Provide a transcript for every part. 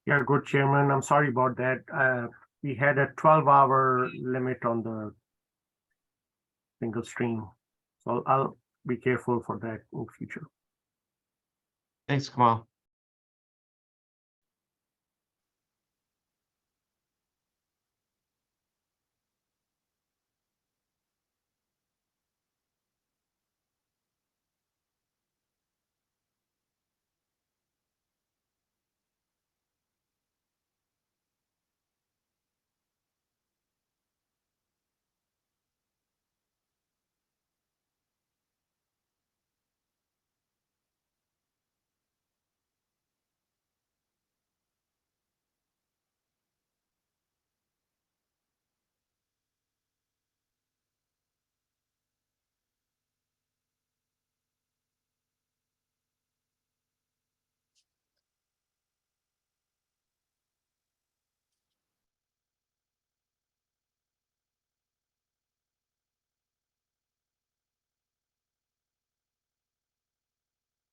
Yeah, good chairman. I'm sorry about that. We had a 12-hour limit on the single stream. So I'll be careful for that in future. Thanks, Kamal.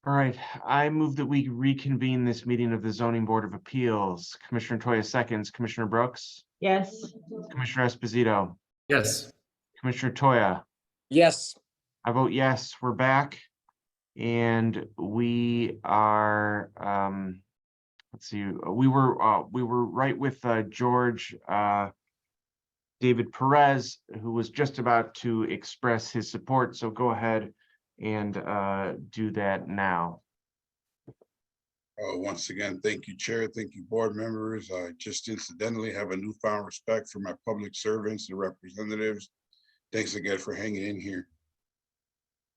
All right, I move that we reconvene this meeting of the Zoning Board of Appeals. Commissioner Toya seconds, Commissioner Brooks, Yes. Commissioner Esposito, Yes. Commissioner Toya. Yes. I vote yes, we're back. And we are, let's see, we were right with George David Perez, who was just about to express his support. So go ahead and do that now. Once again, thank you, Chair. Thank you, board members. I just incidentally have a newfound respect for my public servants and representatives. Thanks again for hanging in here.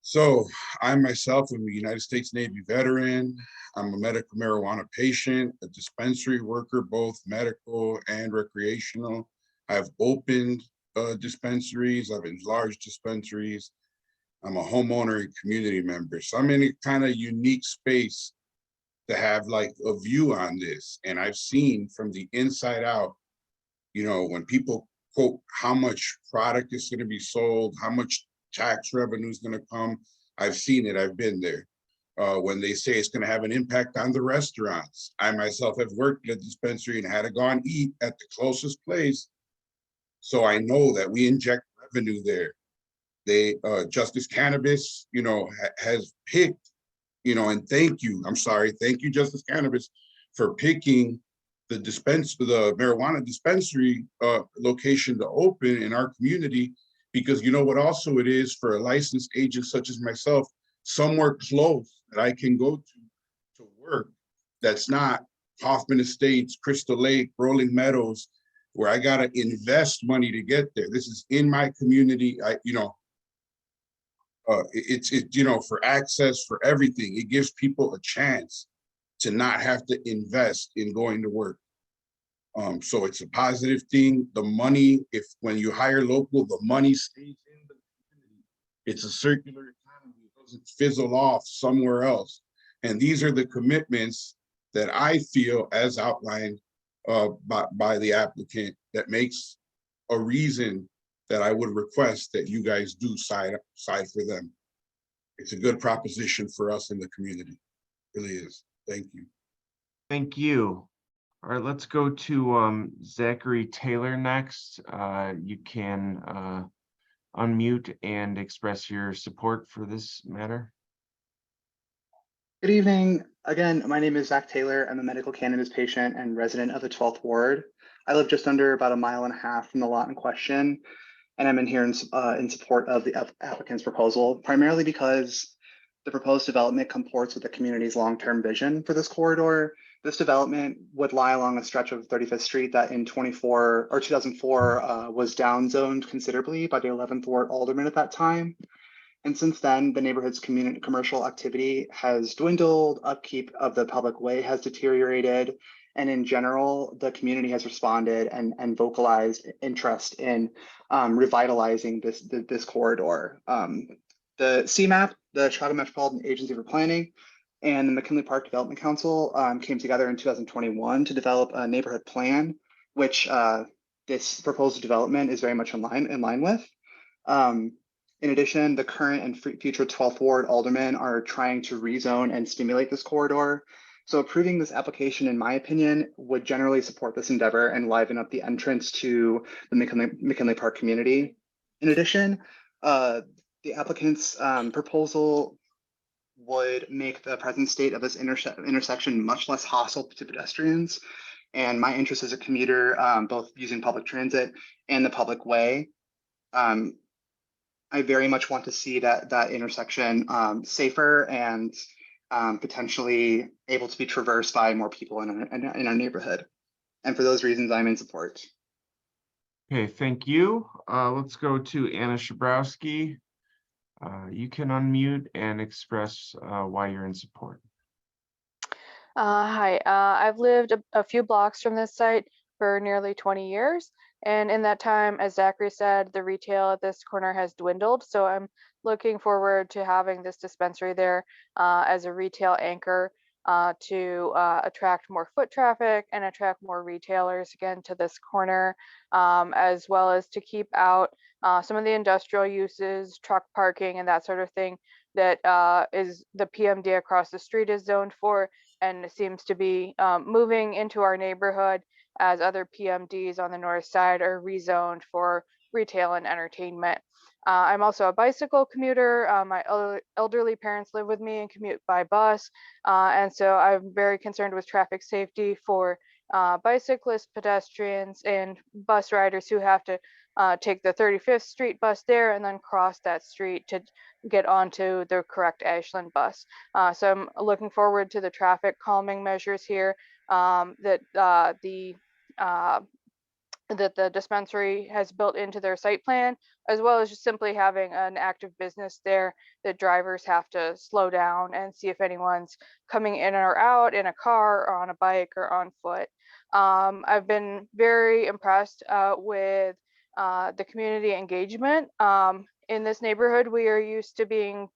So I myself am a United States Navy veteran. I'm a medical marijuana patient, a dispensary worker, both medical and recreational. I've opened dispensaries. I've enlarged dispensaries. I'm a homeowner and community member. So I'm in a kind of unique space to have like a view on this. And I've seen from the inside out, you know, when people quote how much product is going to be sold, how much tax revenue is going to come. I've seen it, I've been there. When they say it's going to have an impact on the restaurants. I myself have worked at a dispensary and had to go and eat at the closest place. So I know that we inject revenue there. They, Justice Cannabis, you know, has picked, you know, and thank you, thank you, Justice Cannabis, for picking the marijuana dispensary location to open in our community, because you know what also it is for a licensed agent such as myself, somewhere close that I can go to work that's not Hoffman Estates, Crystal Lake, Rolling Meadows, where I gotta invest money to get there. This is in my community. It's you know, for access, for everything. It gives people a chance to not have to invest in going to work. So it's a positive thing. The money, when you hire local, the money stays in the community. It's a circular economy. It doesn't fizzle off somewhere else. And these are the commitments that I feel, as outlined by the applicant, that makes a reason that I would request that you guys do side for them. It's a good proposition for us in the community. It really is. Thank you. Thank you. All right, let's go to Zachary Taylor next. You can unmute and express your support for this matter. Good evening. Again, my name is Zach Taylor. I'm a medical cannabis patient and resident of the 12th Ward. I live just under about 1.5 miles from the lot in question, and I'm in here in support of the applicant's proposal, primarily because the proposed development comports with the community's long-term vision for this corridor. This development would lie along a stretch of 35th Street that in 2004 was downzoned considerably by the 11th Ward alderman at that time. And since then, the neighborhood's commercial activity has dwindled, upkeep of the public way has deteriorated, and in general, the community has responded and vocalized interest in revitalizing this corridor. The CMAP, the Chicago Metropolitan Agency for Planning, and the McKinley Park Development Council came together in 2021 to develop a neighborhood plan, which this proposed development is very much in line with. In addition, the current and future 12th Ward aldermen are trying to rezone and stimulate this corridor So approving this application, in my opinion, would generally support this endeavor and liven up the entrance to the McKinley Park community. In addition, the applicant's proposal would make the present state of this intersection much less hostile to pedestrians. And my interest as a commuter, both using public transit and the public way, I very much want to see that intersection safer and potentially able to be traversed by more people in our neighborhood. And for those reasons, I'm in support. Okay, thank you. Let's go to Anna Shabrowski. You can unmute and express why you're in support. Hi, I've lived a few blocks from this site for nearly 20 years. And in that time, as Zachary said, the retail at this corner has dwindled. So I'm looking forward to having this dispensary there as a retail anchor to attract more foot traffic and attract more retailers again to this corner, as well as to keep out some of the industrial uses, truck parking and that sort of thing that is the PMD across the street is zoned for and seems to be moving into our neighborhood as other PMDs on the north side are rezoned for retail and entertainment. I'm also a bicycle commuter. My elderly parents live with me and commute by bus. And so I'm very concerned with traffic safety for bicyclists, pedestrians, and bus riders who have to take the 35th Street bus there and then cross that street to get onto the correct Ashland bus. So I'm looking forward to the traffic calming measures here that the dispensary has built into their site plan, as well as just simply having an active business there that drivers have to slow down and see if anyone's coming in or out in a car or on a bike or on foot. I've been very impressed with the community engagement. In this neighborhood, we are used to being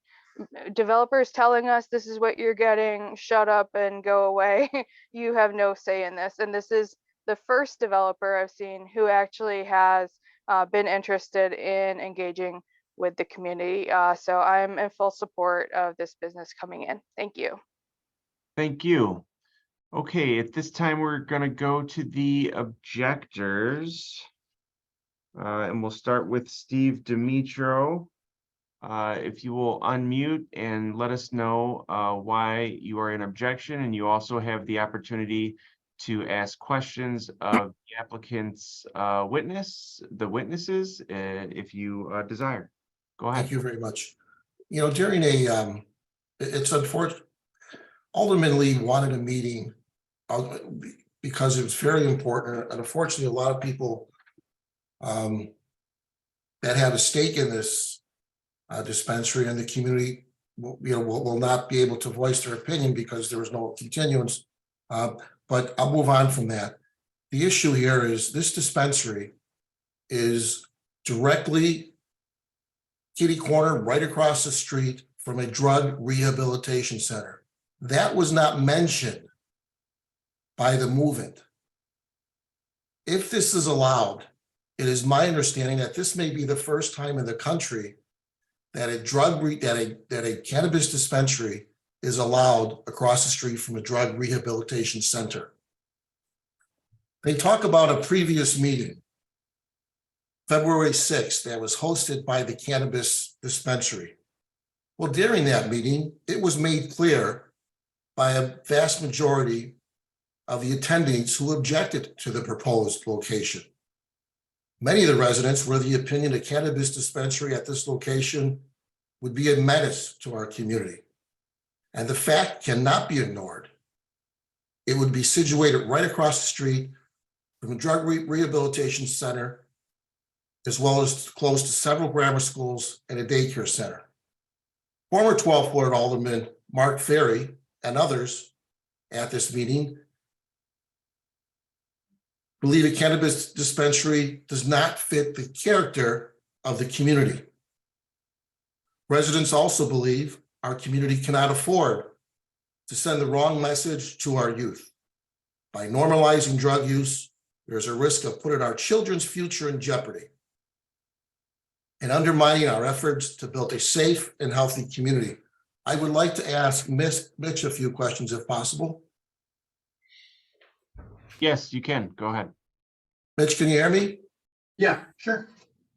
developers telling us this is what you're getting, shut up and go away. You have no say in this. And this is the first developer I've seen who actually has been interested in engaging with the community. So I'm in full support of this business coming in. Thank you. Thank you. Okay, at this time, we're going to go to the objectors. And we'll start with Steve Dimitro. If you will unmute and let us know why you are in objection, and you also have the opportunity to ask questions of the applicant's witnesses, if you desire. Go ahead. Thank you very much. You know, during it's unfortunate, Alderman Lee wanted a meeting because it was very important, and unfortunately, a lot of people that have a stake in this dispensary and the community, will not be able to voice their opinion because there was no continuance. But I'll move on from that. The issue here is this dispensary is directly kitty corner right across the street from a drug rehabilitation center. That was not mentioned by the movement. If this is allowed, it is my understanding that this may be the first time in the country that a cannabis dispensary is allowed across the street from a drug rehabilitation center. They talk about a previous meeting, February 6th, that was hosted by the cannabis dispensary. Well, during that meeting, it was made clear by a vast majority of the attendees who objected to the proposed location. Many of the residents were of the opinion a cannabis dispensary at this location would be a menace to our community. And the fact cannot be ignored. It would be situated right across the street from a drug rehabilitation center, as well as close to several grammar schools and a daycare center. Former 12th Ward Alderman Mark Ferry and others at this meeting believe a cannabis dispensary does not fit the character of the community. Residents also believe our community cannot afford to send the wrong message to our youth. By normalizing drug use, there's a risk of putting our children's future in jeopardy and undermining our efforts to build a safe and healthy community. I would like to ask Mitch a few questions if possible. Yes, you can. Go ahead. Mitch, can you hear me? Yeah, sure.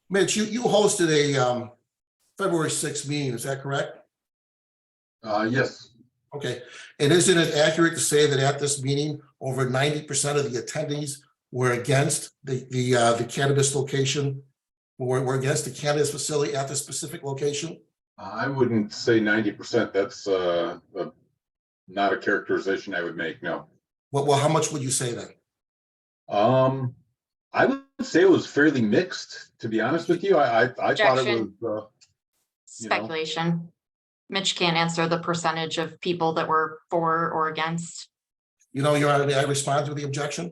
Mitch, you hosted a February 6th meeting, is that correct? Yes, Okay, and isn't it accurate to say that at this meeting, over 90% of the attendees were against the cannabis location? Were against the cannabis facility at the specific location? I wouldn't say 90%. That's not a characterization I would make, no. Well, how much would you say then? I would say it was fairly mixed, to be honest with you. I thought it Objection. was, you know. Speculation. Mitch can't answer the percentage of people that were for or against. You know, Your Honor, may I respond to the objection?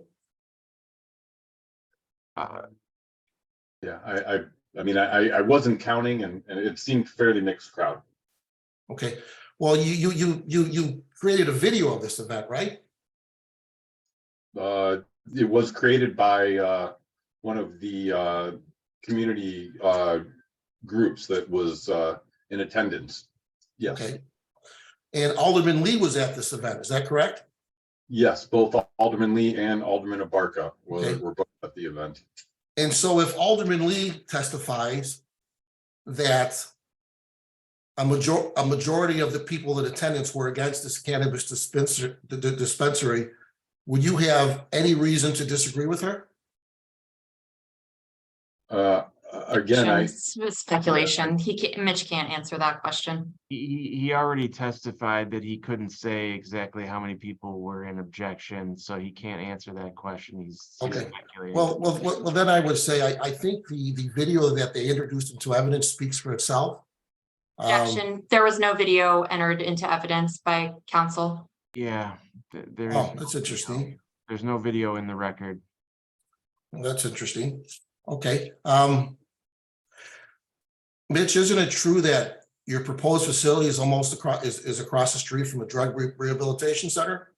Yeah, I mean, I wasn't counting and it seemed fairly mixed crowd. Okay, well, you created a video of this event, right? It was created by one of the community groups that was in attendance. Yes, Okay. And Alderman Lee was at this event, is that correct? yes, both Alderman Lee and Alderman Abarca Okay. were both at the event. And so if Alderman Lee testifies that a majority of the people in attendance were against this cannabis dispensary, would you have any reason to disagree with her? Again, Speculation. Mitch can't answer that question. He already testified that he couldn't say exactly how many people were in objection, so he can't answer that question. He's Okay. speculating. Well, then I would say, I think the video that they introduced into evidence speaks for itself. Objection. There was no video entered into evidence by counsel. Yeah, there's Oh, that's interesting. there's no video in the record. Well, that's interesting. Okay. Mitch, isn't it true that your proposed facility is almost across the street from a drug rehabilitation center?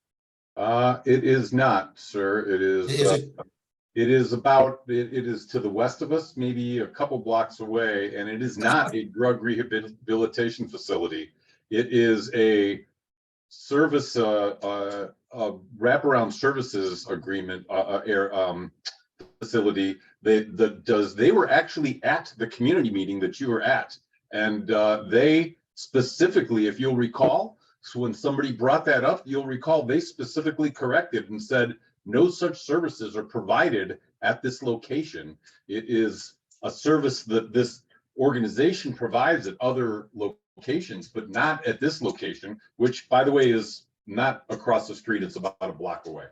it is not, sir. It is. Is it? It is to the west of us, maybe a couple blocks away, and it is not a drug rehabilitation facility. It is a service, a wraparound services agreement, facility they were actually at the community meeting that you were at. And they specifically, if you'll recall, so when somebody brought that up, you'll recall they specifically corrected and said, no such services are provided at this location. It is a service that this organization provides at other locations, but not at this location, which, by the way, is not across the street. It's about a block away.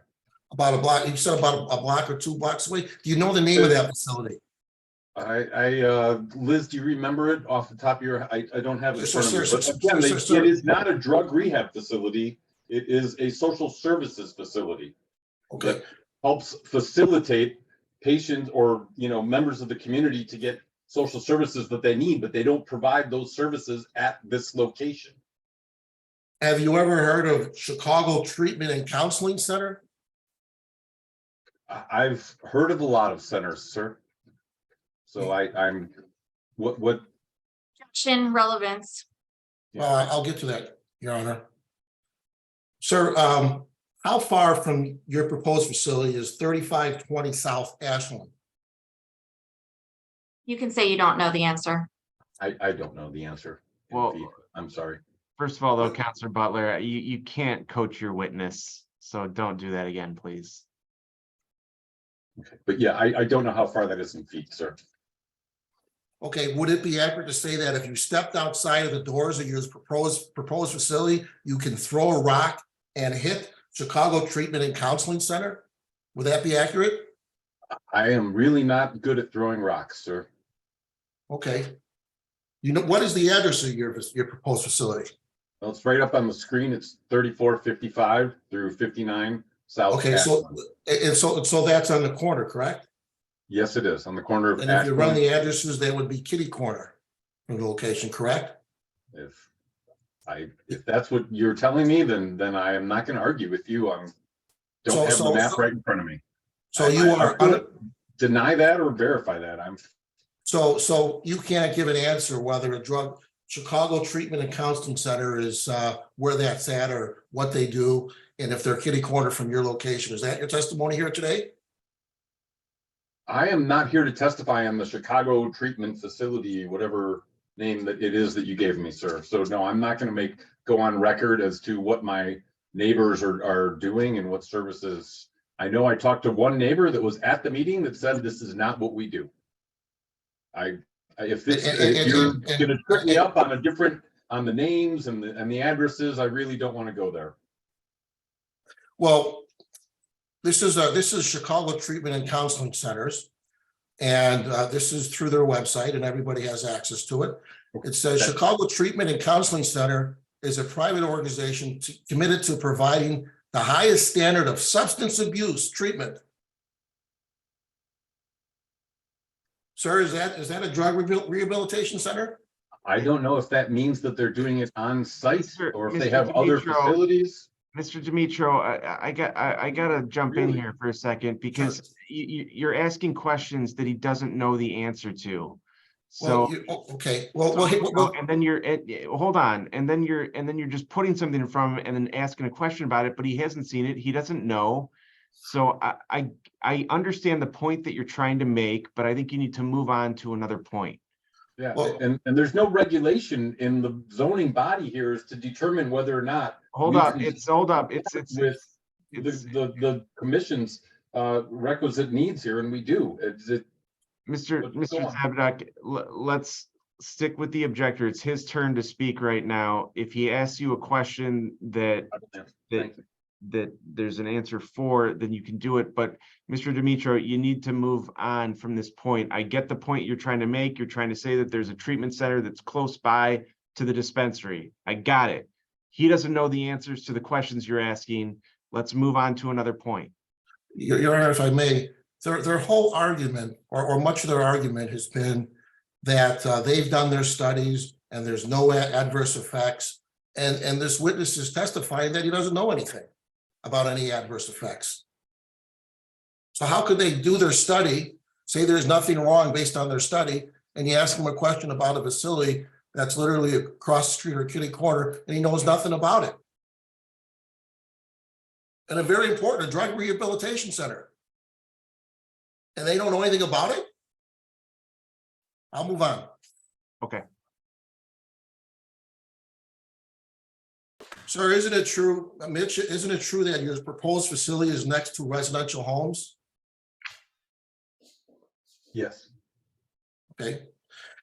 About a block, you said about a block or 2 blocks away. Do you know the name of that facility? Liz, do you remember it off the top of your, I don't have it in front of me, Sir, but again, sir. it is not a drug rehab facility. It is a social services facility. Okay, That helps facilitate patients or, members of the community to get social services that they need, but they don't provide those services at this location. have you ever heard of Chicago Treatment and Counseling Center? I've heard of a lot of centers, sir. So I'm, what? Objection. Relevance. Well, I'll get to that, Your Honor. Sir, how far from your proposed facility is 3520 South Ashland? You can say you don't know the answer. I don't know the answer. Well- I'm sorry. First of all, though, Counselor Butler, you can't coach your witness, so don't do that again, please. Okay. But yeah, I don't know how far that is in feet, sir. Okay, would it be accurate to say that if you stepped outside of the doors of your proposed facility, you can throw a rock and hit Chicago Treatment and Counseling Center? Would that be accurate? I am really not good at throwing rocks, sir. Okay. You know, what is the address of your proposed facility? Well, it's right up on the screen. It's 3455 through 59 South. Okay, Ashland. so that's on the corner, correct? Yes, it is on the corner of And if you run Ashland. the addresses, that would be kitty corner from the location, correct? If that's what you're telling me, then I am not going to argue with you. Don't have the map right in front of me. So you I are, couldn't deny that or verify that. so you can't give an answer whether Chicago Treatment and Counseling Center is where that's at or what they do. and if they're kitty corner from your location. Is that your testimony here today? I am not here to testify on the Chicago treatment facility, whatever name that it is that you gave me, sir. So no, I'm not going to go on record as to what my neighbors are doing and what services. I know I talked to one neighbor that was at the meeting that said this is not what we do. If you're going to trip me up on the names and the addresses, I really don't want to go there. Well, this is Chicago Treatment and Counseling Centers. And this is through their website and everybody has access to it. It says Chicago Treatment and Counseling Center is a private organization committed to providing the highest standard of substance abuse treatment. Sir, is that a drug rehabilitation center? I don't know if that means that they're doing it on site or if they Mr. have other Dimitro. facilities. Mr. Dimitro, I gotta jump in Really? here for a second because you're asking questions that he doesn't know the answer to. So, Okay, and then hold on, and then you're just putting something in front of him and then asking a question about it, but he hasn't seen it. He doesn't know. So I understand the point that you're trying to make, but I think you need to move on to another point. Yeah, Well- and there's no regulation in the zoning body here is to determine whether or not. Hold we up, can it's With it's the commission's requisite needs here, and we do. Mr. What's going on? Zabaduk, let's stick with the objector. It's his turn to speak right now. If he asks you a question that there's an answer for, then you can do it. But Mr. Dimitro, you need to move on from this point. I get the point you're trying to make. You're trying to say that there's a treatment center that's close by to the dispensary. I got it. He doesn't know the answers to the questions you're asking. Let's move on to another point. Your Honor, if I may, their whole argument or much of their argument has been that they've done their studies and there's no adverse effects. And this witness is testifying that he doesn't know anything about any adverse effects. So how could they do their study, say there's nothing wrong based on their study, and you ask him a question about a facility that's literally across the street or kitty corner, and he knows nothing about it? And a very important drug rehabilitation center. And they don't know anything about it? I'll move on. Okay. Sir, isn't it true, Mitch, isn't it true that your proposed facility is next to residential homes? Yes. Okay.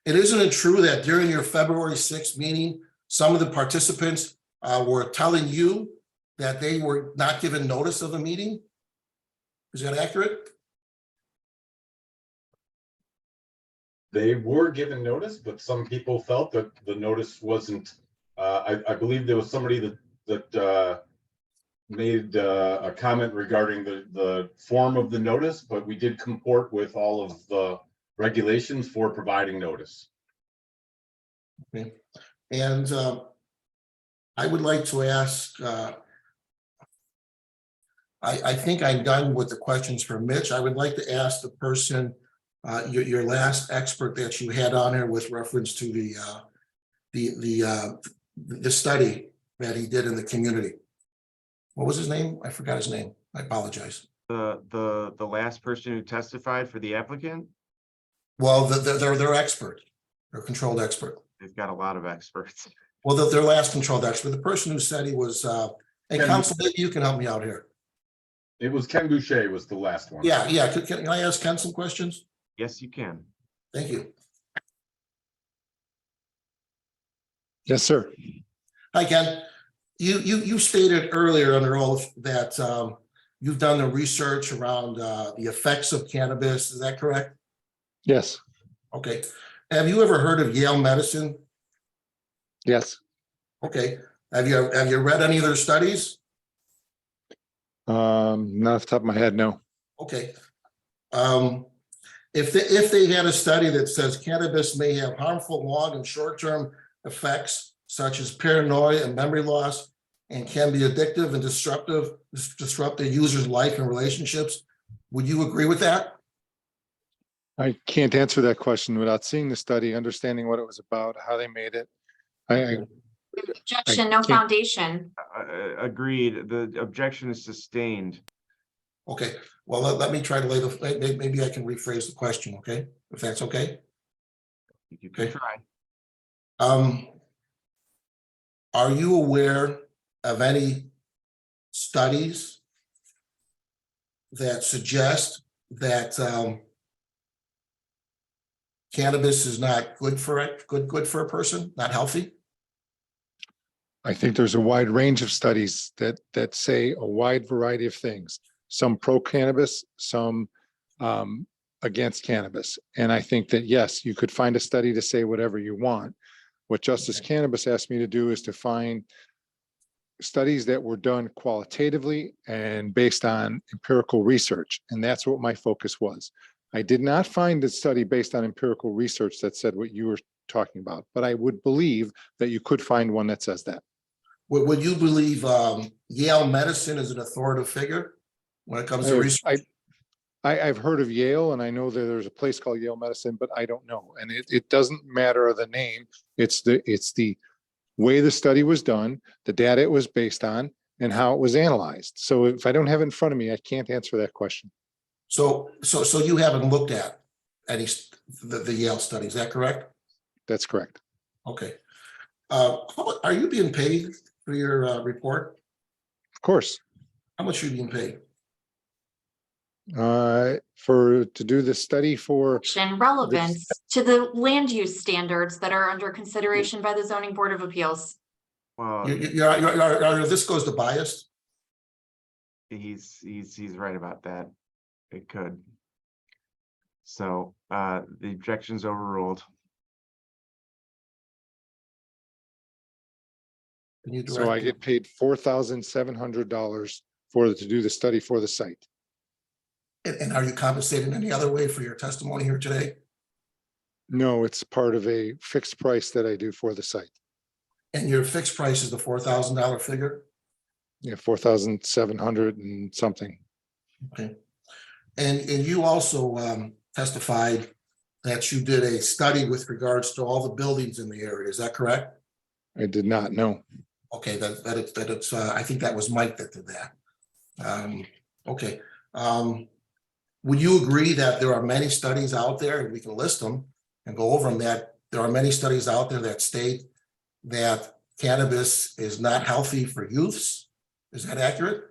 And isn't it true that during your February 6th meeting, some of the participants were telling you that they were not given notice of the meeting? Is that accurate? They were given notice, but some people felt that the notice wasn't, I believe there was somebody that made a comment regarding the form of the notice, but we did comport with all of the regulations for providing notice. Okay. And I would like to ask, I think I'm done with the questions for Mitch. I would like to ask the person, your last expert that you had on here with reference to the study that he did in the community. What was his name? I forgot his name. I apologize. The last person who testified for the applicant? Well, they're expert. They're controlled expert. They've got a lot of experts. Well, their last controlled expert, the person who said he was, and counsel, maybe you can help me out here. It was Ken Boucher was the last one. Yeah. Can I ask Ken some questions? Yes, you can. Thank you. Yes, sir. Hi, Ken. You stated earlier under oath that you've done the research around the effects of cannabis. Is that correct? Yes, Okay. Have you ever heard of Yale Medicine? yes. Okay. Have you read any of their studies? Not off the top of my head, no. Okay. If they had a study that says cannabis may have harmful long and short-term effects such as paranoia and memory loss, and can be addictive and disrupt the user's life and relationships, would you agree with that? I can't answer that question without seeing the study, understanding what it was about, how they made it. Objection, no can't- foundation. Agreed. The objection is sustained. Okay, well, let me try to lay the, maybe I can rephrase the question, okay? If that's okay? You can Okay. try. Are you aware of any studies that suggest that cannabis is not good for it, good for a person, not healthy? I think there's a wide range of studies that say a wide variety of things. Some pro cannabis, some against cannabis. And I think that, yes, you could find a study to say whatever you want. What Justice Cannabis asked me to do is to find studies that were done qualitatively and based on empirical research. And that's what my focus was. I did not find a study based on empirical research that said what you were talking about, but I would believe that you could find one that says that. Would you believe Yale Medicine is an authoritative figure when it comes to research? I've heard of Yale, and I know that there's a place called Yale Medicine, but I don't know. And it doesn't matter the name. It's the way the study was done, the data it was based on, and how it was analyzed. So if I don't have it in front of me, I can't answer that question. So you haven't looked at any the Yale study, is that correct? That's correct. Okay. Are you being paid for your report? Of course. How much are you being paid? To do the study for, Action relevance to the land use standards that are under consideration by the zoning board of appeals. Well, This goes to bias. he's right about that. It could. So the objection's overruled. Can you so I direct- get paid $4,700 to do the study for the site. And are you compensated any other way for your testimony here today? No, it's part of a fixed price that I do for the site. And your fixed price is the $4,000 figure? Yeah, 4,700 and something. Okay. And you also testified that you did a study with regards to all the buildings in the area. Is that correct? I did not know. Okay, it's I think that was Mike that did that. Okay. Would you agree that there are many studies out there, and we can list them and go over them, that there are many studies out there that state that cannabis is not healthy for youths? Is that accurate?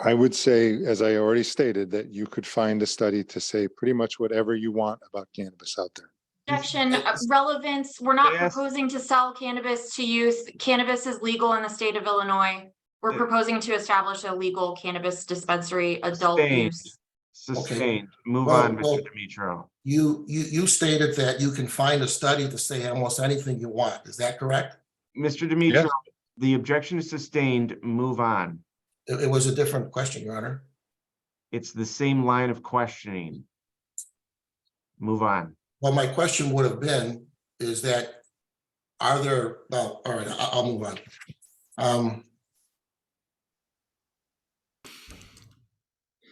I would say, as I already stated, that you could find a study to say pretty much whatever you want about cannabis out there. Objection, relevance, we're not Yes. proposing to sell cannabis to youth. Cannabis is legal in the state of Illinois. We're Yeah. proposing to establish a legal cannabis dispensary, adult Sustained. use. Sustained. Move Well, on, well- Mr. Dimitro. You stated that you can find a study to say almost anything you want. Is that correct? Mr. Dimitro, the objection is sustained. Move on. It was a different question, Your Honor. It's the same line of questioning. Move on. Well, my question would have been, is that, are there, well, all right, I'll move on.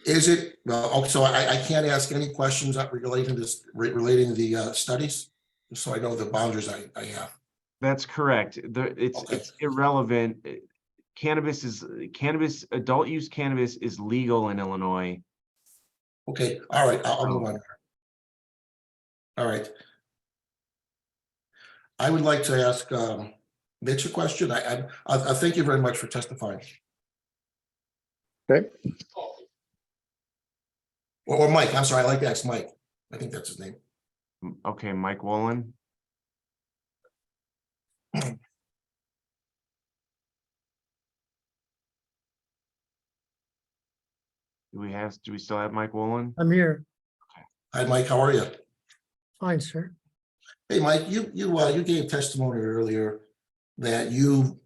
Is it, well, so I can't ask any questions relating to this, relating to the studies? So I know the boundaries I have. That's correct. Okay. It's irrelevant. Cannabis, adult use cannabis is legal in Illinois. Okay, all right, I'll move on. All right. I would like to ask Mitch a question. I thank you very much for testifying. Okay. Or Mike, I'm sorry, I'd like to ask Mike. I think that's his name. Okay, Mike Wolin. Do we still have Mike Wolin? I'm here. Hi, Mike, how are you? Fine, sir. Hey, Mike, you gave testimony earlier that you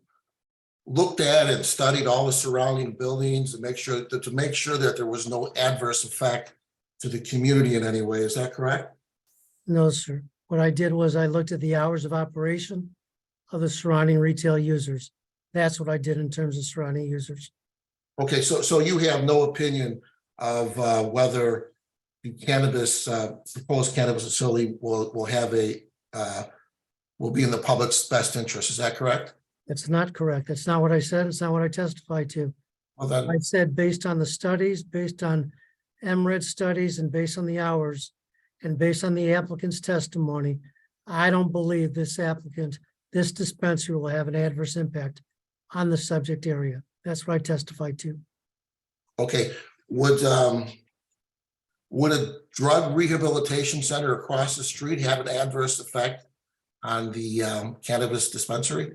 looked at and studied all the surrounding buildings to make sure that there was no adverse effect to the community in any way. Is that correct? No, sir. What I did was I looked at the hours of operation of the surrounding retail users. That's what I did in terms of surrounding users. Okay, so you have no opinion of whether the proposed cannabis facility will have a will be in the public's best interest. Is that correct? It's not correct. That's not what I said. It's not what I testified to. Well, then, I said based on the studies, based on MRED studies and based on the hours and based on the applicant's testimony, I don't believe this applicant, this dispensary will have an adverse impact on the subject area. That's what I testified to. okay, would a drug rehabilitation center across the street have an adverse effect on the cannabis dispensary?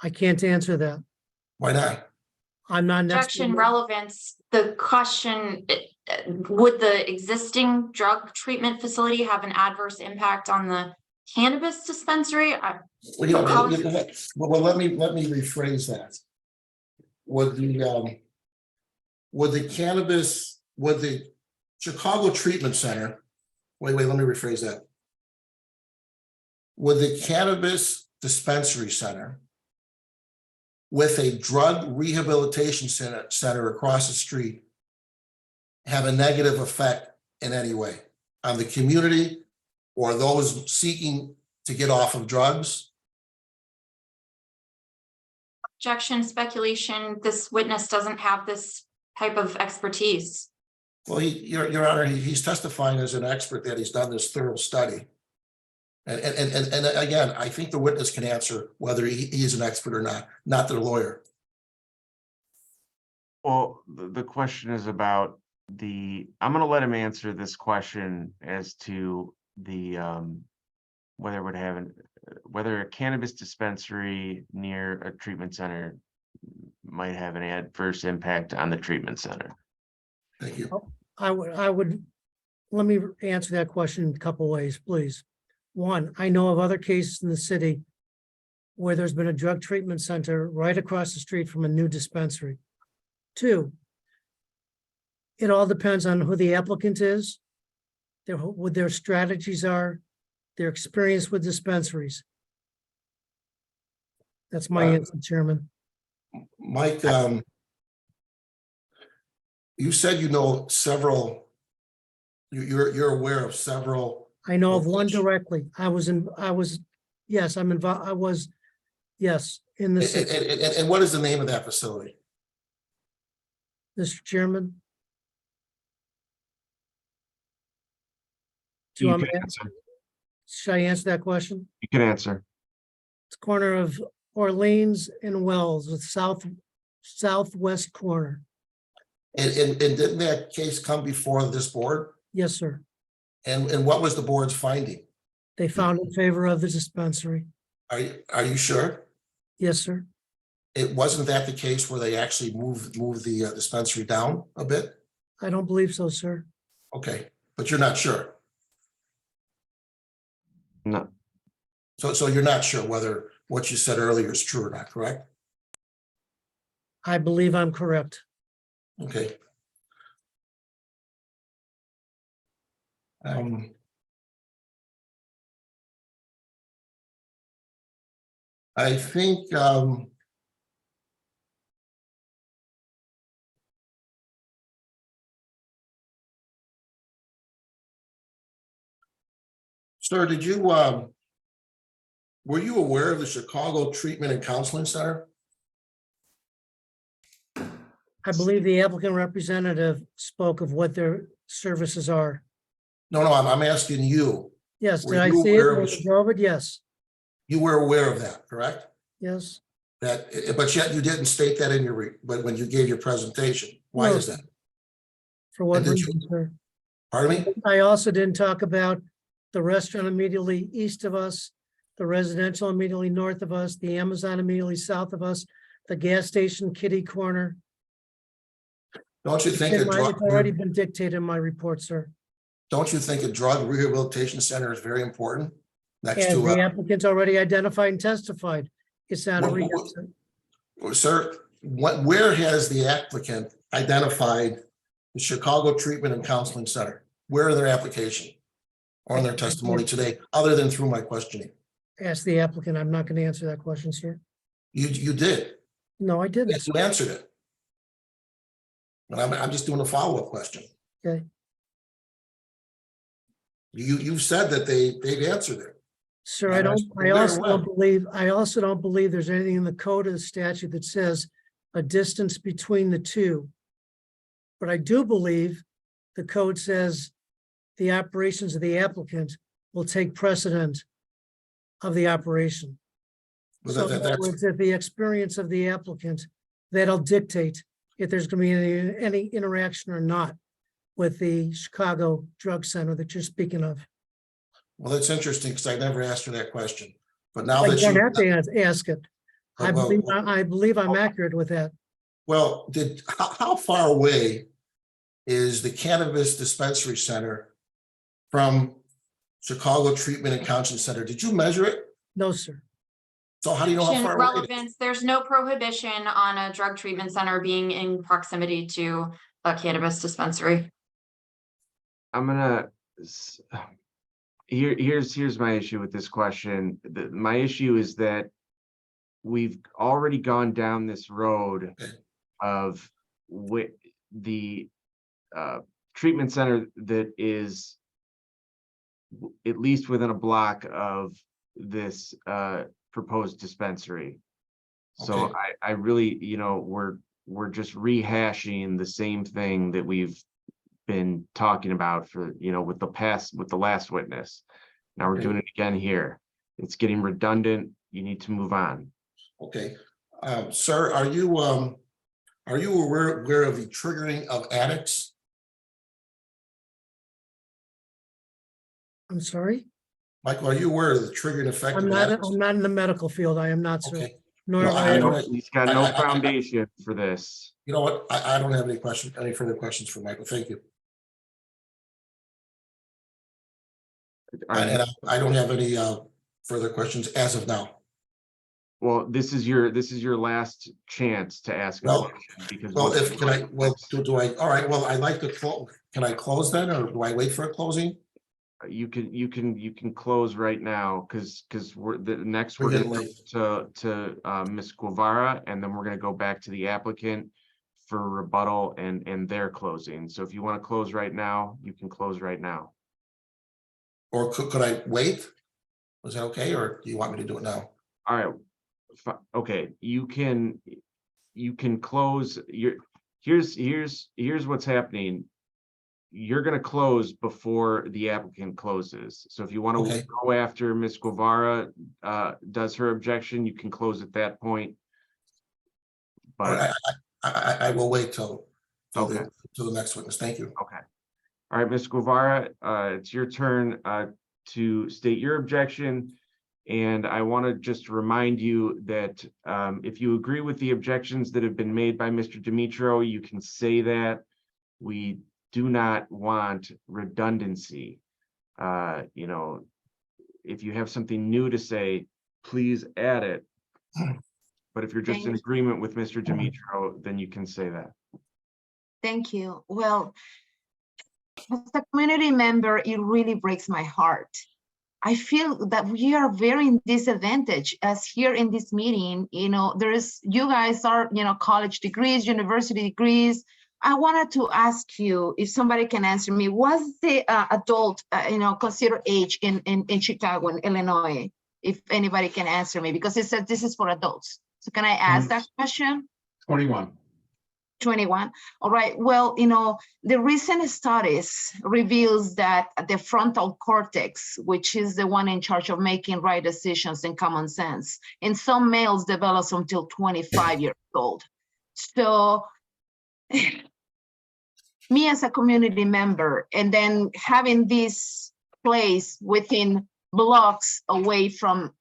I can't answer that. Why not? I'm not. next to Objection the- relevance, the question, would the existing drug treatment facility have an adverse impact on the cannabis dispensary? Well, you know, How- well, let me rephrase that. Would the Chicago Treatment Center, wait, let me rephrase that. Would the cannabis dispensary center with a drug rehabilitation center across the street have a negative effect in any way on the community or those seeking to get off of drugs? Objection, speculation, this witness doesn't have this type of expertise. Well, Your Honor, he's testifying as an expert that he's done this thorough study. And again, I think the witness can answer whether he's an expert or not the lawyer. Well, the question is about I'm gonna let him answer this question as to the, whether it would have whether a cannabis dispensary near a treatment center might have an adverse impact on the treatment center. Thank you. I would, let me answer that question in a couple ways, please. One, I know of other cases in the city where there's been a drug treatment center right across the street from a new dispensary. Two, it all depends on who the applicant is, what their strategies are, their experience with dispensaries. That's my answer, Chairman. Mike, you said you know several, you're aware of several. I know of one directly. Yes, I'm involved, yes, in the city. And what is the name of that facility? Mr. Chairman? Do you You want me can to, answer. should I answer that question? You can answer. It's corner of Orleans and Wells, the southwest corner. And didn't that case come before this board? Yes, sir. And what was the board's finding? They found in favor of the dispensary. Are you sure? Yes, sir. It wasn't that the case where they actually moved the dispensary down a bit? I don't believe so, sir. Okay, but you're not sure. No, So you're not sure whether what you said earlier is true or not, correct? I believe I'm correct. Okay. I think sir, did you were you aware of the Chicago Treatment and Counseling Center? I believe the applicant representative spoke of what their services are. No, I'm asking you. Yes, Were did I you see it? aware of Was this? it over? Yes, You were aware of that, correct? yes. That, but yet you didn't state that in your, but when you gave your presentation, why No. is that? For what And did you- reason, sir? Pardon me? I also didn't talk about the restaurant immediately east of us, the residential immediately north of us, the Amazon immediately south of us, the gas station kitty corner. Don't you think a It's drug, already been dictated in my report, sir. don't you think a drug rehabilitation center is very important? Next As to, the applicant's already identified and testified, it's not a What- rehab what- center. sir, where has the applicant identified the Chicago Treatment and Counseling Center? Where in their application or in their testimony today, other than through my questioning? Ask the applicant. I'm not going to answer that question, sir. You did. No, I didn't. Yes, you answered it. But I'm just doing a follow-up question. Okay. You've said that they've answered it. Sir, And I that's don't, I where also it don't went. believe, I also don't believe there's anything in the code of the statute that says a distance between the two. But I do believe the code says the operations of the applicant will take precedent of the operation. Well, So in other that's, words, at the experience of the applicant, that'll dictate if there's gonna be any interaction or not with the Chicago Drug Center that you're speaking of. well, that's interesting because I never asked her that question. But now You that don't you, have to ask it. I Well, believe, well- I believe I'm accurate with that. well, how far away is the cannabis dispensary center from Chicago Treatment and Counseling Center? Did you measure it? No, sir. So how do you know how far away it is? Relevance, there's no prohibition on a drug treatment center being in proximity to a cannabis dispensary. I'm gonna, here's my issue with this question. My issue is that we've already gone down this road Okay. of the treatment center that is at least within a block of this proposed dispensary. So Okay. I really, we're just rehashing the same thing that we've been talking about for, with the last witness. Now we're Okay. doing it again here. It's getting redundant. You need to move on. Okay, sir, are you aware of the triggering of addicts? I'm sorry. Michael, are you aware of the triggering effect I'm of not, addicts? I'm not in the medical field. I am not, sir. Okay, Nor No, am I I. don't- He's got no I- foundation for this. you know what? I don't have any further questions for Michael. Thank you. And I don't have any further questions as of now. Well, this is your last chance to ask a Well, question because. Well, once- if, can I, well, do I, all right, well, I'd like to close. Can I close then, or do I wait for a closing? You can close right now, because we're We're gonna getting go late. to Ms. Guevara, and then we're gonna go back to the applicant for rebuttal and their closing. So if you want to close right now, you can close right now. Or could I wait? Was that okay, or do you want me to do it now? All right. Okay, you can close here's what's happening. You're gonna close before the applicant closes. So if you want to Okay. go after Ms. Guevara does her objection, you can close at that point. All right, But, I will wait till okay. the next witness. Thank you. Okay. All right, Ms. Guevara, it's your turn to state your objection. And I want to just remind you that if you agree with the objections that have been made by Mr. Dimitro, you can say that. We do not want redundancy. If you have something new to say, please add it. But if you're just in Thank- agreement with Mr. Dimitro, then you can say that. Thank you. Well, as a community member, it really breaks my heart. I feel that we are very disadvantaged as here in this meeting, you guys are, college degrees, university degrees. I wanted to ask you if somebody can answer me, what's the adult, considered age in Chicago, in Illinois? If anybody can answer me, because it said this is for adults. So can I ask that question? 21. 21. All right. Well, the recent studies reveals that the frontal cortex, which is the one in charge of making right decisions and common sense, in some males develops until 25 years old. So me as a community member, and then having this place within blocks away from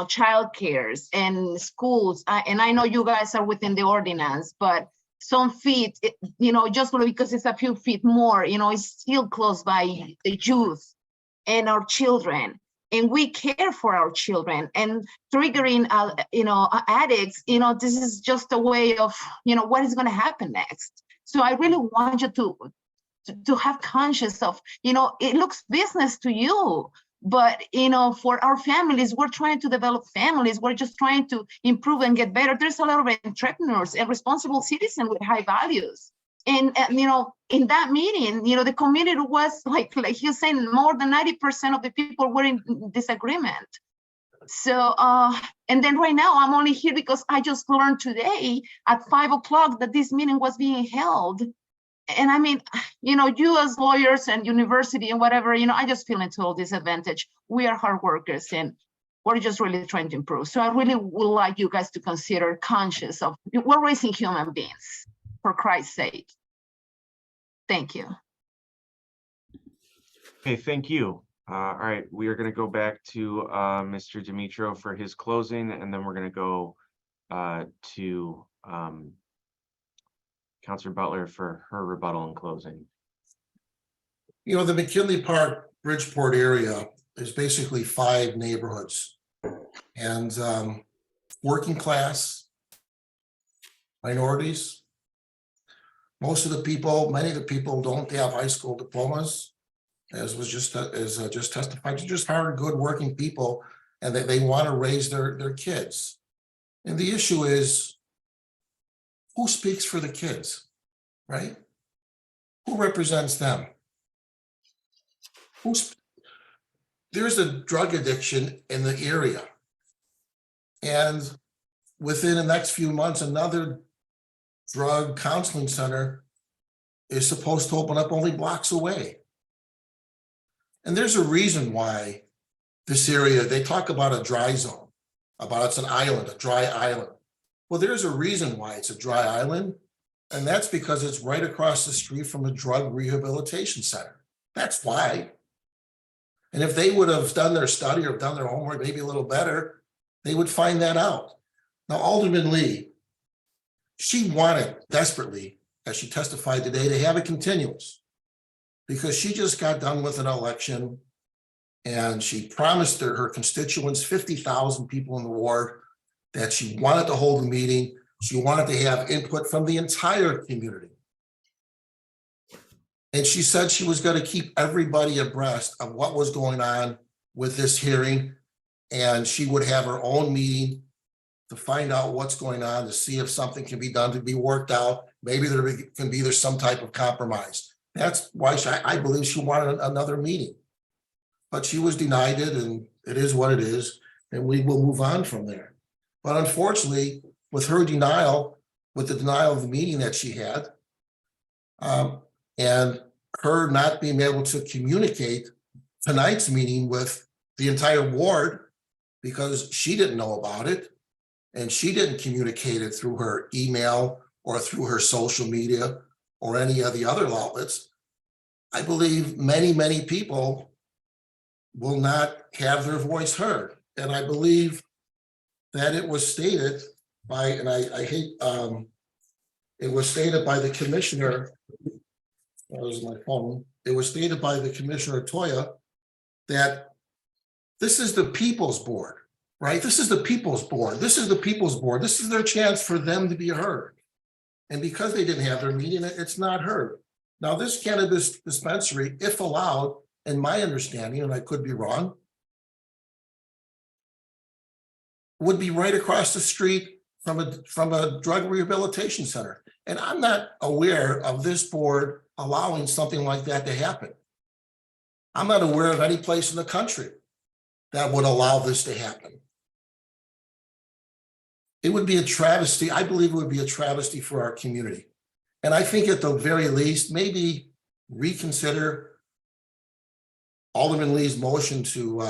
child cares and schools, and I know you guys are within the ordinance, but some feet, just because it's a few feet more, it's still close by the youth and our children. And we care for our children, and triggering, addicts, this is just a way of, what is going to happen next. So I really want you to have conscious of, it looks business to you, but, for our families, we're trying to develop families. We're just trying to improve and get better. There's a lot of entrepreneurs and responsible citizens with high values. And you know, in that meeting, you know, the community was like you're saying, more than 90% of the people were in disagreement. So, and then right now I'm only here because I just learned today at 5 o'clock that this meeting was being held. And I mean, you know, you as lawyers and university and whatever, you know, I just feel in total disadvantage. We are hard workers and we're just really trying to improve. So I really would like you guys to consider conscious of, we're raising human beings, for Christ's sake. Thank you. Okay, thank you. All right, we are going to go back to Mr. Dimitro for his closing, and then we're going to go to Councilor Butler for her rebuttal and closing. You know, the McKinley Park, Bridgeport area is basically 5 neighborhoods. And working class, minorities, most of the people, many of the people don't have high school diplomas, as was just testified. They're just hard, good working people, and they want to raise their kids. And the issue is, who speaks for the kids, right? Who represents them? There's a drug addiction in the area. And within the next few months, another drug counseling center is supposed to open up only blocks away. And there's a reason why this area, they talk about a dry zone, about it's an island, a dry island. Well, there's a reason why it's a dry island, and that's because it's right across the street from a drug rehabilitation center. That's why. And if they would have done their study or done their homework maybe a little better, they would find that out. Now, Alderman Lee, she wanted desperately, as she testified today, to have a continuance because she just got done with an election and she promised her constituents, 50,000 people in the ward, that she wanted to hold a meeting. She wanted to have input from the entire community. And she said she was going to keep everybody abreast of what was going on with this hearing. And she would have her own meeting to find out what's going on, to see if something can be done to be worked out. Maybe there can be some type of compromise. That's why I believe she wanted another meeting. But she was denied it, and it is what it is, and we will move on from there. But unfortunately, with her denial, with the denial of the meeting that she had, and her not being able to communicate tonight's meeting with the entire ward because she didn't know about it, and she didn't communicate it through her email or through her social media or any of the other outlets, I believe many, many people will not have their voice heard. And I believe that it was stated by, and I hate, it was stated by the commissioner, that was my phone, it was stated by the Commissioner Toya that this is the people's board, right? This is the people's board. This is the people's board. This is their chance for them to be heard. And because they didn't have their meeting, it's not heard. Now, this cannabis dispensary, if allowed, in my understanding, and I could be wrong, would be right across the street from a drug rehabilitation center. And I'm not aware of this board allowing something like that to happen. I'm not aware of any place in the country that would allow this to happen. It would be a travesty. I believe it would be a travesty for our community. And I think at the very least, maybe reconsider Alderman Lee's motion to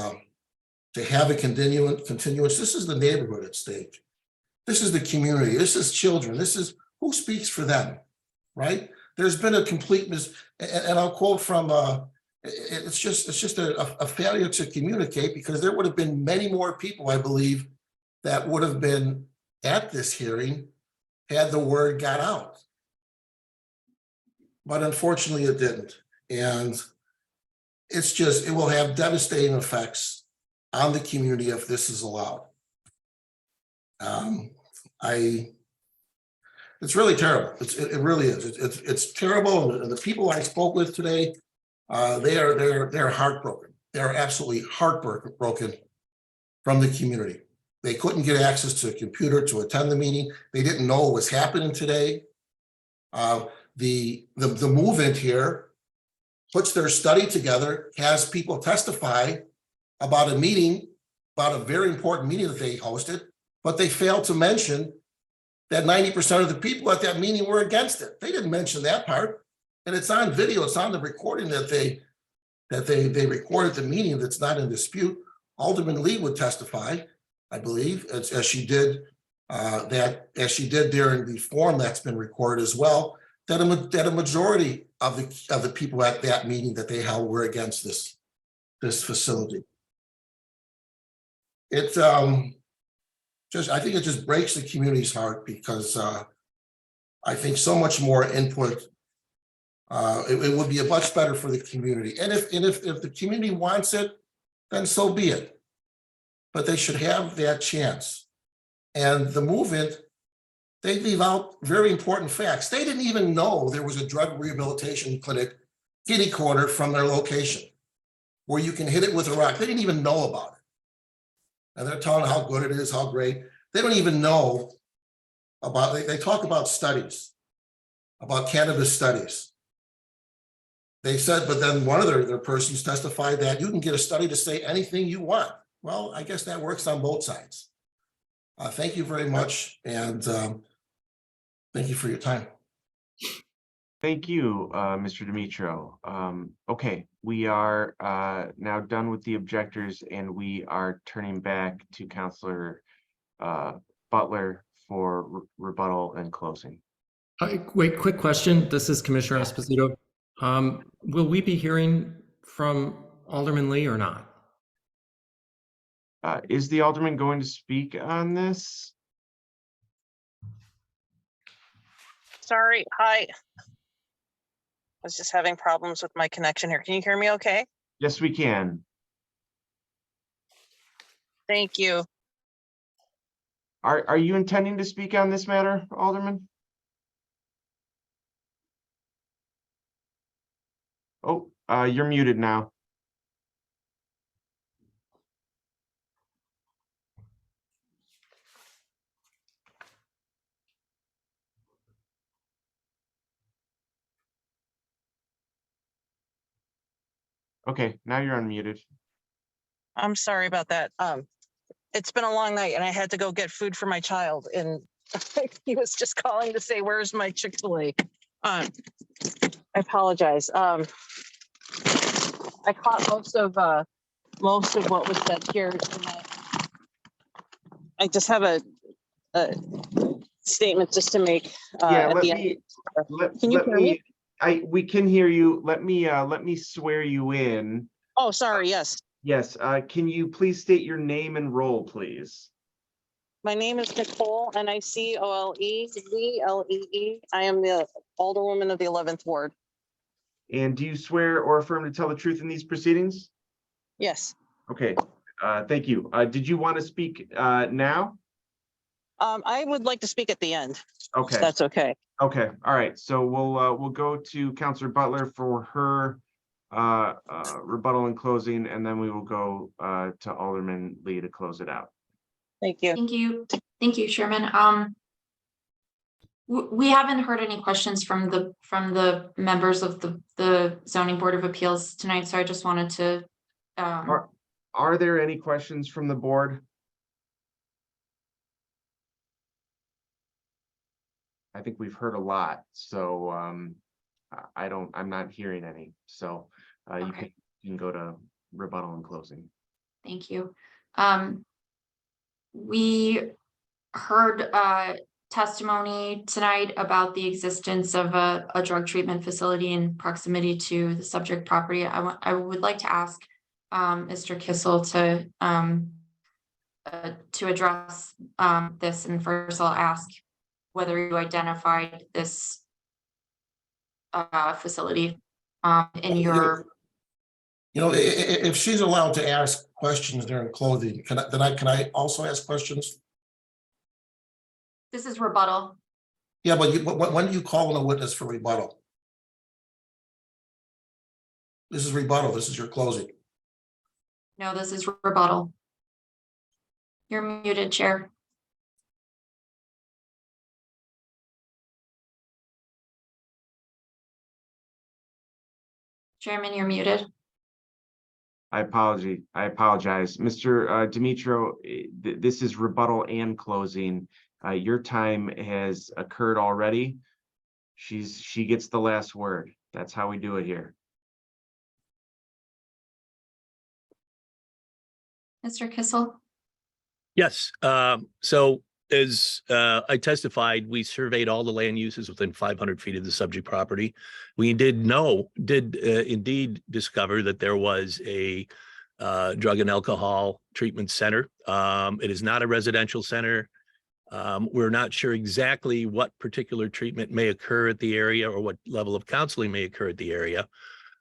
have a continuance. This is the neighborhood at stake. This is the community. This is children. This is who speaks for them, right? There's been a complete and I'll quote from it's just a failure to communicate, because there would have been many more people, I believe, that would have been at this hearing had the word got out. But unfortunately it didn't. And it's just, it will have devastating effects on the community if this is allowed. It's really terrible. It really is. It's terrible. And the people I spoke with today, they're heartbroken. They're absolutely heartbroken from the community. They couldn't get access to a computer to attend the meeting. They didn't know what was happening today. the movement here puts their study together, has people testify about a meeting, about a very important meeting that they hosted, but they failed to mention that 90% of the people at that meeting were against it. They didn't mention that part. And it's on video, it's on the recording that they recorded the meeting that's not in dispute. Alderman Lee would testify, I believe, as she did during the forum that's been recorded as well, that a majority of the people at that meeting that they held were against this facility. It's I think it just breaks the community's heart because I think so much more input. It would be much better for the community. And if the community wants it, then so be it. But they should have that chance. And the movement, they leave out very important facts. They didn't even know there was a drug rehabilitation clinic kitty corner from their location where you can hit it with a rock. They didn't even know about it. And they're telling how good it is, how great. They don't even know about, they talk about studies, about cannabis studies. They said, but then one of their persons testified that you can get a study to say anything you want. Well, I guess that works on both sides. Thank you very much. And thank you for your time. Thank you, Mr. Dimitro. Okay, we are now done with the objectors and we are turning back to Councilor Butler for rebuttal and closing. Wait, quick question. This is Commissioner Esposito. Will we be hearing from Alderman Lee or not? Is the Alderman going to speak on this? Sorry, hi. I was just having problems with my connection here. Can you hear me okay? Yes, we can. Thank you. Are you intending to speak on this matter, Alderman? Oh, you're muted now. Okay, now you're unmuted. I'm sorry about that. It's been a long night and I had to go get food for my child and he was just calling to say, where's my Chick-fil-A? I apologize. I caught most of what was said here. I just have a statement just to make Yeah, at the end. Can you hear me? We can hear you. Let me swear you in. Oh, sorry. Yes. Yes. Can you please state your name and role, please? My name is Nicole, Nicole Lee. I am the Alderwoman of the 11th Ward. And do you swear or affirm to tell the truth in these proceedings? Yes. Okay. Thank you. Did you want to speak now? I would like to speak at the end. Okay. If that's okay. Okay. All right. So we'll go to Councilor Butler for her rebuttal and closing, and then we will go to Alderman Lee to close it out. Thank you. Thank you. Thank you, Chairman. We haven't heard any questions from the members of the Zoning Board of Appeals tonight, so I just wanted to. Are there any questions from the board? I think we've heard a lot, so I'm not hearing any. So you can go to rebuttal and closing. Thank you. We heard testimony tonight about the existence of a drug treatment facility in proximity to the subject property. I would like to ask Mr. Kissel to address this, and first I'll ask whether you identified this facility in your. You know, if she's allowed to ask questions during closing, can I also ask questions? This is rebuttal. Yeah, but when do you call on a witness for rebuttal? This is rebuttal. This is your closing. No, this is rebuttal. You're muted, Chair. Chairman, you're muted. I apologize. Mr. Dimitro, this is rebuttal and closing. Your time has occurred already. She gets the last word. That's how we do it here. Mr. Kissel? Yes, so as I testified, we surveyed all the land uses within 500 feet of the subject property. We did indeed discover that there was a drug and alcohol treatment center. It is not a residential center. We're not sure exactly what particular treatment may occur at the area or what level of counseling may occur at the area.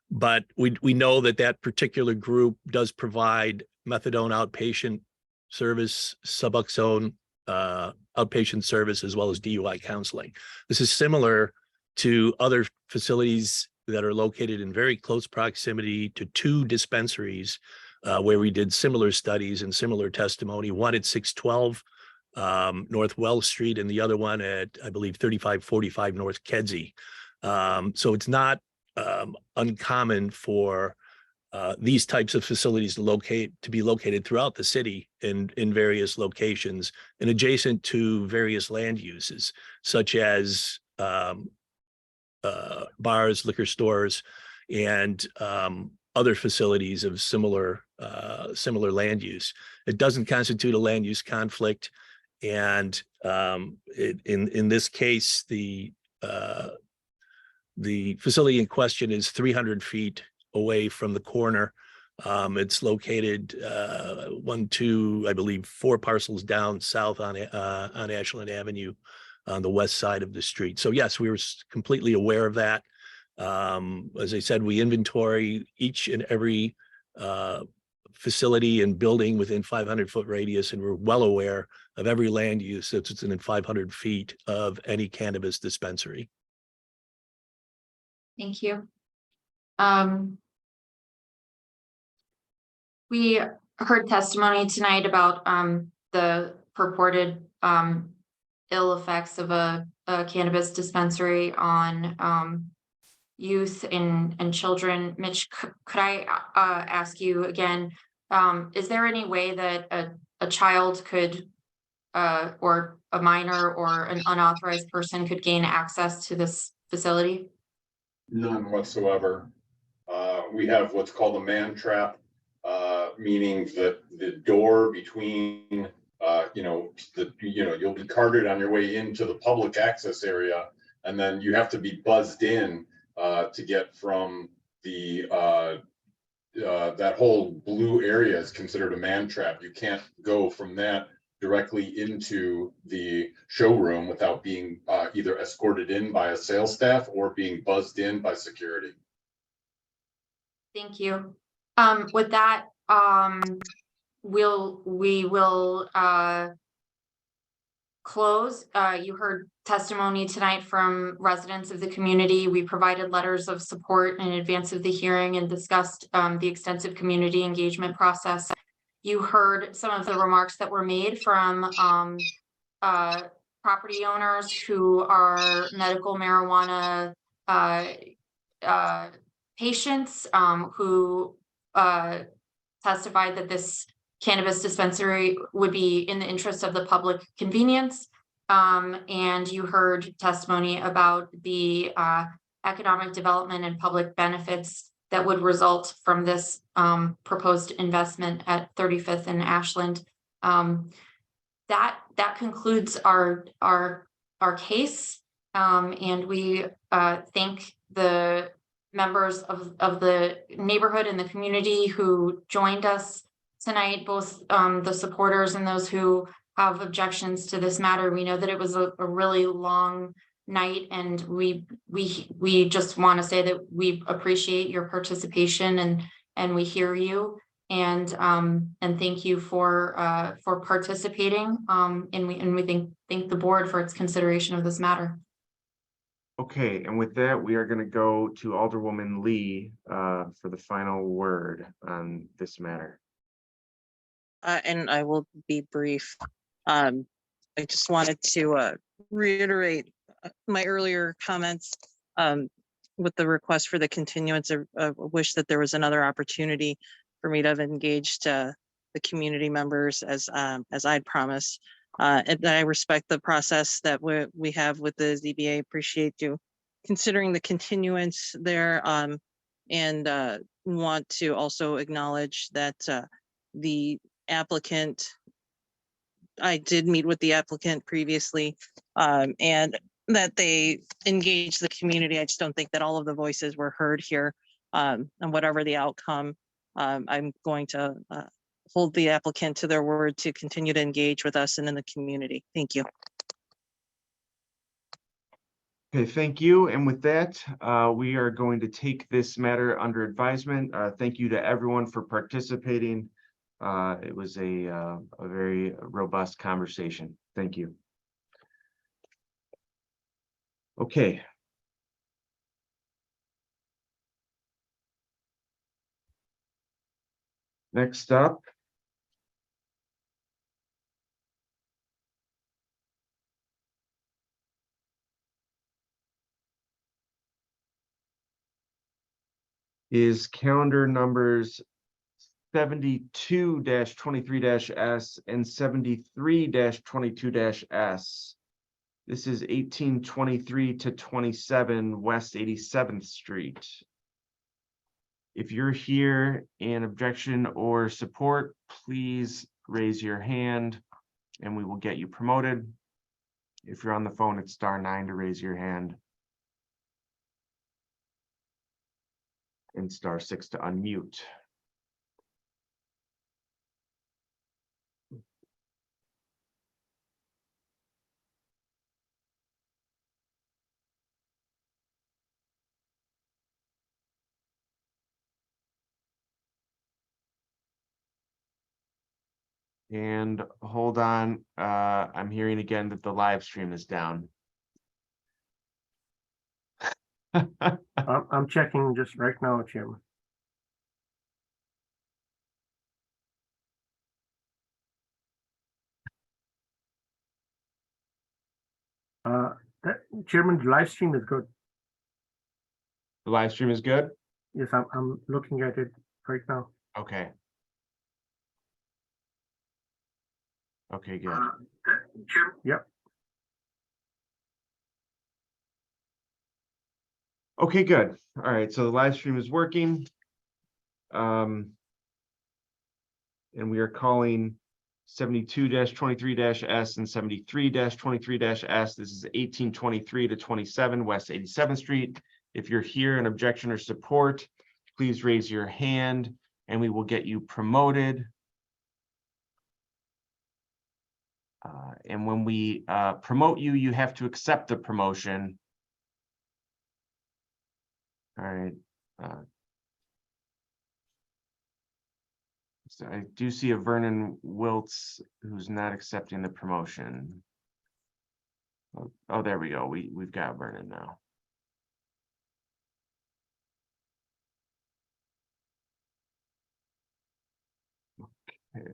But we know that that particular group does provide methadone outpatient service, Suboxone outpatient service, as well as DUI counseling. This is similar to other facilities that are located in very close proximity to two dispensaries where we did similar studies and similar testimony, one at 612 North Wells Street and the other one at, I believe, 3545 North Kedzie. So it's not uncommon for these types of facilities to be located throughout the city in various locations and adjacent to various land uses, such as bars, liquor stores, and other facilities of similar land use. It doesn't constitute a land use conflict, and in this case, the facility in question is 300 feet away from the corner. It's located I believe 4 parcels down south on Ashland Avenue on the west side of the street. So yes, we were completely aware of that. As I said, we inventory each and every facility and building within 500-foot radius, and we're well aware of every land use that's within 500 feet of any cannabis dispensary. Thank you. We heard testimony tonight about the purported ill effects of a cannabis dispensary on youth and children. Mitch, could I ask you again, is there any way that a child could or a minor or an unauthorized person could gain access to this facility? None whatsoever. We have what's called a man trap, meaning that the door between, you'll be carted on your way into the public access area, and then you have to be buzzed in to get from the that whole blue area is considered a man trap. You can't go from that directly into the showroom without being either escorted in by a sales staff or being buzzed in by security. Thank you. With that, we will close. You heard testimony tonight from residents of the community. We provided letters of support in advance of the hearing and discussed the extensive community engagement process. You heard some of the remarks that were made from property owners who are medical marijuana patients who testified that this cannabis dispensary would be in the interest of the public convenience. And you heard testimony about the economic development and public benefits that would result from this proposed investment at 35th and Ashland. That concludes our case, and we thank the members of the neighborhood and the community who joined us tonight, both the supporters and those who have objections to this matter. We know that it was a really long night, and we just want to say that we appreciate your participation and we hear you, and thank you for participating, and we thank the board for its consideration of this matter. Okay, and with that, we are going to go to Alderwoman Lee for the final word on this matter. And I will be brief. I just wanted to reiterate my earlier comments. with the request for the continuance, I wish that there was another opportunity for me to have engaged the community members as I'd promised. And I respect the process that we have with the ZBA. Appreciate you considering the continuance there. And want to also acknowledge that the applicant, I did meet with the applicant previously, and that they engaged the community. I just don't think that all of the voices were heard here. And whatever the outcome, I'm going to hold the applicant to their word to continue to engage with us and in the community. Thank you. Okay, thank you. And with that, we are going to take this matter under advisement. Thank you to everyone for participating. It was a very robust conversation. Thank you. Okay. Next up. Is calendar numbers 72-23-S and 73-22-S. This is 1823 to 27 West 87th Street. If you're here in objection or support, please raise your hand and we will get you promoted. If you're on the phone, it's *9 to raise your hand. And *6 to unmute. And hold on, I'm hearing again that the live stream is down. I'm checking just right now, Chairman. Chairman, the live stream is good. The live stream is good? Yes, I'm looking at it right now. Okay. Okay, good. Yep. Okay, good. All right, so the live stream is working. And we are calling 72-23-S and 73-23-S. This is 1823 to 27 West 87th Street. If you're here in objection or support, please raise your hand and we will get you promoted. And when we promote you, you have to accept the promotion. All right. So I do see a Vernon Wiltz who's not accepting the promotion. Oh, there we go. We've got Vernon now. Okay.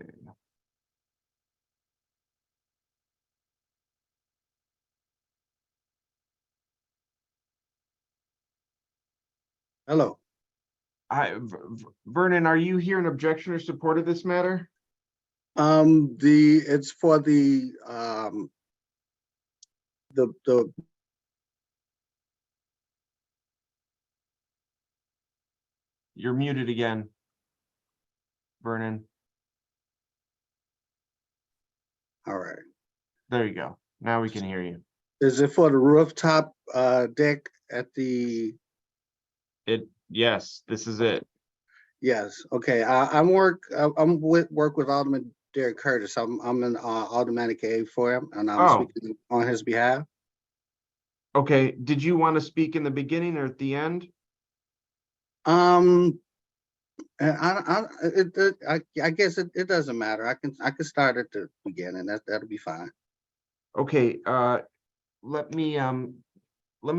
Hello. Vernon, are you here in objection or support of this matter? It's for the You're muted again, Vernon. all right. There you go. Now we can hear you. Is it for the rooftop deck at the? Yes, this is it. Yes, okay. I'm work with Alderman Derek Curtis. I'm an automatic aide for him and I'm speaking on his behalf. Okay, did you want to speak in the beginning or at the end? And I guess it doesn't matter. I can start at the beginning. That'll be fine. Okay, let me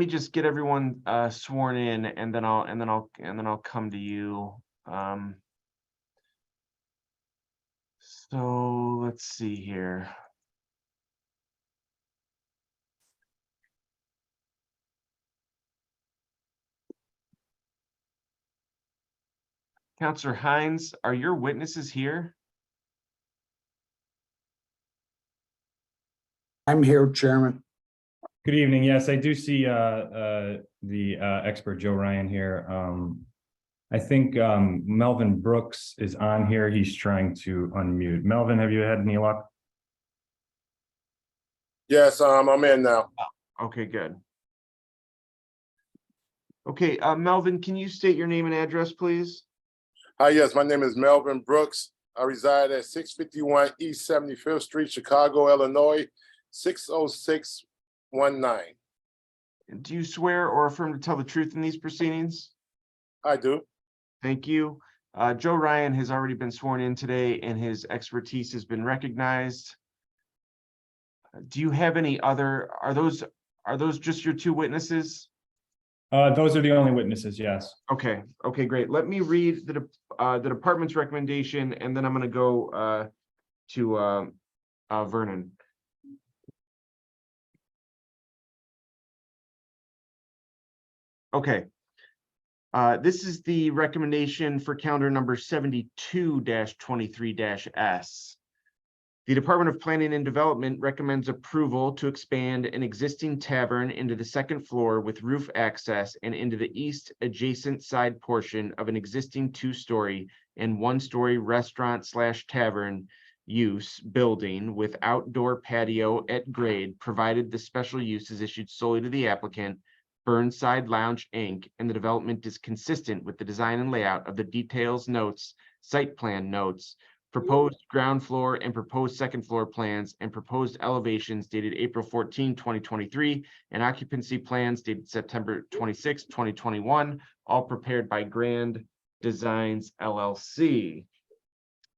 just get everyone sworn in and then I'll come to you. So let's see here. Counselor Hines, are your witnesses here? I'm here, Chairman. Good evening. Yes, I do see the expert Joe Ryan here. I think Melvin Brooks is on here. He's trying to unmute. Melvin, have you had any luck? Yes, I'm in now. Okay, good. Okay, Melvin, can you state your name and address, please? Hi, yes, my name is Melvin Brooks. I reside at 651 East 75th Street, Chicago, Illinois, 60619. Do you swear or affirm to tell the truth in these proceedings? I do. Thank you. Joe Ryan has already been sworn in today and his expertise has been recognized. Do you have any other, are those just your two witnesses? Those are the only witnesses, yes. Okay, great. Let me read the department's recommendation and then I'm gonna go to Vernon. Okay. This is the recommendation for calendar number 72-23-S. The Department of Planning and Development recommends approval to expand an existing tavern into the second floor with roof access and into the east adjacent side portion of an existing 2-story and 1-story restaurant/tavern use building with outdoor patio at grade, provided the special use is issued solely to the applicant, Burnside Lounge, Inc., and the development is consistent with the design and layout of the details notes, site plan notes, proposed ground floor and proposed second floor plans, and proposed elevations dated April 14, 2023, and occupancy plans dated September 26, 2021, all prepared by Grand Designs LLC.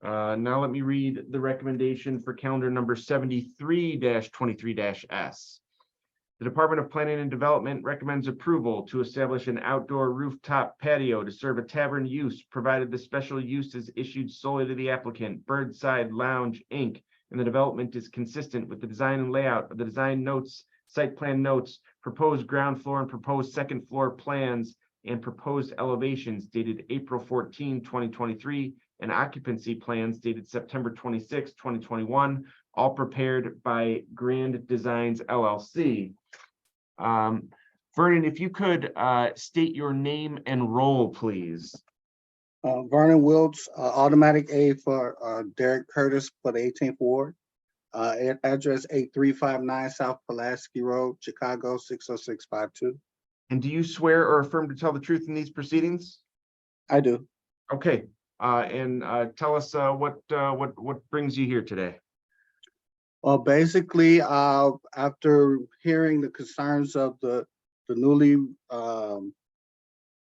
Now let me read the recommendation for calendar number 73-23-S. The Department of Planning and Development recommends approval to establish an outdoor rooftop patio to serve a tavern use, provided the special use is issued solely to the applicant, Burnside Lounge, Inc., and the development is consistent with the design and layout of the design notes, site plan notes, proposed ground floor and proposed second floor plans, and proposed elevations dated April 14, 2023, and occupancy plans dated September 26, 2021, all prepared by Grand Designs LLC. Vernon, if you could state your name and role, please. Vernon Wiltz, automatic aid for Derek Curtis for the 18th Ward. Address 8359 South Pulaski Road, Chicago 60652. And do you swear or affirm to tell the truth in these proceedings? I do. Okay, and tell us what brings you here today. Well, basically, after hearing the concerns of the newly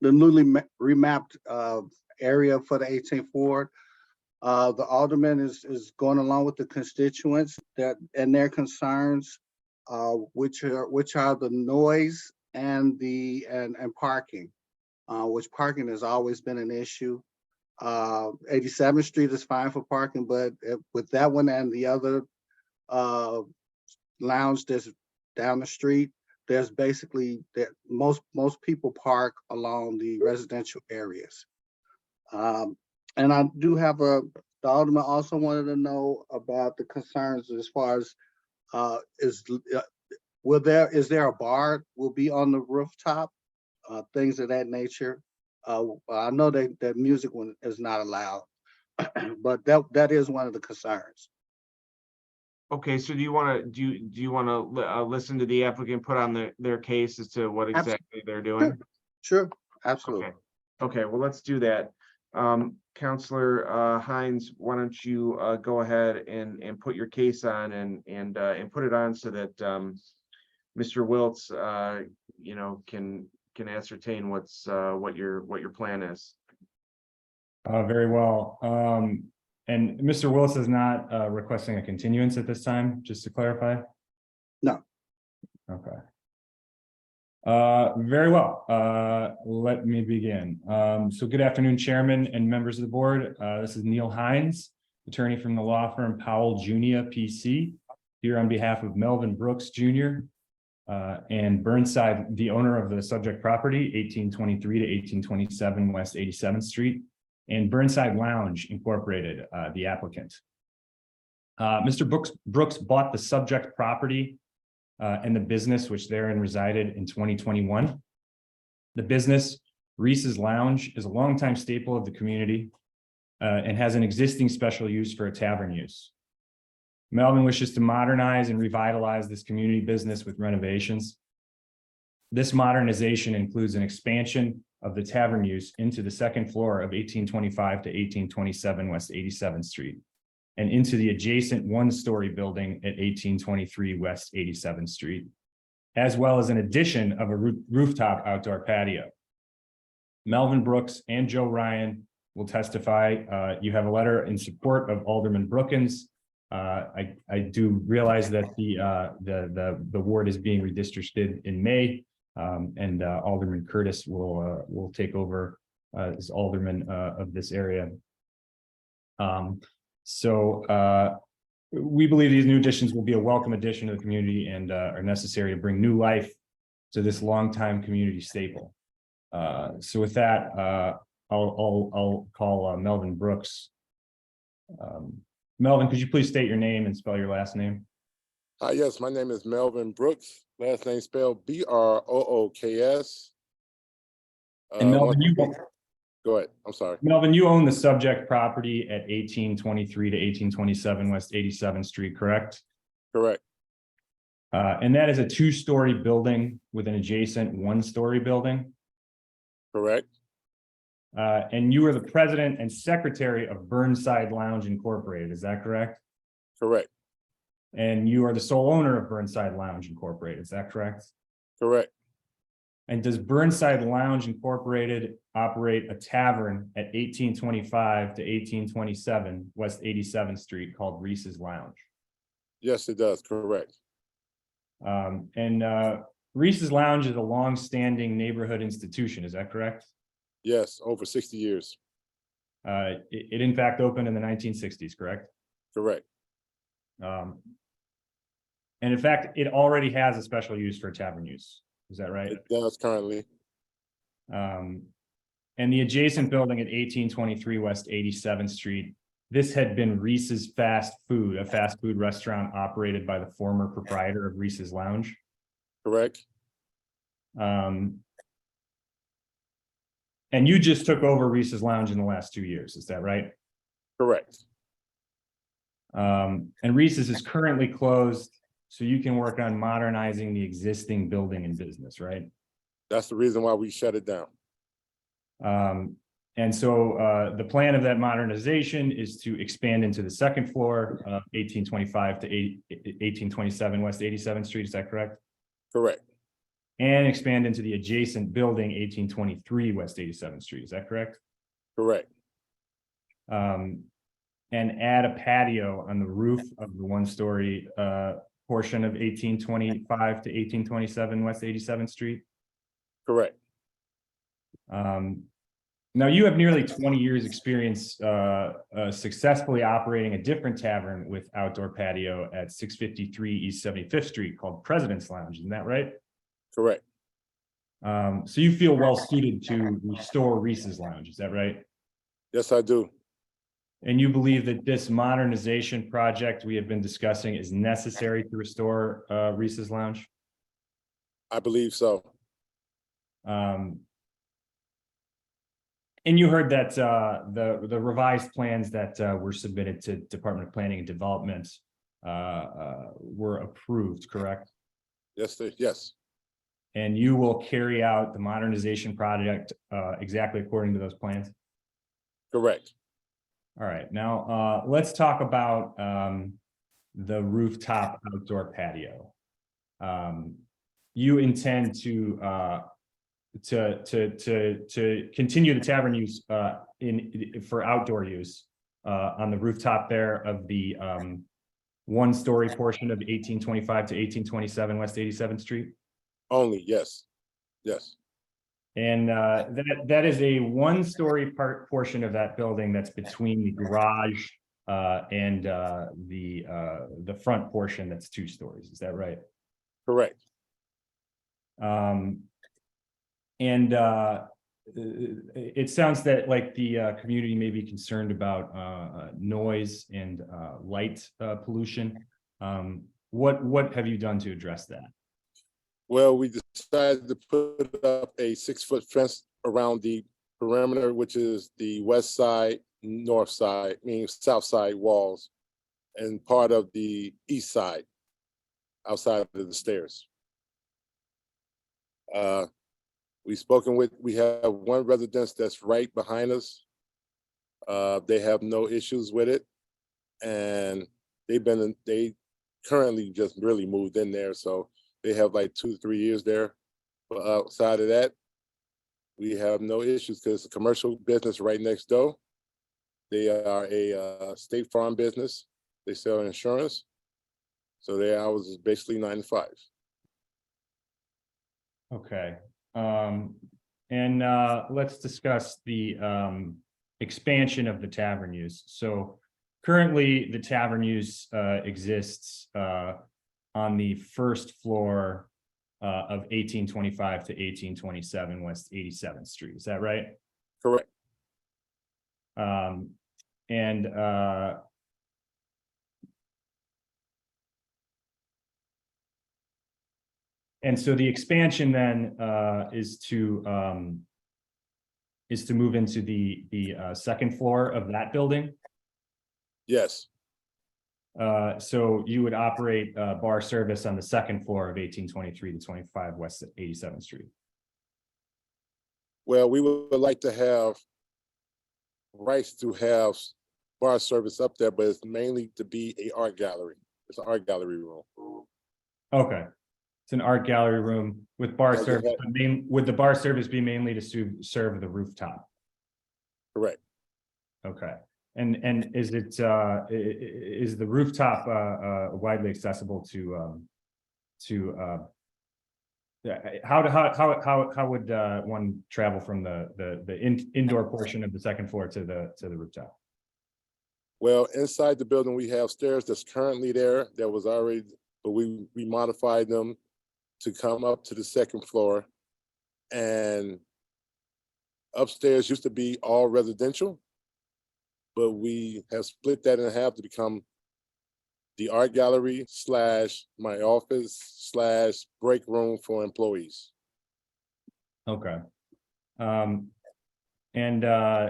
remapped area for the 18th Ward, the alderman is going along with the constituents and their concerns, which are the noise and parking, which parking has always been an issue. 87th Street is fine for parking, but with that one and the other lounge that's down the street, there's basically that most people park along the residential areas. And I do have the alderman also wanted to know about the concerns as far as is there a bar will be on the rooftop, things of that nature. I know that music one is not allowed, but that is one of the concerns. Okay, so do you want to listen to the applicant put on their case as to what exactly they're doing? Sure, absolutely. Okay, well, let's do that. Counselor Hines, why don't you go ahead and put your case on and put it on so that Mr. Wiltz can ascertain what your plan is. Very well. And Mr. Willis is not requesting a continuance at this time, just to clarify? No. Okay. Very well. Let me begin. So good afternoon, Chairman and members of the board. This is Neil Hines, attorney from the law firm Powell Junia PC, here on behalf of Melvin Brooks Jr. And Burnside, the owner of the subject property, 1823 to 1827 West 87th Street and Burnside Lounge Incorporated, the applicant. Mr. Brooks bought the subject property and the business which therein resided in 2021. The business, Reese's Lounge, is a longtime staple of the community and has an existing special use for a tavern use. Melvin wishes to modernize and revitalize this community business with renovations. This modernization includes an expansion of the tavern use into the second floor of 1825 to 1827 West 87th Street and into the adjacent one-story building at 1823 West 87th Street, as well as an addition of a rooftop outdoor patio. Melvin Brooks and Joe Ryan will testify. You have a letter in support of Alderman Brookins. I do realize that the ward is being redistricted in May, and Alderman Curtis will take over as alderman of this area. We believe these new additions will be a welcome addition to the community and are necessary to bring new life to this longtime community staple. So with that, I'll call Melvin Brooks. Melvin, could you please state your name and spell your last name? Yes, my name is Melvin Brooks. Last name spelled Brooks. And Melvin, Go ahead. I'm sorry. Melvin, you own the subject property at 1823 to 1827 West 87th Street, correct? Correct. And that is a two-story building with an adjacent one-story building. Correct. And you are the president and secretary of Burnside Lounge Incorporated, is that correct? Correct. And you are the sole owner of Burnside Lounge Incorporated, is that correct? Correct. And does Burnside Lounge Incorporated operate a tavern at 1825 to 1827 West 87th Street called Reese's Lounge? Yes, it does. Correct. Reese's Lounge is a long-standing neighborhood institution, is that correct? Yes, over 60 years. It in fact opened in the 1960s, correct? Correct. And in fact, it already has a special use for tavern use. Is that right? It does currently. And the adjacent building at 1823 West 87th Street, this had been Reese's Fast Food, a fast food restaurant operated by the former proprietor of Reese's Lounge. Correct. And you just took over Reese's Lounge in the last 2 years, is that right? Correct. And Reese's is currently closed, so you can work on modernizing the existing building and business, right? That's the reason why we shut it down. And so the plan of that modernization is to expand into the second floor of 1825 to 1827 West 87th Street, is that correct? Correct. And expand into the adjacent building 1823 West 87th Street, is that correct? Correct. And add a patio on the roof of the one-story portion of 1825 to 1827 West 87th Street? Correct. Now you have nearly 20 years experience successfully operating a different tavern with outdoor patio at 653 East 75th Street called President's Lounge, isn't that right? Correct. So you feel well suited to restore Reese's Lounge, is that right? Yes, I do. And you believe that this modernization project we have been discussing is necessary to restore Reese's Lounge? I believe so. And you heard that the revised plans that were submitted to Department of Planning and Development were approved, correct? Yes, yes. And you will carry out the modernization project exactly according to those plans? Correct. All right, now let's talk about the rooftop outdoor patio. You intend to continue the tavern use for outdoor use on the rooftop there of the one-story portion of 1825 to 1827 West 87th Street? Only, yes. Yes. And that is a one-story portion of that building that's between the garage and the front portion that's 2 stories. Is that right? Correct. And it sounds that like the community may be concerned about noise and light pollution. What have you done to address that? Well, we decided to put up a 6-foot fence around the perimeter, which is the west side, north side, meaning south side walls, and part of the east side, outside of the stairs. We have one residence that's right behind us. They have no issues with it. And they currently just really moved in there. So they have like 2 to 3 years there. But outside of that, we have no issues because it's a commercial business right next door. They are a State Farm business. They sell insurance. So their hours is basically 9 to 5. Okay. And let's discuss the expansion of the tavern use. So currently the tavern use exists on the first floor of 1825 to 1827 West 87th Street. Is that right? Correct. And so the expansion then is to move into the second floor of that building. Yes. So you would operate bar service on the second floor of 1823 to 25 West 87th Street. Well, we would like to have rights to have bar service up there, but it's mainly to be an art gallery. It's an art gallery room. Okay. It's an art gallery room with bar Okay. service. But would the bar service be mainly to serve the rooftop? Correct. Okay. And is it is the rooftop widely accessible to how would one travel from the indoor portion of the second floor to the rooftop? Well, inside the building, we have stairs that's currently there that was already, but we modified them to come up to the second floor. And upstairs used to be all residential, but we have split that in half to become the art gallery / my office / break room for employees. Okay. And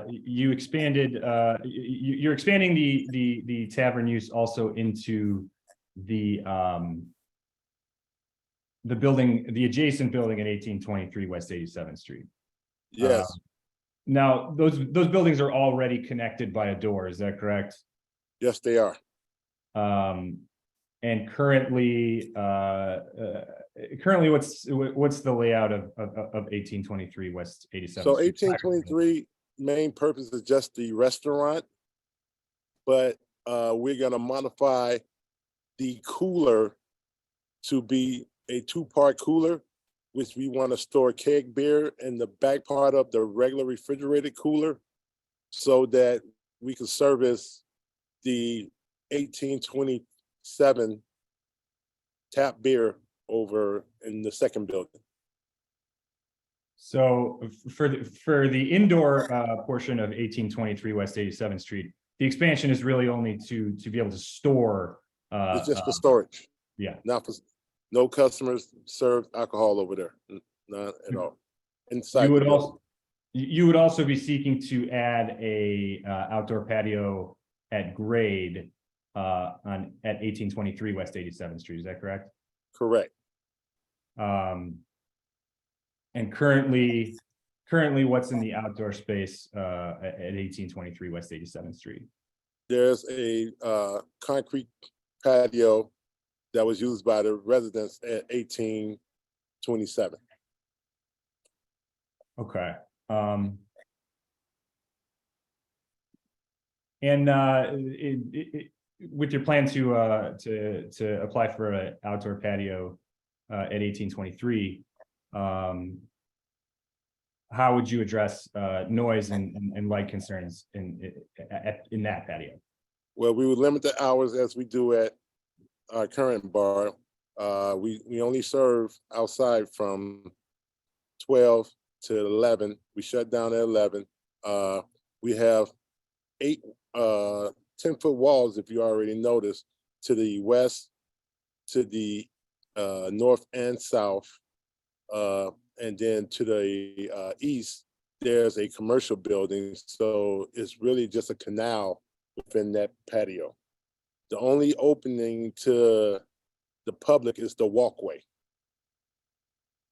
you expanded, you're expanding the tavern use also into the building, the adjacent building at 1823 West 87th Street. Yes. Now, those buildings are already connected by a door, is that correct? Yes, they are. And currently, what's the layout of 1823 West 87th? So Street? 1823 main purpose is just the restaurant, but we're gonna modify the cooler to be a 2-part cooler, which we want to store keg beer in the back part of the regular refrigerated cooler so that we can service the 1827 tap beer over in the second building. So for the indoor portion of 1823 West 87th Street, the expansion is really only to be able to store. It's just for storage. Yeah. Not for, no customers serve alcohol over there, not at all. Inside. You would the building. also, you would also be seeking to add a outdoor patio at grade at 1823 West 87th Street. Is that correct? Correct. And currently, what's in the outdoor space at 1823 West 87th Street? There's a concrete patio that was used by the residents at 1827. Okay. With your plan to apply for an outdoor patio at 1823, how would you address noise and light concerns in that patio? Well, we would limit the hours as we do at our current bar. We only serve outside from 12 to 11. We shut down at 11. We have 8 10-foot walls, if you already noticed, to the west, to the north and south. And then to the east, there's a commercial building. So it's really just a canal within that patio. The only opening to the public is the walkway.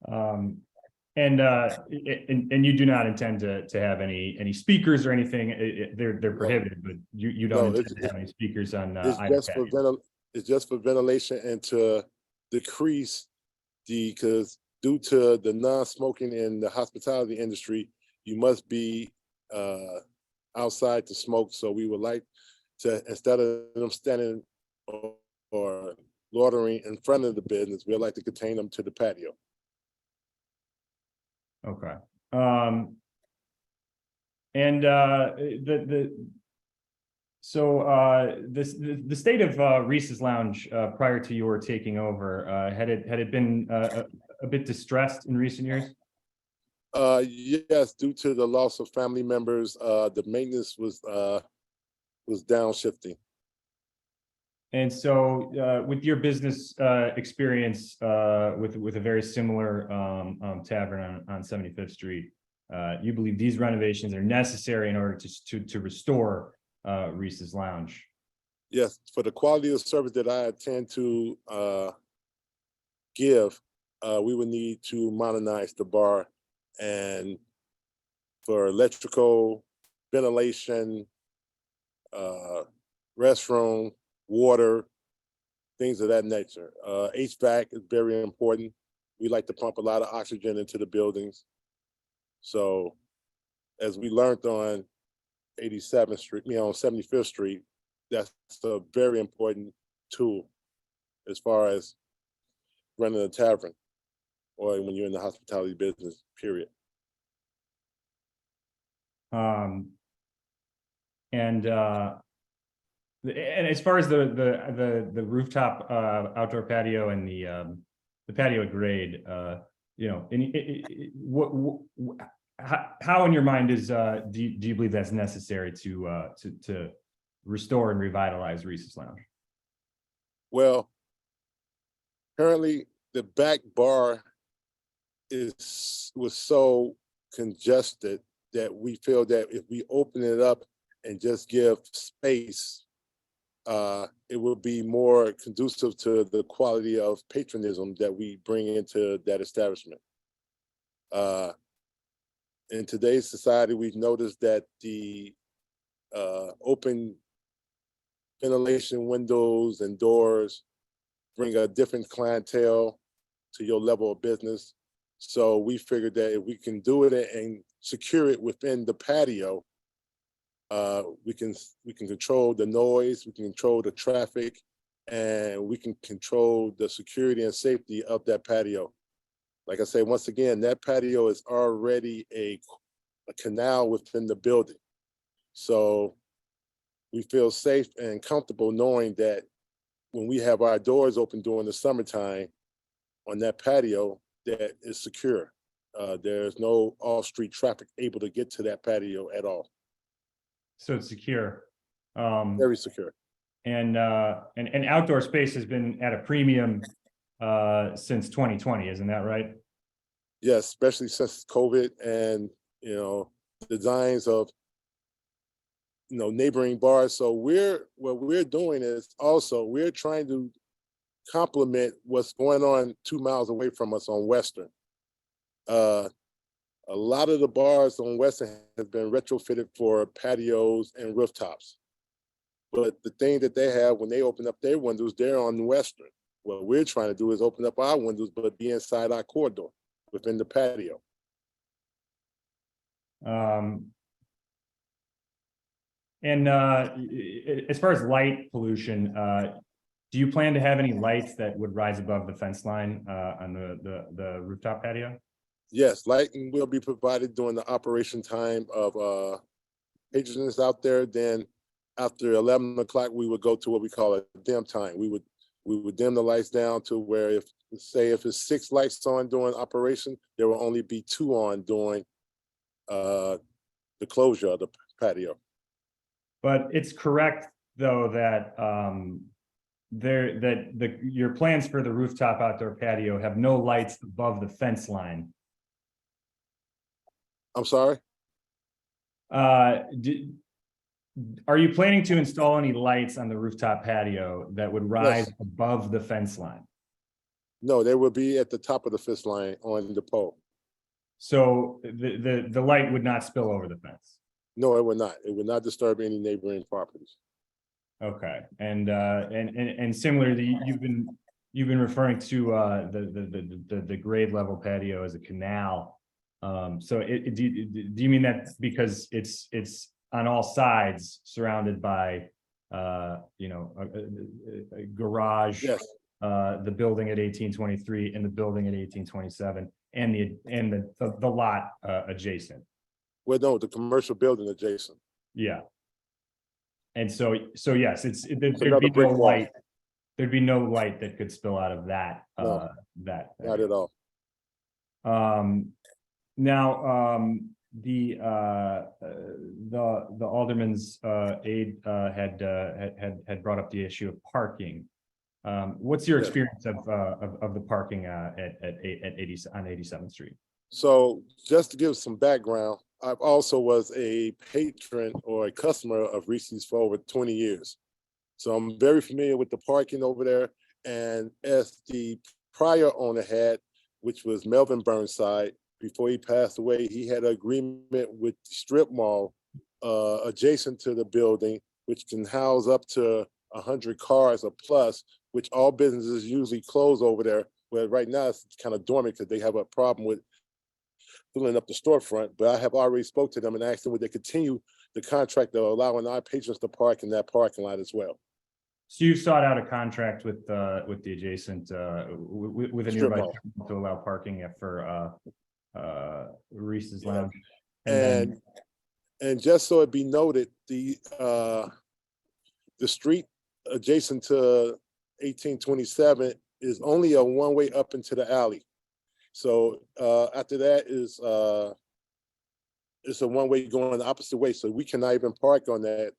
And you do not intend to have any speakers or anything. They're prohibited, but you don't No, intend to have any speakers on It's either just for patio. it's just for ventilation and to decrease because due to the non-smoking in the hospitality industry, you must be outside to smoke. So we would like to, instead of them standing or loitering in front of the business, we'd like to contain them to the patio. Okay. And the state of Reese's Lounge prior to your taking over, had it been a bit distressed in recent years? Yes, due to the loss of family members, the maintenance was downshifting. And so, with your business experience with a very similar tavern on 75th Street, you believe these renovations are necessary in order to restore Reese's Lounge? Yes, for the quality of service that I intend to give, we would need to modernize the bar, and for electrical, ventilation, restroom, water, things of that nature. HVAC is very important. We like to pump a lot of oxygen into the buildings. So as we learned on 87th Street, on 75th Street, that's a very important tool as far as running a tavern or when you're in the hospitality business, period. And as far as the rooftop outdoor patio and the patio grade, how in your mind is do you believe that's necessary to restore and revitalize Reese's Lounge? Well, currently the back bar was so congested that we feel that if we open it up and just give space, it will be more conducive to the quality of patronism that we bring into that establishment. In today's society, we've noticed that the open ventilation windows and doors bring a different clientele to your level of business. So we figured that if we can do it and secure it within the patio, we can control the noise, we can control the traffic, and we can control the security and safety of that patio. Like I say, once again, that patio is already a canal within the building. So we feel safe and comfortable knowing that when we have our doors open during the summertime on that patio, that is secure. There's no off-street traffic able to get to that patio at all. So it's secure. Very secure. And outdoor space has been at a premium since 2020, isn't that right? Yes, especially since COVID and, designs of, neighboring bars. So what we're doing is also, we're trying to complement what's going on 2 miles away from us on Western. A lot of the bars on Western have been retrofitted for patios and rooftops. But the thing that they have when they open up their windows, they're on Western. What we're trying to do is open up our windows, but be inside our corridor within the patio. As far as light pollution, do you plan to have any lights that would rise above the fence line on the rooftop patio? Yes, lighting will be provided during the operation time of patrons out there. Then after 11 o'clock, we would go to what we call a dim time. We would We would dim the lights down to where if, say, if it's 6 lights on during operation, there will only be 2 on during the closure of the patio. But it's correct, though, that your plans for the rooftop outdoor patio have no lights above the fence line. I'm sorry? Are you planning to install any lights on the rooftop patio that would rise above the fence line? No, they will be at the top of the fence line on the pole. So the light would not spill over the fence? No, it would not. It would not disturb any neighboring properties. Okay, and similarly, you've been referring to the grade level patio as a canal. So do you mean that because it's on all sides surrounded by you know, a garage? Yes. The building at 1823 and the building at 1827 and the lot adjacent? Well, no, the commercial building adjacent. Yeah. And so yes, there'd another be brick no wall. light. There'd be no light that could spill out of that. No, that. Not at all. Now, the alderman's aide had brought up the issue of parking. What's your Yeah. experience of the parking at 87th Street? So just to give some background, I also was a patron or a customer of Reese's for over 20 years. So I'm very familiar with the parking over there. And as the prior owner had, which was Melvin Burnside, before he passed away, he had an agreement with the strip mall adjacent to the building, which can house up to 100 cars or plus, which all businesses usually close over there. Well, right now it's kind of dormant because they have a problem with filling up the storefront, but I have already spoke to them and asked them would they continue the contract of allowing our patrons to park in that parking lot as well. So you sought out a contract with the adjacent with a Strip nearby mall. to allow parking for Reese's Yeah. Lounge. And just so it be noted, the street adjacent to 1827 is only a one-way up into the alley. So after that is it's a one-way going the opposite way. So we cannot even park on that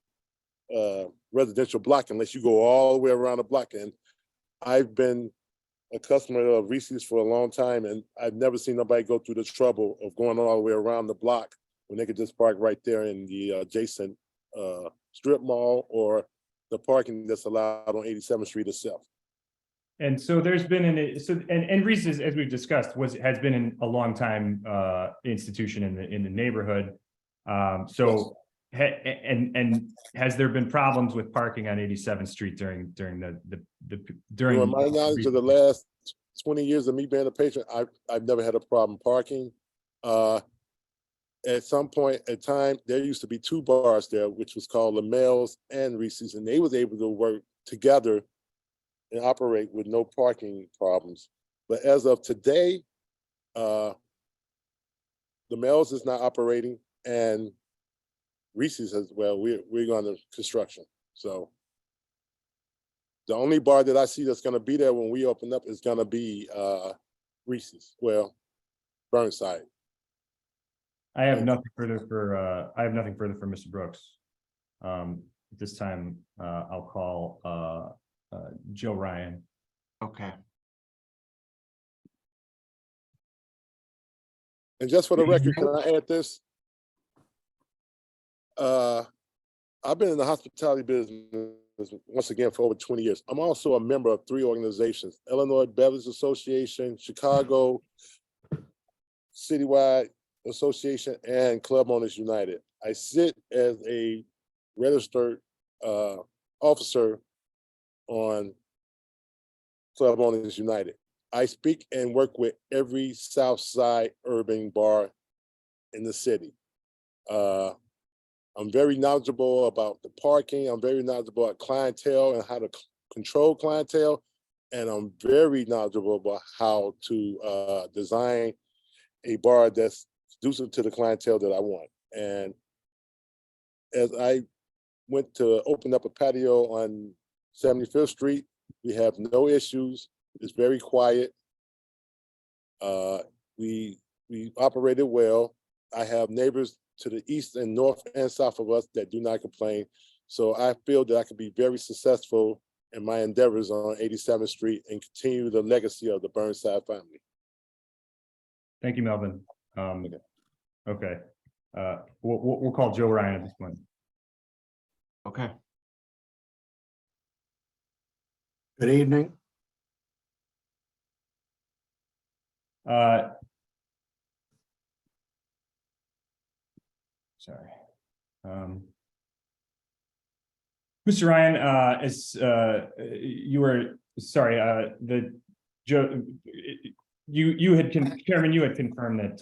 residential block unless you go all the way around the block. And I've been a customer of Reese's for a long time, and I've never seen nobody go through the trouble of going all the way around the block when they could just park right there in the adjacent strip mall or the parking that's allowed on 87th Street itself. And so there's been and Reese's, as we've discussed, has been a long time institution in the neighborhood. So and has there been problems with parking on 87th Street during During my knowledge of the last 20 years of me being a patron, I've never had a problem parking. At some point in time, there used to be 2 bars there, which was called LaMelle's and Reese's, and they was able to work together and operate with no parking problems. But as of today, LaMelle's is not operating, and Reese's as well. We're going to construction. So the only bar that I see that's going to be there when we open up is going to be Reese's. Well, Burnside. I have nothing further for Mr. Brooks. At this time, I'll call Joe Ryan. Okay. And just for the record, can I add this? I've been in the hospitality business once again for over 20 years. I'm also a member of 3 organizations: Illinois Beverage Association, Chicago Citywide Association, and Club Owners United. I sit as a registered officer on Club Owners United. I speak and work with every South Side urban bar in the city. I'm very knowledgeable about the parking. I'm very knowledgeable about clientele and how to control clientele. And I'm very knowledgeable about how to design a bar that's conducive to the clientele that I want. And as I went to open up a patio on 75th Street, We have no issues. It's very quiet. We operated well. I have neighbors to the east and north and south of us that do not complain. So I feel that I could be very successful in my endeavors on 87th Street and continue the legacy of the Burnside family. Thank you, Melvin. Okay. We'll call Joe Ryan at this point. Okay. Good evening. Sorry. Mr. Ryan, as you were, sorry, Joe, you had, Chairman, you had confirmed that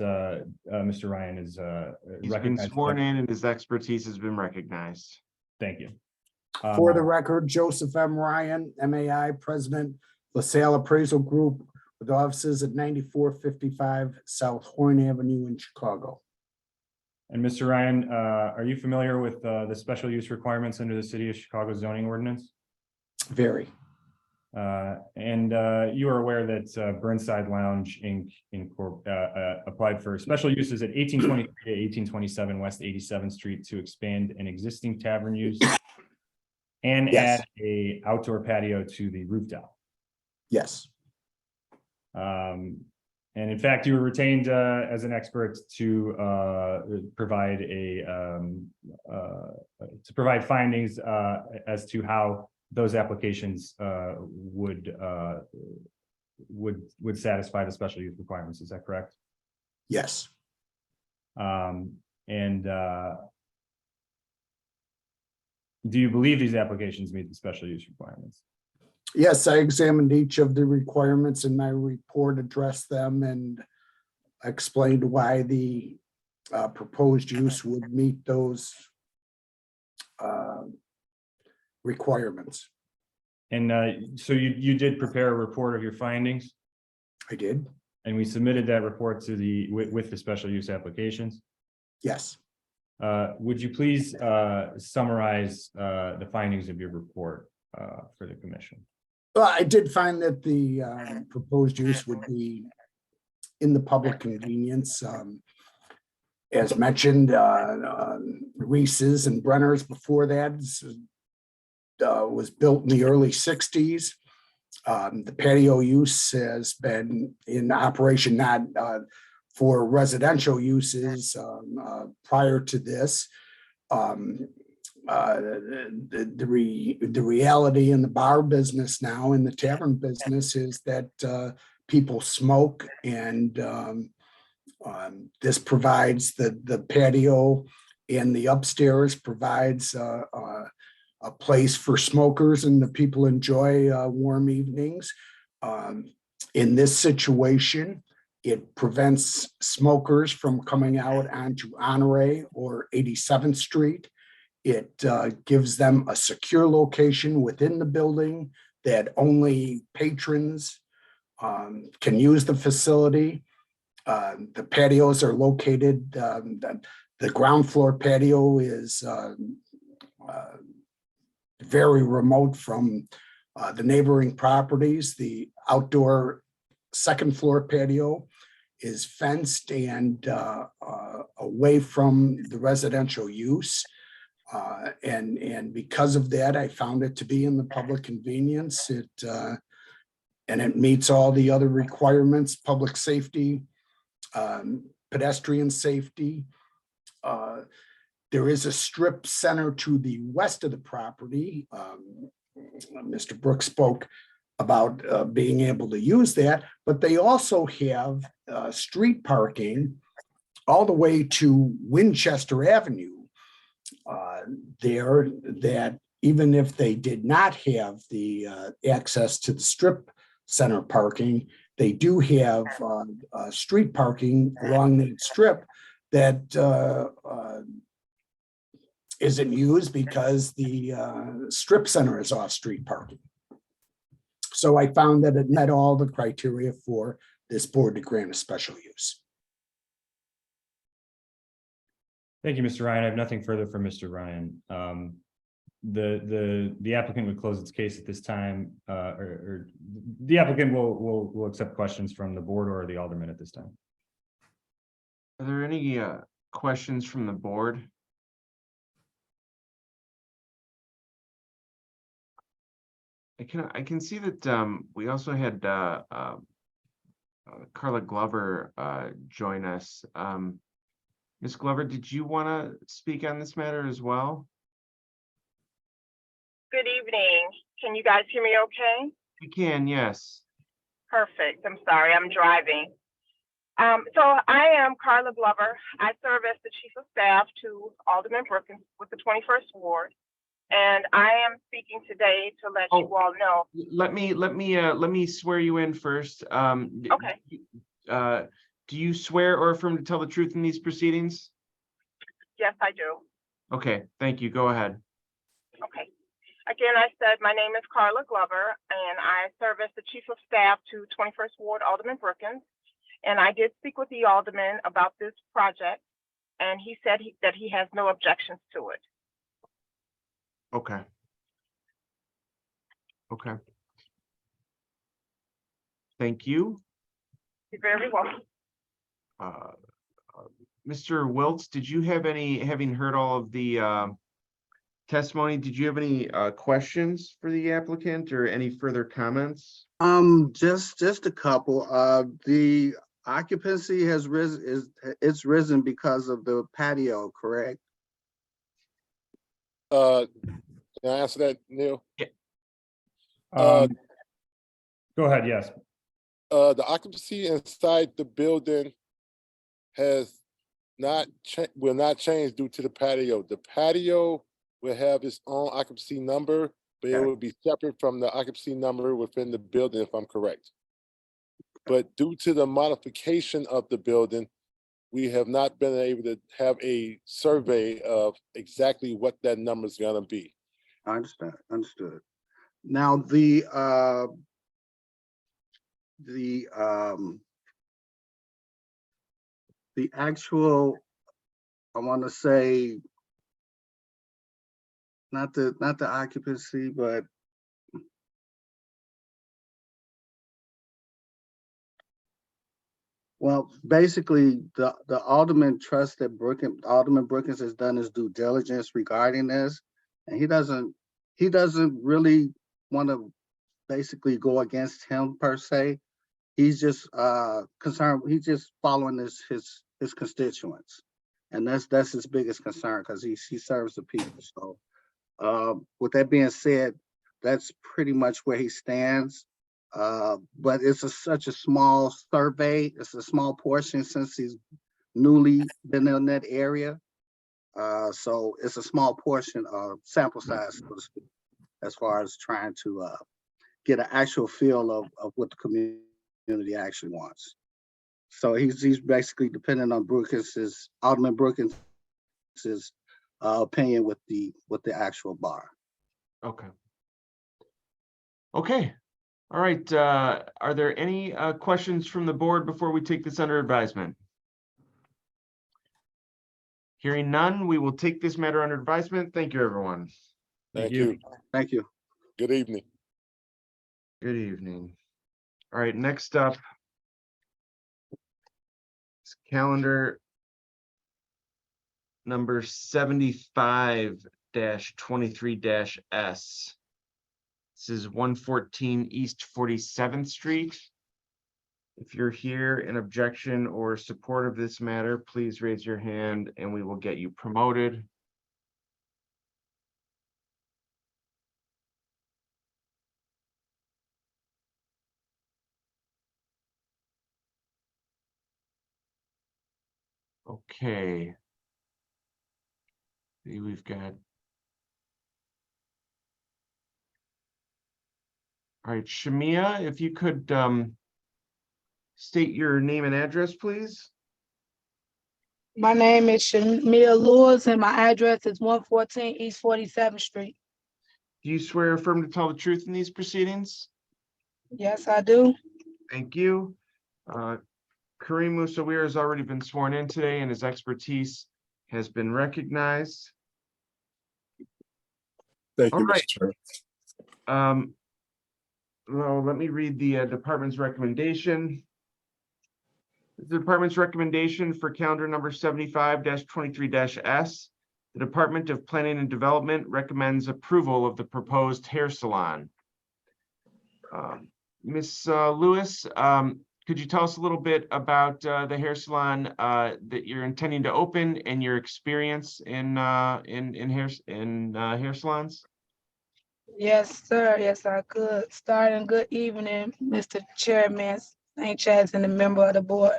Mr. Ryan is He's been recognized. sworn in and his expertise has been recognized. Thank you. For the record, Joseph M. Ryan, MAI, President, LaSalle Appraisal Group, with offices at 9455 South Horn Avenue in Chicago. And Mr. Ryan, are you familiar with the special use requirements under the City of Chicago zoning ordinance? Very. And you are aware that Burnside Lounge Inc. Applied for special uses at 1823 to 1827 West 87th Street to expand an existing tavern use and Yes. add a outdoor patio to the roof deck. Yes. And in fact, you were retained as an expert to provide findings as to how those applications would satisfy the special use requirements. Is that correct? Yes. Do you believe these applications meet the special use requirements? Yes, I examined each of the requirements in my report, addressed them, and explained why the proposed use would meet those requirements. And so you did prepare a report of your findings? I did. And we submitted that report to with the special use applications? Yes. Would you please summarize the findings of your report for the commission? Well, I did find that the proposed use would be in the public convenience. As mentioned, Reese's and Brenner's before that was built in the early 60s. The patio use has been in operation not for residential uses prior to this. The reality in the bar business now, in the tavern business, is that people smoke, and this provides the patio, and the upstairs provides a place for smokers, and the people enjoy warm evenings. In this situation, it prevents smokers from coming out onto Honore or 87th Street. It gives them a secure location within the building that only patrons can use the facility. The patios are located, the ground floor patio is very remote from the neighboring properties. The outdoor second floor patio is fenced and away from the residential use. And because of that, I found it to be in the public convenience. And it meets all the other requirements: public safety, pedestrian safety. There is a strip center to the west of the property. Mr. Brooks spoke about being able to use that, but they also have street parking all the way to Winchester Avenue there, that even if they did not have the access to the strip center parking, they do have street parking along the strip that isn't used because the strip center is off-street parking. So I found that it met all the criteria for this board to grant a special use. Thank you, Mr. Ryan. I have nothing further from Mr. Ryan. the applicant would close its case at this time, or the applicant will accept questions from the board or the alderman at this time. Are there any questions from the board? I can see that we also had Carla Glover join us. Ms. Glover, did you want to speak on this matter as well? Good evening. Can you guys hear me okay? We can, yes. Perfect. I'm sorry, I'm driving. So I am Carla Glover. I serve as the Chief of Staff to Alderman Brookins with the 21st Ward. And I am speaking today to let you all know. Let me swear you in first. Okay. Do you swear or affirm to tell the truth in these proceedings? Yes, I do. Okay, thank you. Go ahead. Okay. Again, I said my name is Carla Glover, and I serve as the Chief of Staff to 21st Ward Alderman Brookins. And I did speak with the Alderman about this project, and he said that he has no objections to it. Okay. Okay. Thank you. You're very welcome. Mr. Wiltz, did you have any, having heard all of the testimony, did you have any questions for the applicant or any further comments? Just a couple. The occupancy has risen, it's risen because of the patio, correct? Can I answer that, Neil? Go ahead, yes. The occupancy inside the building has will not change due to the patio. The patio will have its own occupancy number, but it will be separate from the occupancy number within the building, if I'm correct. But due to the modification of the building, we have not been able to have a survey of exactly what that number is gonna be. I understand, understood. Now, the actual, I want to say, not the occupancy, but well, basically, the Alderman trusts that Alderman Brookins has done his due diligence regarding this, and he doesn't really want to basically go against him per se. He's just concerned. He's just following his constituents, and that's his biggest concern because he serves the people. So, with that being said, that's pretty much where he stands. But it's such a small survey. It's a small portion since he's newly been in that area. So it's a small portion of sample size, so to speak, as far as trying to get an actual feel of what the community actually wants. So he's basically dependent on Alderman Brookins' opinion with the actual bar. Okay. Okay. All right. Are there any questions from the board before we take this under advisement? Hearing none, we will take this matter under advisement. Thank you, everyone. Thank you. Thank you. Good evening. Good evening. All right, next up is calendar number 75-23-S. This is 114 East 47th Street. If you're here in objection or support of this matter, please raise your hand and we will get you promoted. Okay. See, we've got. All right, Shamia, if you could state your name and address, please. My name is Shamia Lewis and my address is 114 East 47th Street. Do you swear or affirm to tell the truth in these proceedings? Yes, I do. Thank you. Kareem Musawir has already been sworn in today and his expertise has been recognized. Thank All you, right. Mr. Chairman. Well, let me read the department's recommendation. The department's recommendation for calendar number 75-23-S. The Department of Planning and Development recommends approval of the proposed hair salon. Ms. Lewis, could you tell us a little bit about the hair salon that you're intending to open and your experience in hair salons? Yes, sir. Yes, I could. Starting good evening, Mr. Chairman, St. Chad's, and the member of the board.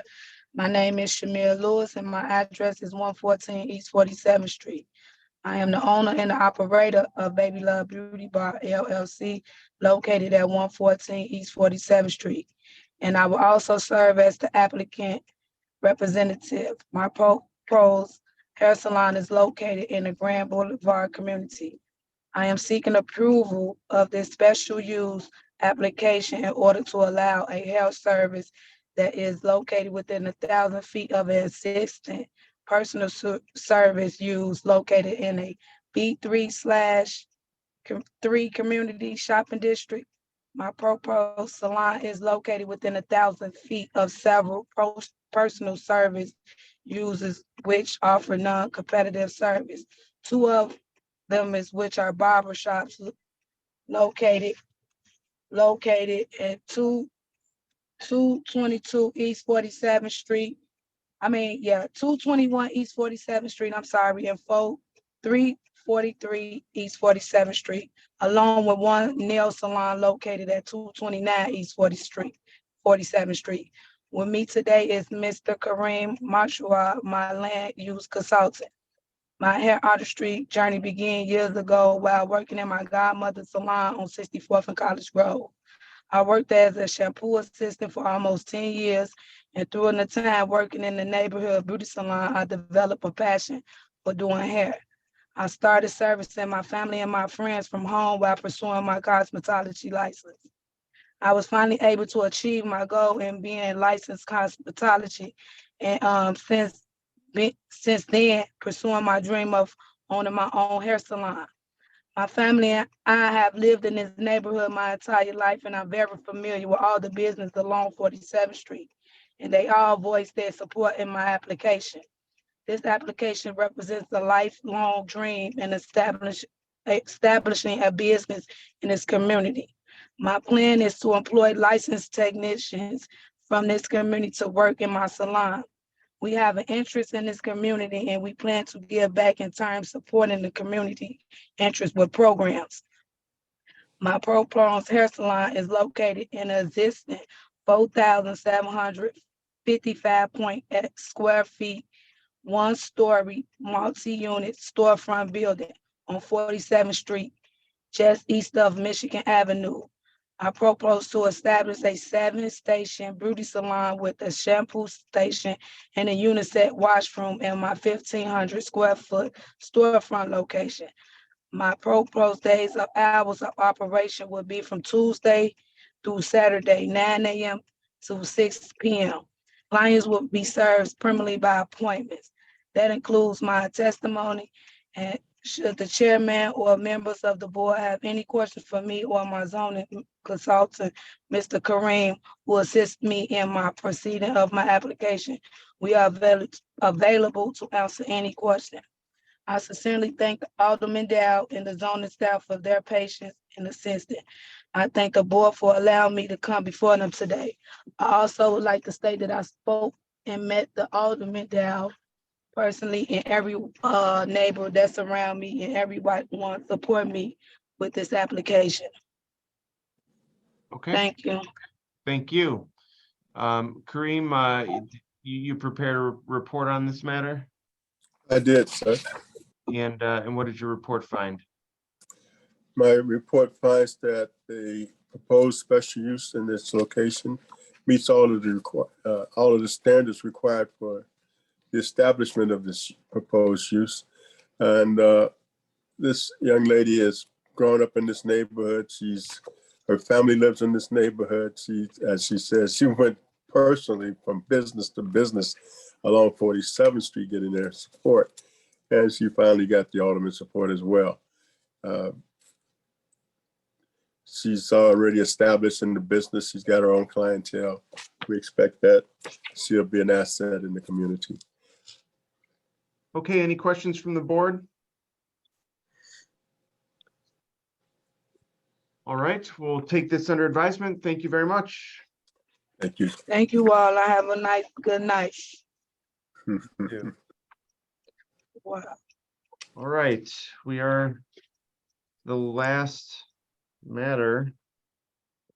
My name is Shamir Lewis, and my address is 114 East 47th Street. I am the owner and the operator of Baby Love Beauty Bar LLC, located at 114 East 47th Street. And I will also serve as the applicant representative. My proposed hair salon is located in the Grand Boulevard community. I am seeking approval of this special use application in order to allow a health service that is located within 1,000 feet of an existing personal service use located in a B3/3 community shopping district. My proposed salon is located within 1,000 feet of several personal service users which offer non-competitive service. Two of them is which are barber shops located at 222 East 47th Street. 221 East 47th Street, I'm sorry, and 343 East 47th Street, along with one nail salon located at 229 East 47th Street. With me today is Mr. Kareem Mashua, my land use consultant. My hair artistry journey began years ago while working in my godmother's salon on 64th and College Road. I worked as a shampoo assistant for almost 10 years, and during the time working in the neighborhood beauty salon, I developed a passion for doing hair. I started servicing my family and my friends from home while pursuing my cosmetology license. I was finally able to achieve my goal in being licensed cosmetology, and since then, pursuing my dream of owning my own hair salon. My family and I have lived in this neighborhood my entire life, and I'm very familiar with all the business along 47th Street, and they all voiced their support in my application. This application represents a lifelong dream in establishing a business in this community. My plan is to employ licensed technicians from this community to work in my salon. We have an interest in this community, and we plan to give back in terms supporting the community interest with programs. My proposed hair salon is located in an existing 4,755 square feet, one-story, multi-unit storefront building on 47th Street, just east of Michigan Avenue. I propose to establish a 7-station beauty salon with a shampoo station and a unisex washroom in my 1,500 square foot storefront location. My proposed days of hours of operation will be from Tuesday through Saturday, 9 a.m. to 6 p.m. Clients will be served primarily by appointments. That includes my testimony, and should the chairman or members of the board have any questions for me or my zoning consultant, Mr. Kareem, will assist me in my proceeding of my application, we are available to answer any question. I sincerely thank Alderman Dow and the zoning staff for their patience and assistance. I thank the board for allowing me to come before them today. I also would like to state that I spoke and met the Alderman Dow personally, and every neighbor that's around me, and everyone support me with this application. Okay. Thank you. Thank you. Kareem, you prepared a report on this matter? I did, sir. And what did your report find? My report finds that the proposed special use in this location meets all of the standards required for the establishment of this proposed use. And this young lady has grown up in this neighborhood. Her family lives in this neighborhood. As she says, she went personally from business to business along 47th Street getting their support. And she finally got the alderman support as well. She's already established in the business. She's got her own clientele. We expect that she'll be an asset in the community. Okay, any questions from the board? All right, we'll take this under advisement. Thank you very much. Thank you. Thank you all. I have a nice, good night. Wow. All right, we are the last matter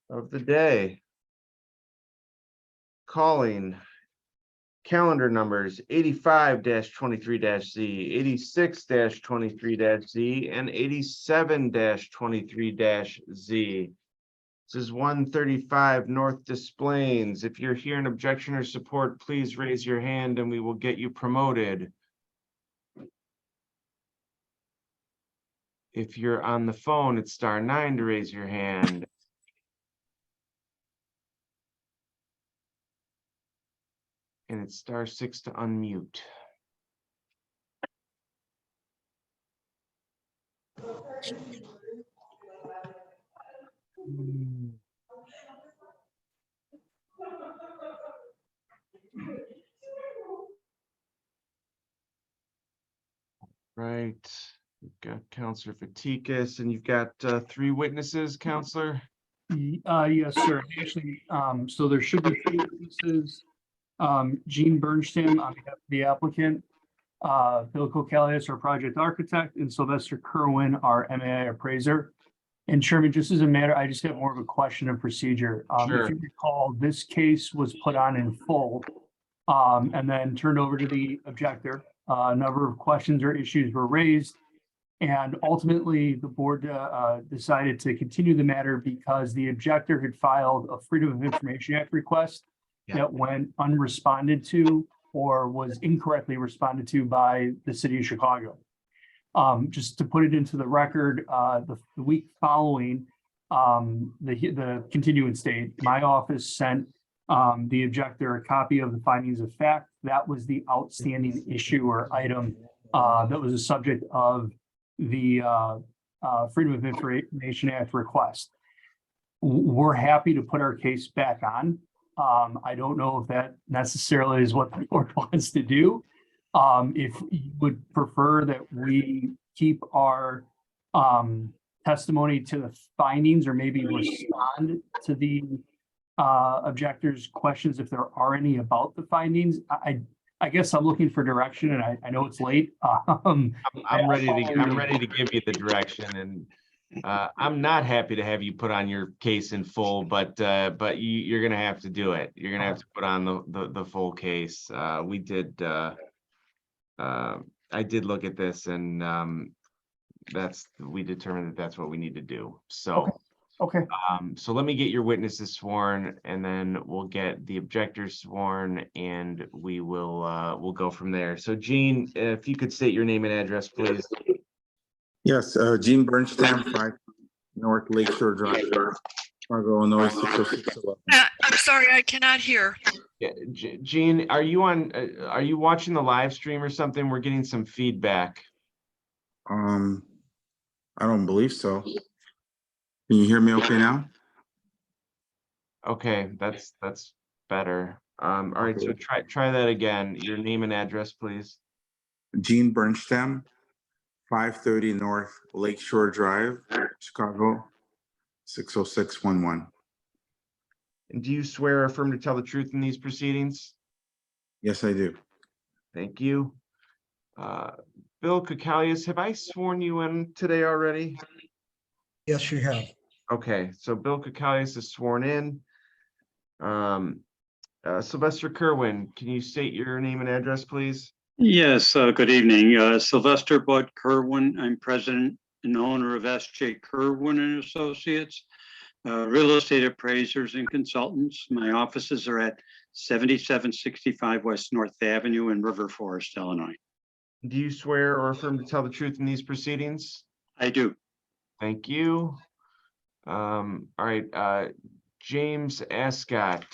of the day. Calling calendar numbers 85-23-Z, 86-23-Z, and 87-23-Z. This is 135 North Des Plaines. If you're here in objection or support, please raise your hand and we will get you promoted. If you're on the phone, it's *9 to raise your hand. And it's *6 to unmute. Right, you've got Counselor Fatikas, and you've got 3 witnesses, Counselor. Yes, sir. Actually, so there should be 3 witnesses. Gene Bernstam on behalf of the applicant, Bill Kokalius, our project architect, and Sylvester Kerwin, our MAI appraiser. And Chairman, just as a matter, I just have more of a question of procedure. Sure. If you recall, this case was put on in full and then turned over to the objector. A number of questions or issues were raised. And ultimately, the board decided to continue the matter because the objector had filed a Freedom of Information Act request that went unresponded to or was incorrectly responded to by the city of Chicago. Just to put it into the record, the week following the continuance date, my office sent the objector a copy of the findings of fact. That was the outstanding issue or item that was the subject of the Freedom of Information Act request. We're happy to put our case back on. I don't know if that necessarily is what the board wants to do. If you would prefer that we keep our testimony to the findings or maybe respond to the objector's questions if there are any about the findings, I guess I'm looking for direction, and I know it's late. I'm ready to give you the direction, and I'm not happy to have you put on your case in full, but you're gonna have to do it. You're gonna have to put on the full case. I did look at this, and we determined that that's what we need to do. So. Okay. So let me get your witnesses sworn, and then we'll get the objectors sworn, and we'll go from there. So Gene, if you could state your name and address, please. Yes, Gene Bernstam, 5 North Lakeshore Drive, Fargo, Illinois, 60611. I'm sorry, I cannot hear. Yeah, Gene, are you watching the live stream or something? We're getting some feedback. I don't believe so. Can you hear me okay now? Okay, that's better. All right, so try that again. Your name and address, please. Gene Bernstam, 530 North Lakeshore Drive, Chicago, 60611. And do you swear or affirm to tell the truth in these proceedings? Yes, I do. Thank you. Bill Kokalius, have I sworn you in today already? Yes, you have. Okay, so Bill Kokalius is sworn in. Sylvester Kerwin, can you state your name and address, please? Yes, good evening. Sylvester Bud Kerwin. I'm president and owner of S.J. Kerwin and Associates, real estate appraisers and consultants. My offices are at 7765 West North Avenue in River Forest, Illinois. Do you swear or affirm to tell the truth in these proceedings? I do. Thank you. All right, James Ascott,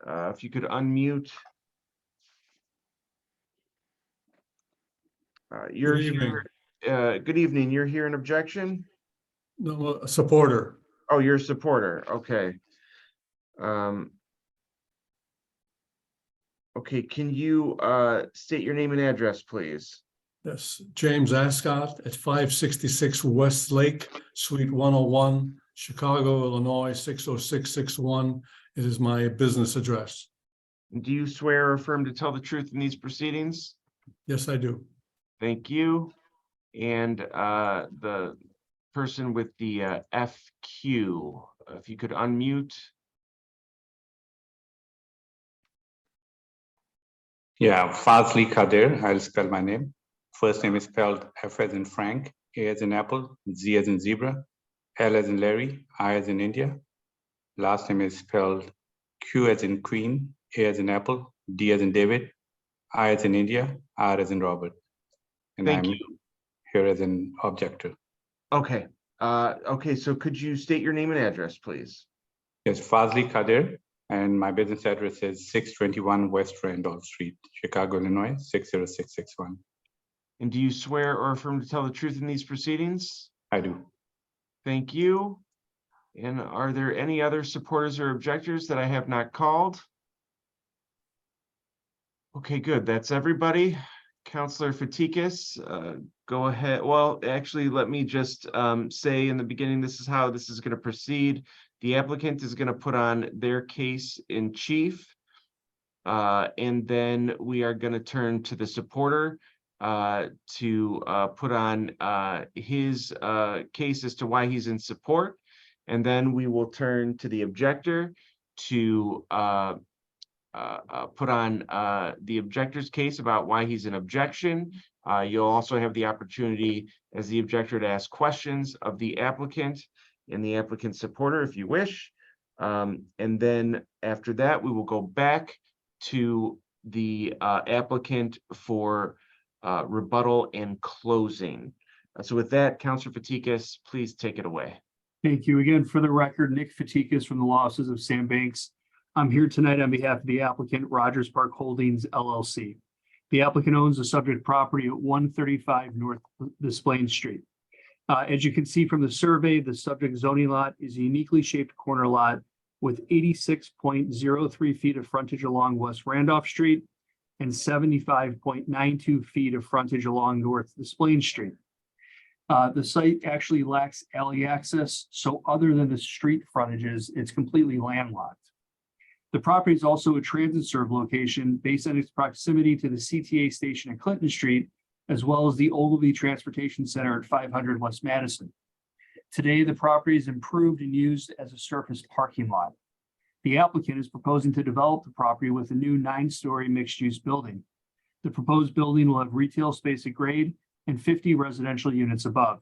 if you could unmute. You're Good evening. here. Good evening. You're here in objection? No, a supporter. Oh, you're a supporter, okay. Okay, can you state your name and address, please? Yes, James Ascot at 566 West Lake, Suite 101, Chicago, Illinois, 60661. It is my business address. Do you swear or affirm to tell the truth in these proceedings? Yes, I do. Thank you. And the person with the FQ, if you could unmute. Yeah, Fazli Kadir, I'll spell my name. First name is spelled F as in Frank, A as in Apple, Z as in Zebra, L as in Larry, I as in India. Last name is spelled Q as in Queen, A as in Apple, D as in David, I as in India, R as in Robert. And Thank I'm you. here as an objector. Okay. Okay, so could you state your name and address, please? Yes, Fazli Kadir, and my business address is 621 West Randolph Street, Chicago, Illinois, 60661. And do you swear or affirm to tell the truth in these proceedings? I do. Thank you. And are there any other supporters or objectors that I have not called? Okay, good. That's everybody. Counselor Fatikas, go ahead. Well, actually, let me just say in the beginning, this is how this is going to proceed. The applicant is going to put on their case in chief. And then we are going to turn to the supporter to put on his case as to why he's in support. And then we will turn to the objector to put on the objector's case about why he's in objection. You'll also have the opportunity as the objector to ask questions of the applicant and the applicant's supporter if you wish. And then after that, we will go back to the applicant for rebuttal and closing. So with that, Councilor Fatikas, please take it away. Thank you. Again, for the record, Nick Fatikas from the law offices of Sam Banks. I'm here tonight on behalf of the applicant, Rogers Park Holdings LLC. The applicant owns the subject property at 135 North Des Plaines Street. As you can see from the survey, the subject zoning lot is a uniquely shaped corner lot with 86.03 feet of frontage along West Randolph Street and 75.92 feet of frontage along North Des Plaines Street. The site actually lacks alley access, so other than the street frontages, it's completely landlocked. The property is also a transit serve location based on its proximity to the CTA station at Clinton Street, as well as the Ogilvy Transportation Center at 500 West Madison. Today, the property is improved and used as a surface parking lot. The applicant is proposing to develop the property with a new 9-story mixed-use building. The proposed building will have retail space at grade and 50 residential units above.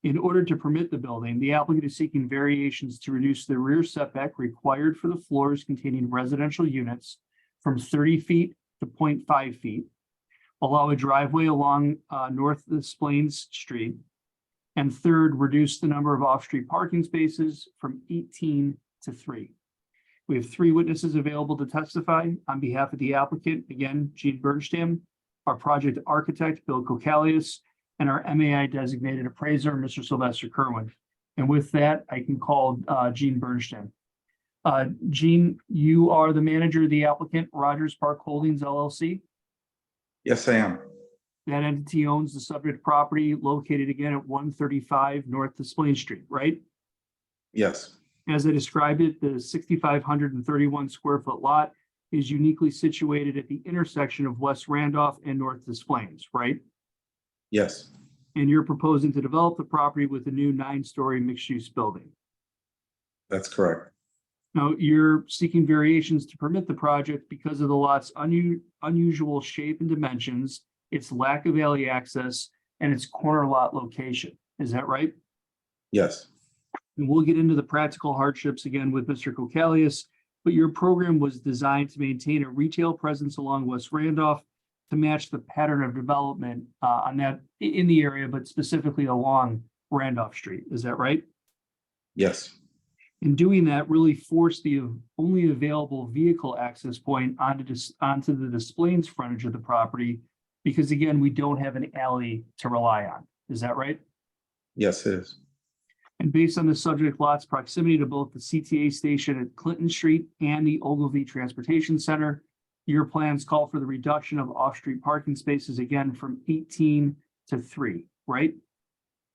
In order to permit the building, the applicant is seeking variations to reduce the rear setback required for the floors containing residential units from 30 feet to 0.5 feet, allow a driveway along North Des Plaines Street, and third, reduce the number of off-street parking spaces from 18 to 3. We have 3 witnesses available to testify on behalf of the applicant. Again, Gene Bernstam, our project architect, Bill Kokalius, and our MAI designated appraiser, Mr. Sylvester Kerwin. And with that, I can call Gene Bernstam. Gene, you are the manager of the applicant, Rogers Park Holdings LLC. Yes, I am. That entity owns the subject property located again at 135 North Des Plaines Street, right? Yes. As I described it, the 6,531 square foot lot is uniquely situated at the intersection of West Randolph and North Des Plaines, right? Yes. And you're proposing to develop the property with a new 9-story mixed-use building. That's correct. Now, you're seeking variations to permit the project because of the lot's unusual shape and dimensions, its lack of alley access, and its corner lot location. Is that right? Yes. And we'll get into the practical hardships again with Mr. Kokalius, but your program was designed to maintain a retail presence along West Randolph to match the pattern of development in the area, but specifically along Randolph Street. Is that right? Yes. In doing that, really force the only available vehicle access point onto the Des Plaines frontage of the property, because again, we don't have an alley to rely on. Is that right? Yes, it is. And based on the subject lot's proximity to both the CTA station at Clinton Street and the Ogilvy Transportation Center, your plans call for the reduction of off-street parking spaces again from 18 to 3, right?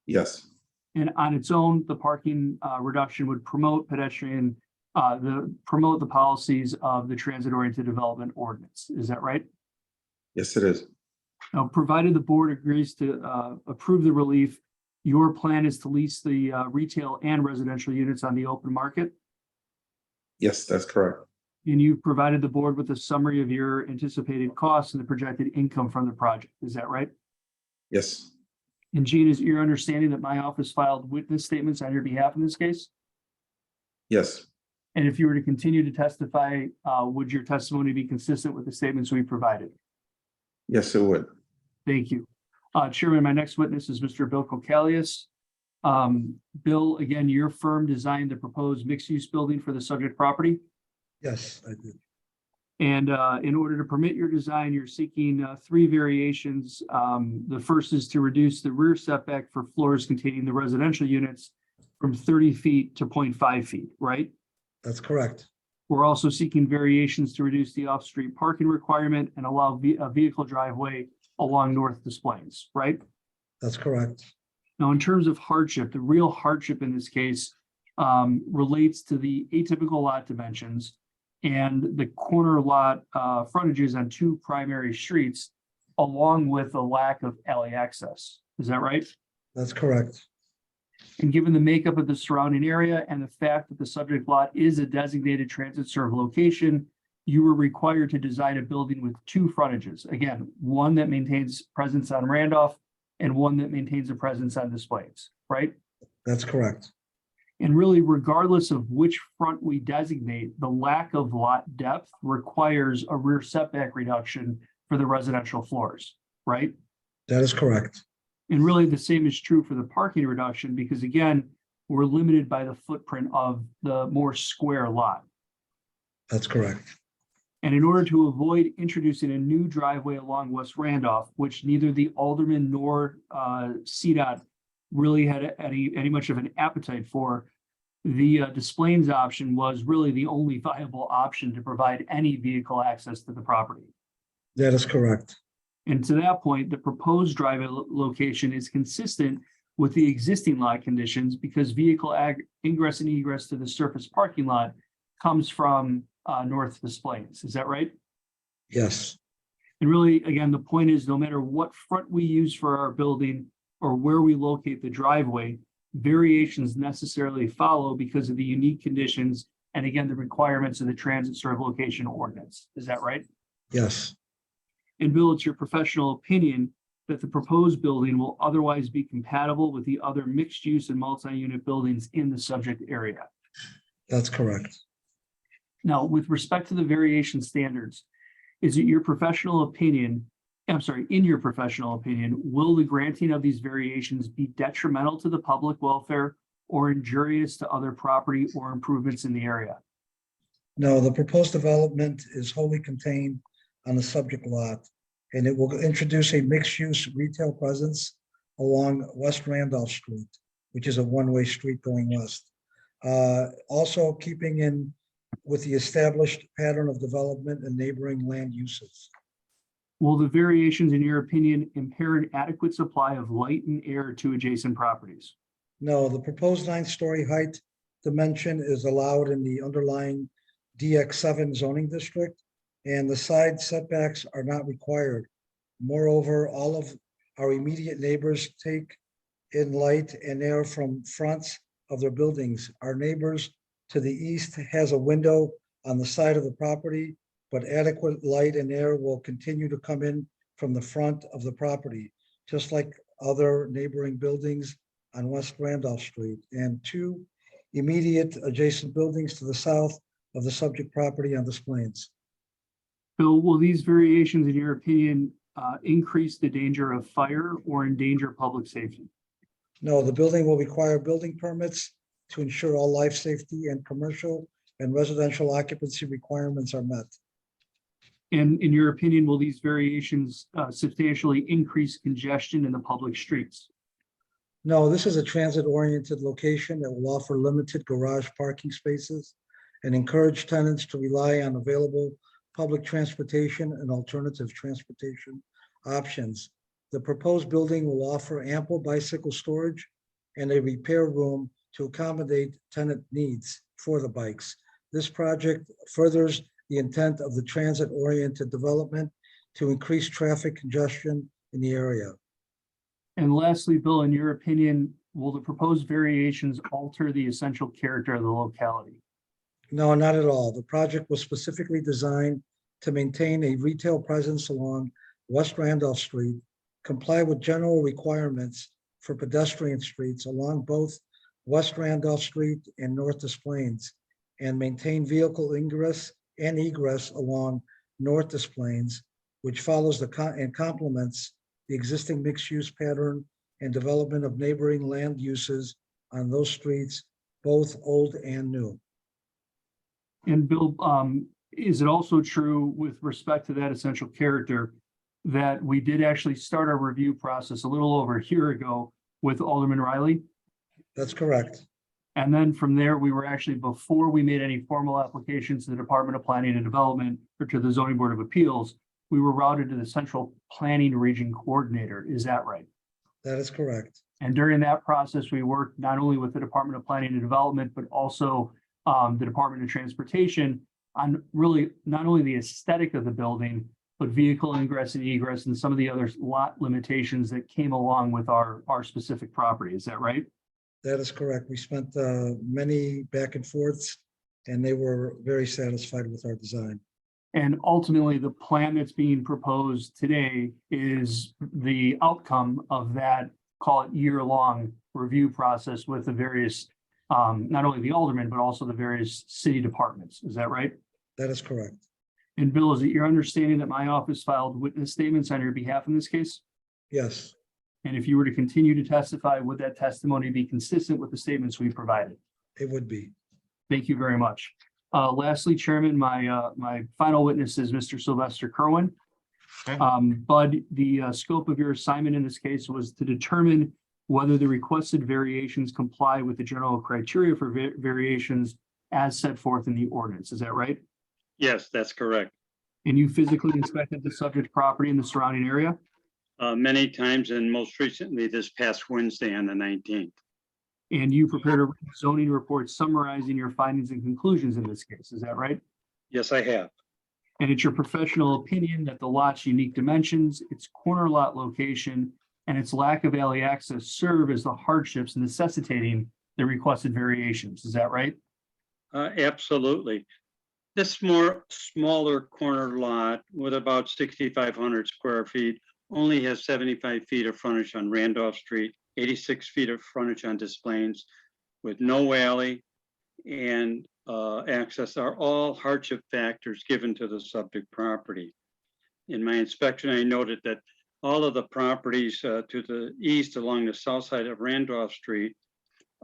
Yes, And on its own, the parking reduction would promote promote the policies of the transit-oriented development ordinance. Is that right? yes, it is. Now, provided the board agrees to approve the relief, your plan is to lease the retail and residential units on the open market. Yes, that's correct. And you've provided the board with a summary of your anticipated costs and the projected income from the project. Is that right? Yes, And Gene, is it your understanding that my office filed witness statements on your behalf in this case? yes, And if you were to continue to testify, would your testimony be consistent with the statements we provided? yes, it would. Thank you. Chairman, my next witness is Mr. Bill Kokalius. Bill, again, your firm designed the proposed mixed-use building for the subject property. Yes, I did. And in order to permit your design, you're seeking 3 variations. The first is to reduce the rear setback for floors containing the residential units from 30 feet to 0.5 feet, right? That's correct. We're also seeking variations to reduce the off-street parking requirement and allow a vehicle driveway along North Des Plaines, right? That's correct. Now, in terms of hardship, the real hardship in this case relates to the atypical lot dimensions and the corner lot frontages on 2 primary streets, along with a lack of alley access. Is that right? That's correct. And given the makeup of the surrounding area and the fact that the subject lot is a designated transit serve location, you were required to design a building with 2 frontages. Again, one that maintains presence on Randolph and one that maintains a presence on Des Plaines, right? That's correct. And really, regardless of which front we designate, the lack of lot depth requires a rear setback reduction for the residential floors, right? That is correct. And really, the same is true for the parking reduction, because again, we're limited by the footprint of the more square lot. That's correct. And in order to avoid introducing a new driveway along West Randolph, which neither the alderman nor CDOT really had any much of an appetite for, the Des Plaines option was really the only viable option to provide any vehicle access to the property. That is correct. And to that point, the proposed driveway location is consistent with the existing lot conditions because vehicle ingress and egress to the surface parking lot comes from North Des Plaines. Is that right? Yes. And really, again, the point is no matter what front we use for our building or where we locate the driveway, variations necessarily follow because of the unique conditions and again, the requirements of the transit serve location ordinance. Is that right? Yes. And Bill, it's your professional opinion that the proposed building will otherwise be compatible with the other mixed use and multi-unit buildings in the subject area. That's correct. Now, with respect to the variation standards, is it your professional opinion, in your professional opinion, will the granting of these variations be detrimental to the public welfare or injurious to other property or improvements in the area? No, the proposed development is wholly contained on the subject lot, and it will introduce a mixed-use retail presence along West Randolph Street, which is a one-way street going west. Also keeping in with the established pattern of development and neighboring land uses. Will the variations, in your opinion, impair an adequate supply of light and air to adjacent properties? No, the proposed 9-story height dimension is allowed in the underlying DX7 zoning district, and the side setbacks are not required. Moreover, all of our immediate neighbors take in light and air from fronts of their buildings. Our neighbors to the east has a window on the side of the property, but adequate light and air will continue to come in from the front of the property, just like other neighboring buildings on West Randolph Street, and 2 immediate adjacent buildings to the south of the subject property on Des Plaines. Bill, will these variations, in your opinion, increase the danger of fire or endanger public safety? No, the building will require building permits to ensure all life safety and commercial and residential occupancy requirements are met. And in your opinion, will these variations substantially increase congestion in the public streets? No, this is a transit-oriented location that will offer limited garage parking spaces and encourage tenants to rely on available public transportation and alternative transportation options. The proposed building will offer ample bicycle storage and a repair room to accommodate tenant needs for the bikes. This project furthers the intent of the transit-oriented development to increase traffic congestion in the area. And lastly, Bill, in your opinion, will the proposed variations alter the essential character of the locality? No, not at all. The project was specifically designed to maintain a retail presence along West Randolph Street, comply with general requirements for pedestrian streets along both West Randolph Street and North Des Plaines, and maintain vehicle ingress and egress along North Des Plaines, which follows and complements the existing mixed-use pattern and development of neighboring land uses on those streets, both old and new. And Bill, is it also true with respect to that essential character that we did actually start our review process a little over a year ago with Alderman Riley? That's correct. And then from there, we were actually, before we made any formal applications to the Department of Planning and Development or to the Zoning Board of Appeals, we were routed to the Central Planning Region Coordinator. Is that right? That is correct. And during that process, we worked not only with the Department of Planning and Development, but also the Department of Transportation on really not only the aesthetic of the building, but vehicle ingress and egress and some of the other lot limitations that came along with our specific property. Is that right? That is correct. We spent many back and forths, and they were very satisfied with our design. And ultimately, the plan that's being proposed today is the outcome of that, call it year-long review process with the various, not only the aldermen, but also the various city departments. Is that right? That is correct. And Bill, is it your understanding that my office filed witness statements on your behalf in this case? Yes, And if you were to continue to testify, would that testimony be consistent with the statements we provided? it would be. Thank you very much. Lastly, Chairman, my final witness is Mr. Sylvester Kerwin. Okay. Bud, the scope of your assignment in this case was to determine whether the requested variations comply with the general criteria for variations as set forth in the ordinance. Is that right? Yes, that's correct. And you physically inspected the subject property in the surrounding area? Many times, and most recently this past Wednesday on the 19th. And you prepared a zoning report summarizing your findings and conclusions in this case. Is that right? Yes, I have. And it's your professional opinion that the lot's unique dimensions, its corner lot location, and its lack of alley access serve as the hardships necessitating the requested variations. Is that right? Absolutely. This smaller corner lot with about 6,500 square feet only has 75 feet of frontage on Randolph Street, 86 feet of frontage on Des Plaines, with no alley and access are all hardship factors given to the subject property. In my inspection, I noted that all of the properties to the east along the south side of Randolph Street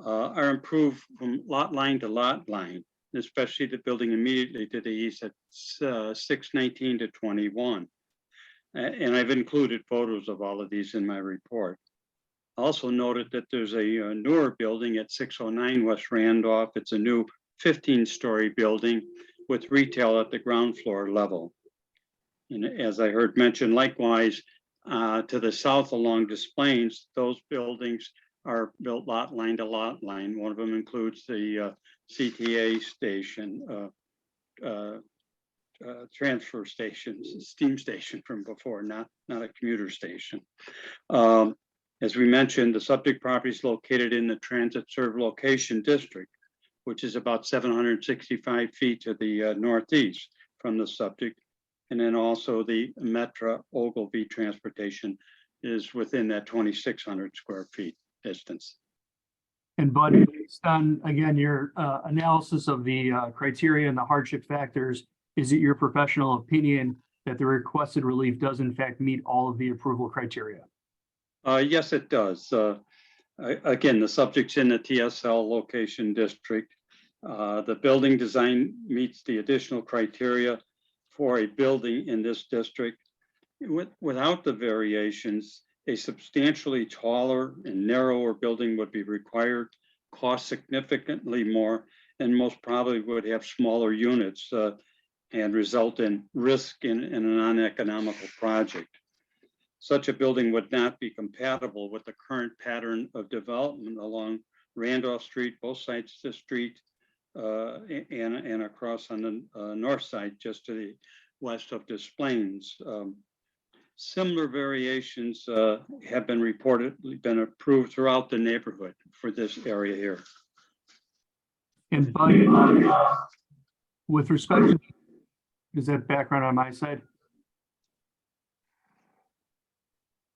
are improved from lot line to lot line, especially the building immediately to the east at 619 to 21. And I've included photos of all of these in my report. Also noted that there's a newer building at 609 West Randolph. It's a new 15-story building with retail at the ground floor level. And as I heard mentioned, likewise, to the south along Des Plaines, those buildings are built lot line to lot line. One of them includes the CTA station, transfer stations, steam station from before, not a commuter station. As we mentioned, the subject property is located in the transit served location district, which is about 765 feet to the northeast from the subject. And then also the Metra Ogilvie transportation is within that 2,600 square feet distance. And Bud, based on, again, your analysis of the criteria and the hardship factors, is it your professional opinion that the requested relief does in fact meet all of the approval criteria? Yes, it does. Again, the subject's in the TSL location district. The building design meets the additional criteria for a building in this district. Without the variations, A substantially taller and narrower building would be required, cost significantly more, and most probably would have smaller units and result in risk in a non-economical project. Such a building would not be compatible with the current pattern of development along Randolph Street, both sides of the street, and across on the north side, just to the west of Des Plaines. Similar variations have been been approved throughout the neighborhood for this area here. And Bud, with respect to, is that background on my side?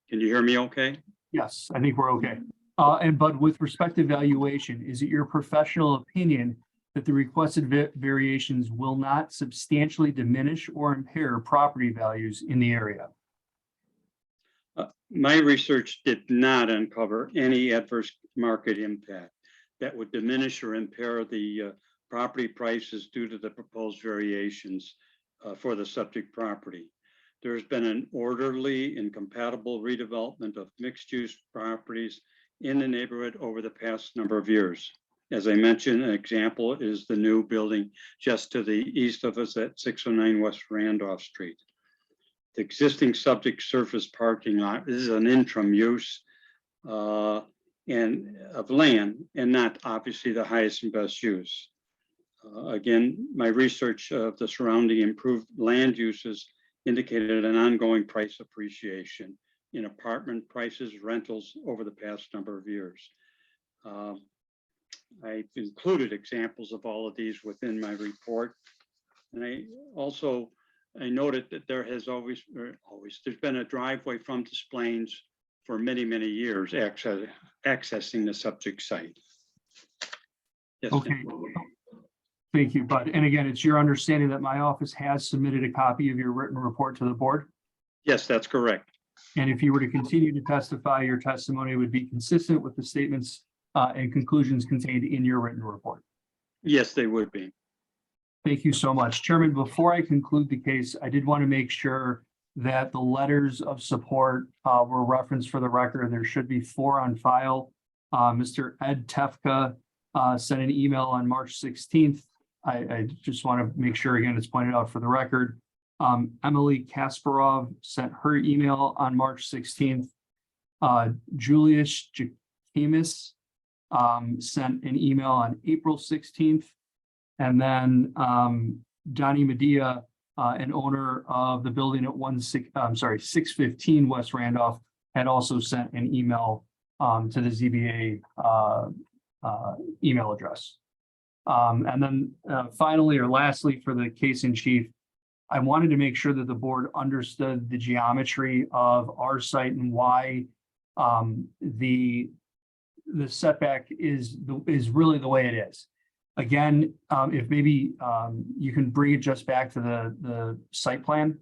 Can you hear me okay? Yes, I think we're okay. And Bud, with respect to valuation, is it your professional opinion that the requested variations will not substantially diminish or impair property values in the area? My research did not uncover any adverse market impact that would diminish or impair the property prices due to the proposed variations for the subject property. There's been an orderly and compatible redevelopment of mixed-use properties in the neighborhood over the past number of years. As I mentioned, an example is the new building just to the east of us at 609 West Randolph Street. The existing subject surface parking lot is an interim use and of land, and not obviously the highest and best use. Again, my research of the surrounding improved land uses indicated an ongoing price appreciation in apartment prices, rentals over the past number of years. I've included examples of all of these within my report. And I noted that there has there's been a driveway from Des Plaines for many, many years accessing the subject site. Yes. Okay. Thank you, Bud. And again, it's your understanding that my office has submitted a copy of your written report to the board? Yes, that's correct. And if you were to continue to testify, your testimony would be consistent with the statements and conclusions contained in your written report. Yes, they would be. Thank you so much. Chairman, before I conclude the case, I did want to make sure that the letters of support were referenced for the record. There should be 4 on file. Mr. Ed Tefka sent an email on March 16th. I just want to make sure, again, it's pointed out for the record. Emily Kasparov sent her email on March 16th. Julius Jakamis sent an email on April 16th. And then Donnie Medea, an owner of the building at 615 West Randolph, had also sent an email to the ZBA email address. And then finally, or lastly, for the case in chief, I wanted to make sure that the board understood the geometry of our site and why the setback is really the way it is. Again, if maybe you can bring it just back to the site plan.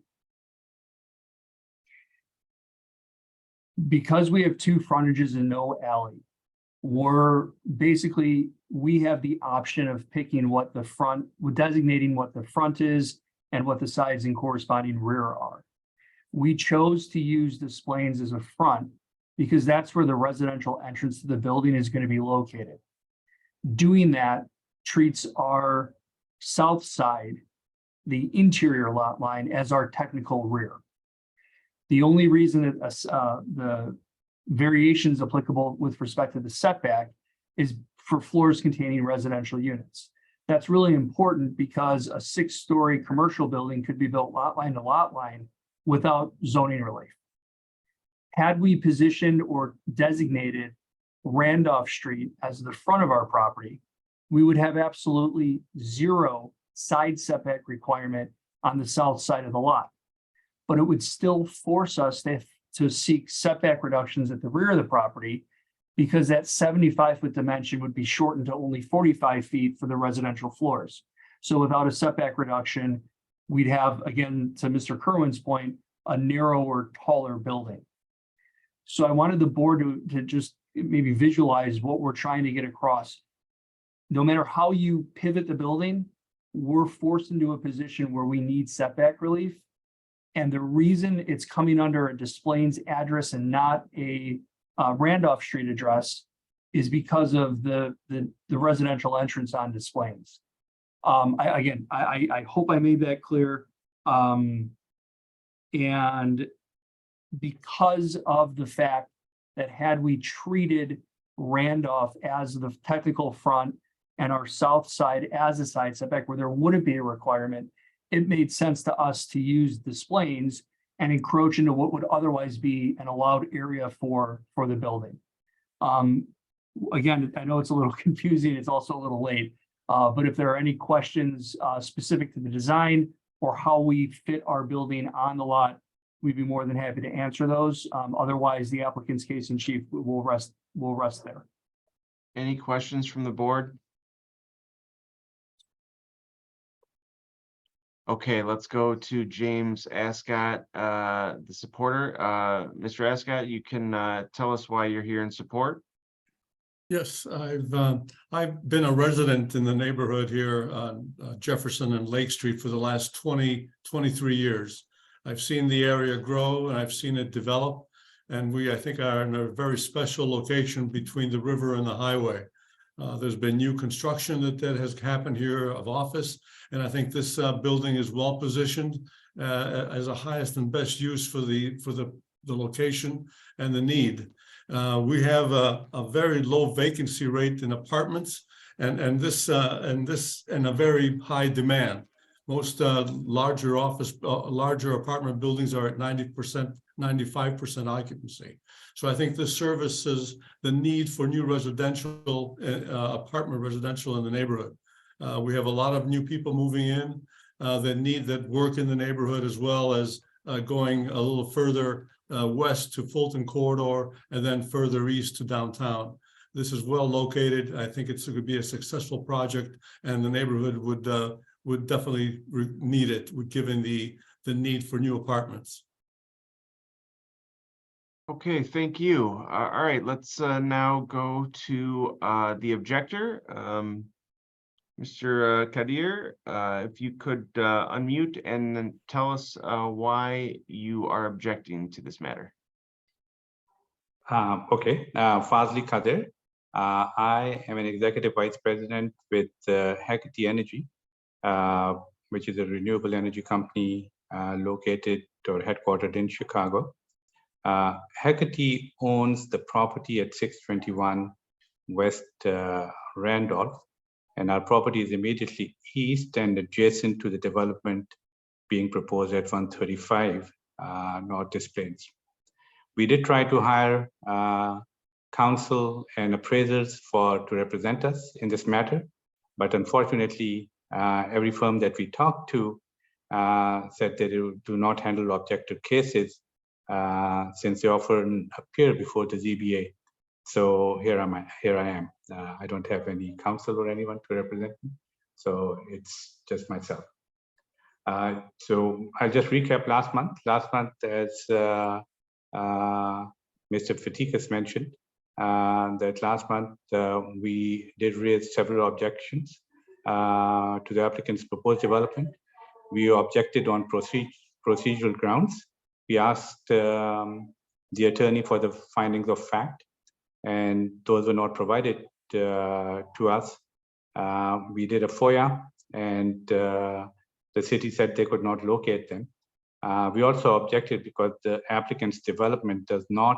Because we have 2 frontages and no alley, we have the option of picking what the front, designating what the front is and what the sides and corresponding rear are. We chose to use Des Plaines as a front because that's where the residential entrance to the building is going to be located. Doing that treats our south side, the interior lot line, as our technical rear. The only reason that the variations applicable with respect to the setback is for floors containing residential units. That's really important because a 6-story commercial building could be built lot line to lot line without zoning relief. Had we positioned or designated Randolph Street as the front of our property, we would have absolutely 0 side setback requirement on the south side of the lot. But it would still force us to seek setback reductions at the rear of the property because that 75-foot dimension would be shortened to only 45 feet for the residential floors. So without a setback reduction, we'd have, again, to Mr. Kerwin's point, a narrower, taller building. So I wanted the board to just maybe visualize what we're trying to get across. No matter how you pivot the building, we're forced into a position where we need setback relief. And the reason it's coming under a Des Plaines address and not a Randolph Street address is because of the residential entrance on Des Plaines. I hope I made that clear. And because of the fact that had we treated Randolph as the technical front and our south side as a side setback where there wouldn't be a requirement, it made sense to us to use Des Plaines and encroach into what would otherwise be an allowed area for the building. Again, I know it's a little confusing. It's also a little late. But if there are any questions specific to the design or how we fit our building on the lot, we'd be more than happy to answer those. Otherwise, the applicant's case in chief will rest there. Any questions from the board? Okay, let's go to James Ascott, the supporter. Mr. Ascott, you can tell us why you're here in support. Yes, I've been a resident in the neighborhood here on Jefferson and Lake Street for the last 23 years. I've seen the area grow and I've seen it develop. And we, I think, are in a very special location between the river and the highway. There's been new construction that has happened here of office. And I think this building is well positioned as a highest and best use for the location and the need. We have a very low vacancy rate in apartments and a very high demand. Most larger apartment buildings are at 90%, 95% occupancy. So I think this services the need for new residential, apartment residential in the neighborhood. We have a lot of new people moving in that work in the neighborhood, as well as going a little further west to Fulton Corridor and then further east to downtown. This is well located. I think it's going to be a successful project, and the neighborhood would definitely need it, given the need for new apartments. Okay, thank you. All right, let's now go to the objector. Mr. Kadir, if you could unmute and then tell us why you are objecting to this matter. Okay, Fazli Kadir. I am an executive vice president with Hecate Energy, which is a renewable energy company located or headquartered in Chicago. Hecate owns the property at 621 West Randolph, and our property is immediately east and adjacent to the development being proposed at 135 North Des Plaines. We did try to hire counsel and appraisers to represent us in this matter, but unfortunately, every firm that we talked to said that they do not handle objective cases since they often appear before the ZBA. So here I am. I don't have any counsel or anyone to represent me, so it's just myself. So I'll just recap last month. Last month, as Mr. Fatikas mentioned, that last month we did raise several objections to the applicant's proposed development. We objected on procedural grounds. We asked the attorney for the findings of fact, and those were not provided to us. We did a FOIA, and the city said they could not locate them. We also objected because the applicant's development does not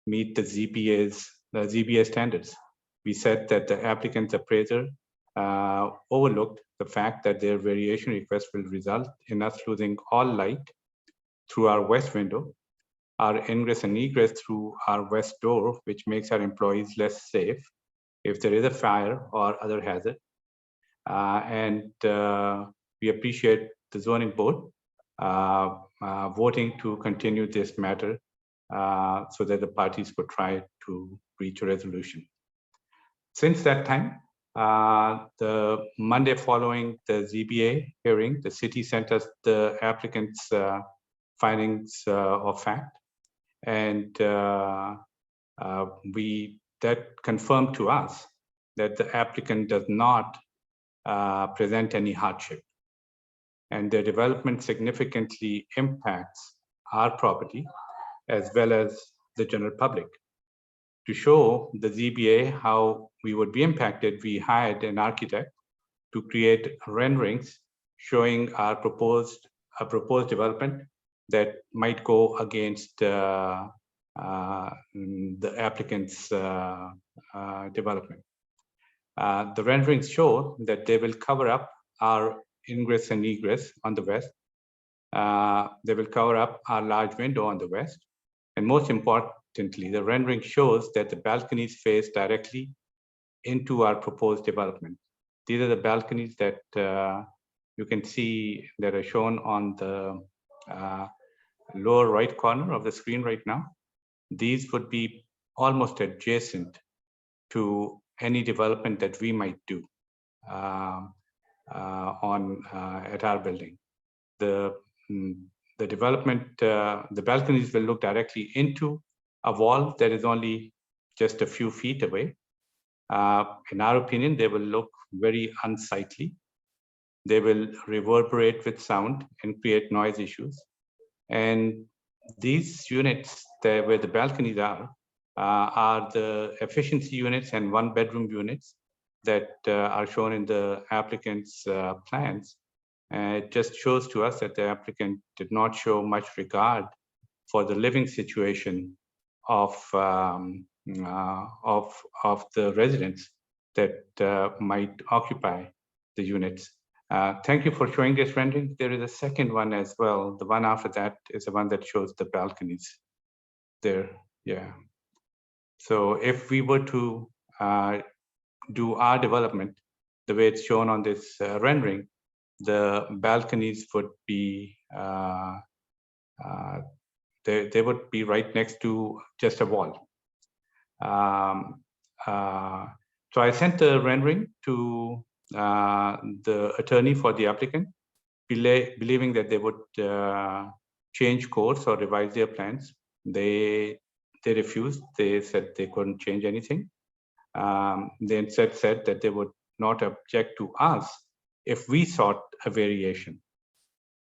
meet the ZBA standards. We said that the applicant's appraiser overlooked the fact that their variation request will result in us losing all light through our west window, our ingress and egress through our west door, which makes our employees less safe if there is a fire or other hazard. And we appreciate the zoning board voting to continue this matter so that the parties could try to reach a resolution. Since that time, the Monday following the ZBA hearing, the city sent us the applicant's findings of fact, and that confirmed to us that the applicant does not present any hardship. and their development significantly impacts our property as well as the general public. To show the ZBA how we would be impacted, we hired an architect to create renderings showing our proposed development that might go against the applicant's development. The renderings show that they will cover up our ingress and egress on the west. They will cover up our large window on the west. And most importantly, the rendering shows that the balconies face directly into our proposed development. These are the balconies that you can see that are shown on the lower right corner of the screen right now. These would be almost adjacent to any development that we might do at our building. The development, the balconies will look directly into a wall that is only just a few feet away. In our opinion, they will look very unsightly. They will reverberate with sound and create noise issues. And these units where the balconies are the efficiency units and one-bedroom units that are shown in the applicant's plans. It just shows to us that the applicant did not show much regard for the living situation of the residents that might occupy the units. Thank you for showing this rendering. There is a second one as well. The one after that is the one that shows the balconies there. Yeah. So if we were to do our development the way it's shown on this rendering, the balconies would be they would be right next to just a wall. So I sent the rendering to the attorney for the applicant, believing that they would change course or revise their plans. They refused. They said they couldn't change anything. They instead said that they would not object to us if we sought a variation.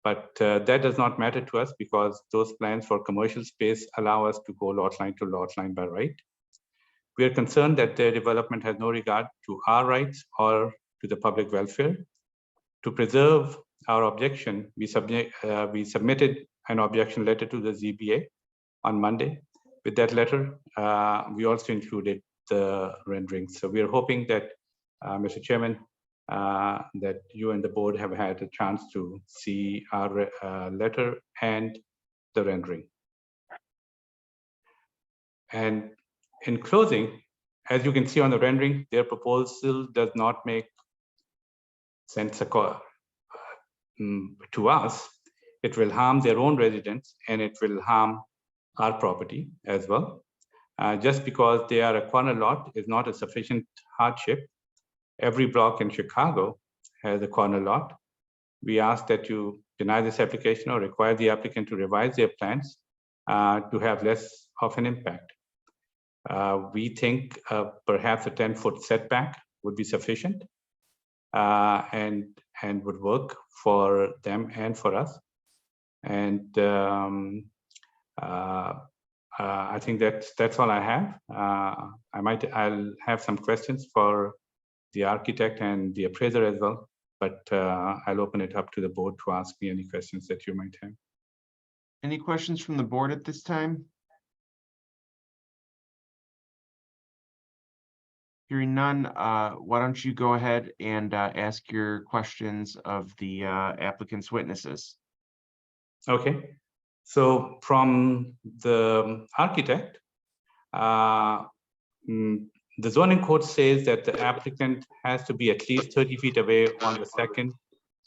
But that does not matter to us because those plans for commercial space allow us to go lot line to lot line by right. We are concerned that their development has no regard to our rights or to the public welfare. To preserve our objection, we submitted an objection letter to the ZBA on Monday. With that letter, we also included the renderings. So we are hoping that, Mr. Chairman, that you and the board have had a chance to see our letter and the rendering. And in closing, as you can see on the rendering, their proposal does not make sense to us. It will harm their own residents and it will harm our property as well. Just because they are a corner lot is not a sufficient hardship. Every block in Chicago has a corner lot. We ask that you deny this application or require the applicant to revise their plans to have less of an impact. We think perhaps a 10-foot setback would be sufficient and would work for them and for us. And I think that's all I have. I'll have some questions for the architect and the appraiser as well, but I'll open it up to the board to ask me any questions that you might have. Any questions from the board at this time? Hearing none, why don't you go ahead and ask your questions of the applicant's witnesses? Okay, so from the architect, the zoning code says that the applicant has to be at least 30 feet away on the second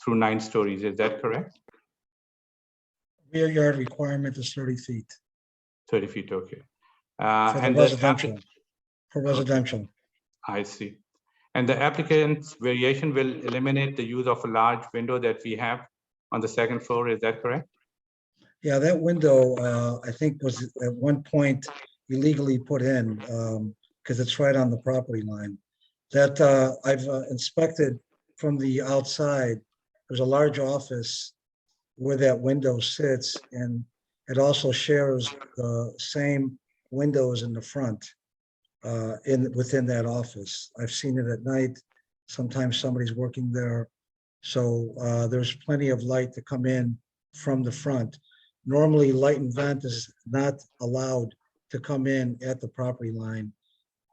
through 9 stories. Is that correct? Rear yard requirement is 30 feet 30 feet, okay. for And the the residential. For residential. I see. And the applicant's variation will eliminate the use of a large window that we have on the second floor. Is that correct? Yeah, that window, I think was at one point illegally put in because it's right on the property line. That I've inspected from the outside there's a large office where that window sits, and it also shares the same windows in the front within that office. I've seen it at night. Sometimes somebody's working there. So there's plenty of light to come in from the front. Normally, light and vent is not allowed to come in at the property line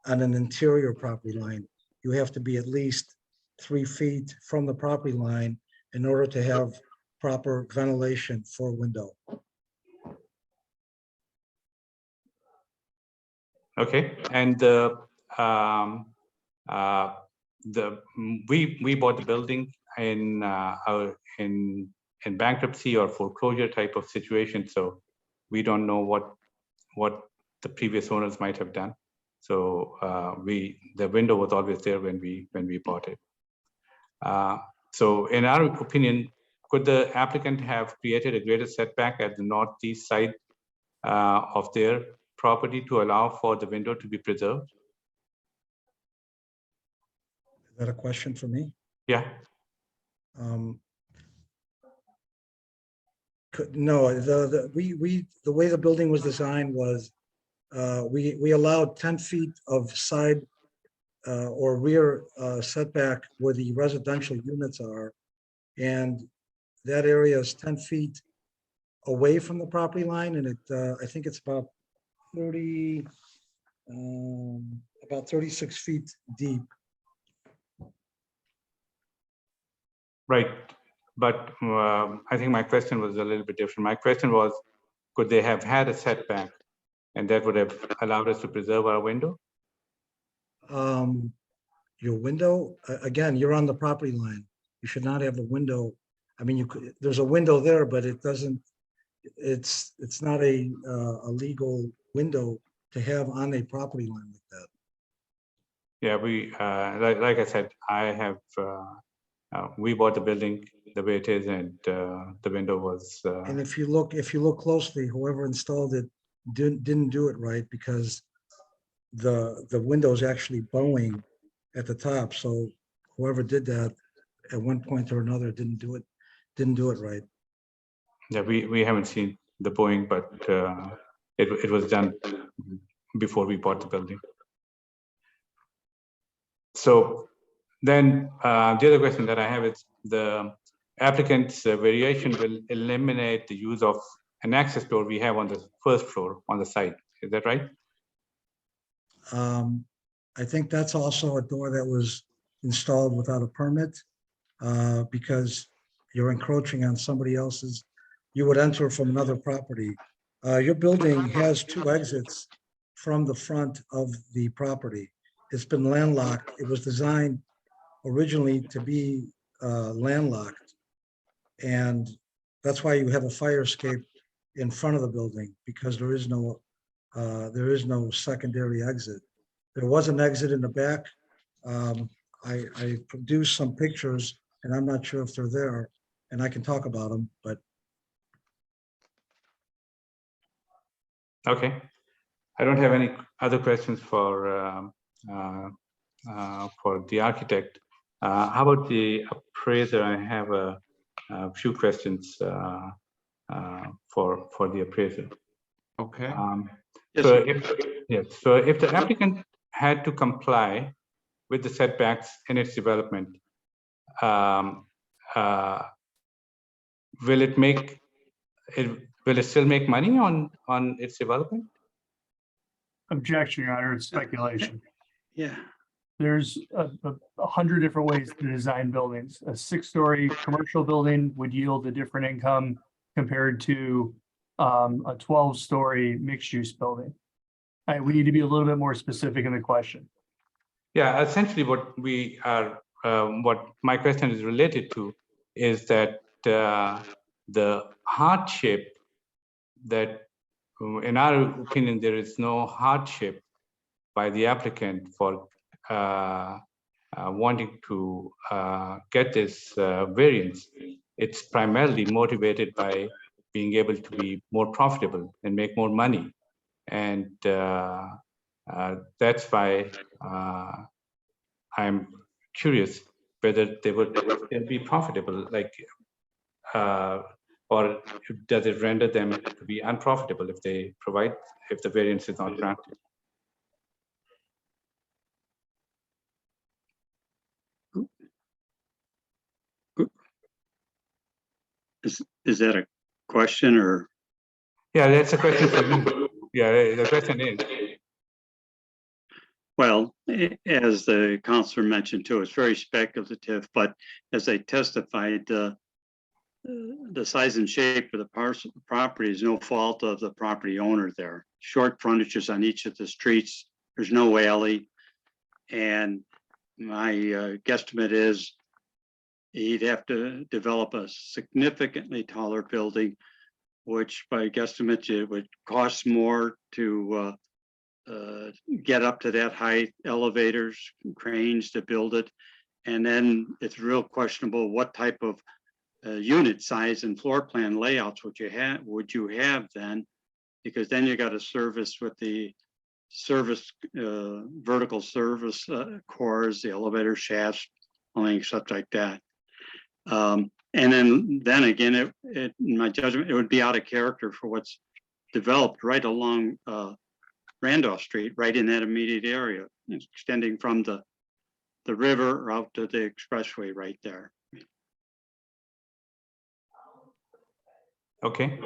on an interior property line. You have to be at least 3 feet from the property line in order to have proper ventilation for a window. Okay, and we bought the building in bankruptcy or foreclosure type of situation, so we don't know what the previous owners might have done. So the window was always there when we bought it. So in our opinion, could the applicant have created a greater setback at the northeast side of their property to allow for the window to be preserved? Is that a question for me? Yeah. No, the way the building was designed was we allowed 10 feet of side or rear setback where the residential units are, and that area is 10 feet away from the property line, and I think it's about 36 feet deep. Right, but I think my question was a little bit different. My question was, could they have had a setback and that would have allowed us to preserve our window? Your window, again, you're on the property line. You should not have a window. I mean, you could, there's a window there, but it doesn't, it's not a legal window to have on a property line like that. Yeah, we, like I said, we bought the building the way it is, and the window was. And if you look closely, whoever installed it didn't do it right, because the window is actually bowing at the top. So whoever did that at one point or another didn't do it right. Yeah, we haven't seen the bowing, but it was done before we bought the building. So then the other question that I have is, the applicant's variation will eliminate the use of an access door we have on the first floor on the site. Is that right? I think that's also a door that was installed without a permit, because you're encroaching on somebody else's. You would enter from another property. Your building has 2 exits from the front of the property. It's been landlocked. It was designed originally to be landlocked, and that's why you have a fire escape in front of the building, because there is no secondary exit. There was an exit in the back. I produced some pictures, and I'm not sure if they're there, and I can talk about them, but. Okay. I don't have any other questions for the architect. How about the appraiser? I have a few questions for the appraiser. Okay. So if the applicant had to comply with the setbacks in its development, will it still make money on its development? Objection, Your Honor, it's speculation. Yeah. There's 100 different ways to design buildings. A 6-story commercial building would yield a different income compared to a 12-story mixed-use building. We need to be a little bit more specific in the question. Yeah, essentially what my question is related to is that the hardship that, in our opinion, there is no hardship by the applicant for wanting to get this variance. It's primarily motivated by being able to be more profitable and make more money. And that's why I'm curious whether they would still be profitable, like, or does it render them to be unprofitable if they provide, if the variance is not granted? Is that a question or? Yeah, that's a question for you. Yeah, the question is. Well, as the counselor mentioned too, it's very speculative, but as I testified, the size and shape of the parcel property is no fault of the property owner there. Short frontages on each of the streets. There's no alley. And my guesstimate is he'd have to develop a significantly taller building, which by guesstimate, it would cost more to get up to that height, elevators, cranes to build it. And then it's real questionable what type of unit size and floor plan layouts would you have then, because then you got a service with the service vertical service cores, the elevator shafts, such like that. And then again, in my judgment, it would be out of character for what's developed right along Randolph Street, right in that immediate area, extending from the river out to the expressway right there. Okay.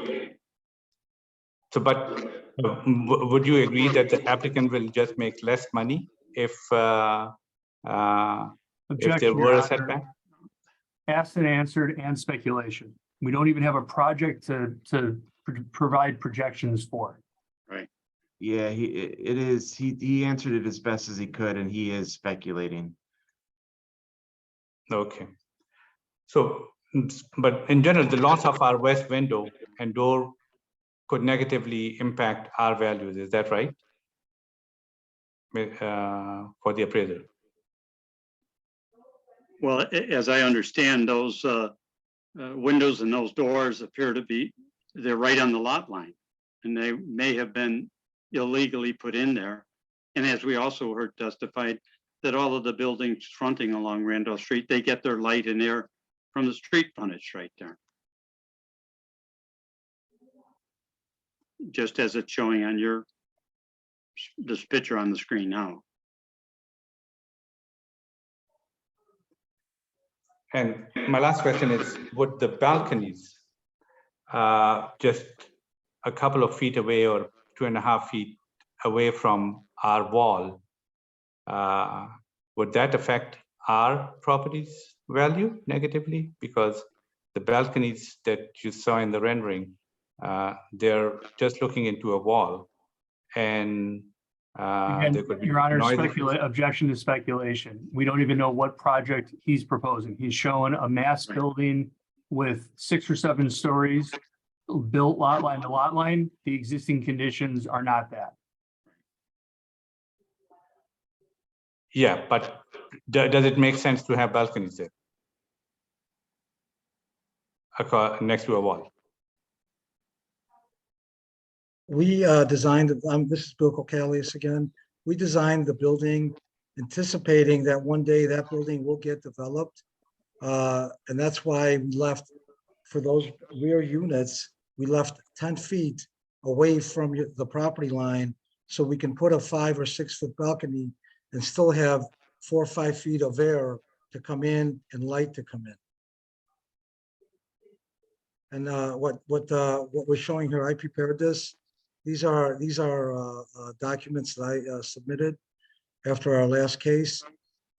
So, but would you agree that the applicant will just make less money if there Objection, were Your a Honor. setback? Asked and answered and speculation. We don't even have a project to provide projections for. Right. Yeah, he answered it as best as he could, and he is speculating. Okay. So, but in general, the loss of our west window and door could negatively impact our values. Is that right? For the appraiser. Well, as I understand, those windows and those doors appear to be, they're right on the lot line, and they may have been illegally put in there. And as we also heard testified, that all of the buildings fronting along Randolph Street, they get their light and air from the street frontage right there. Just as it's showing on this picture on the screen now. And my last question is, would the balconies just a couple of feet away or 2.5 feet away from our wall, would that affect our property's value negatively? Because the balconies that you saw in the rendering, they're just looking into a wall, and there could be Your Honor, noise. objection to speculation. We don't even know what project he's proposing. He's showing a mass building with 6 or 7 stories, built lot line to lot line. The existing conditions are not that. Yeah, but does it make sense to have balconies there next to a wall? We designed, this is Bill Kokalius again. We designed the building anticipating that one day that building will get developed. And that's why we left, for those rear units, we left 10 feet away from the property line so we can put a 5 or 6 foot balcony and still have 4 or 5 feet of air to come in and light to come in. And what we're showing here, I prepared this. These are documents that I submitted after our last case,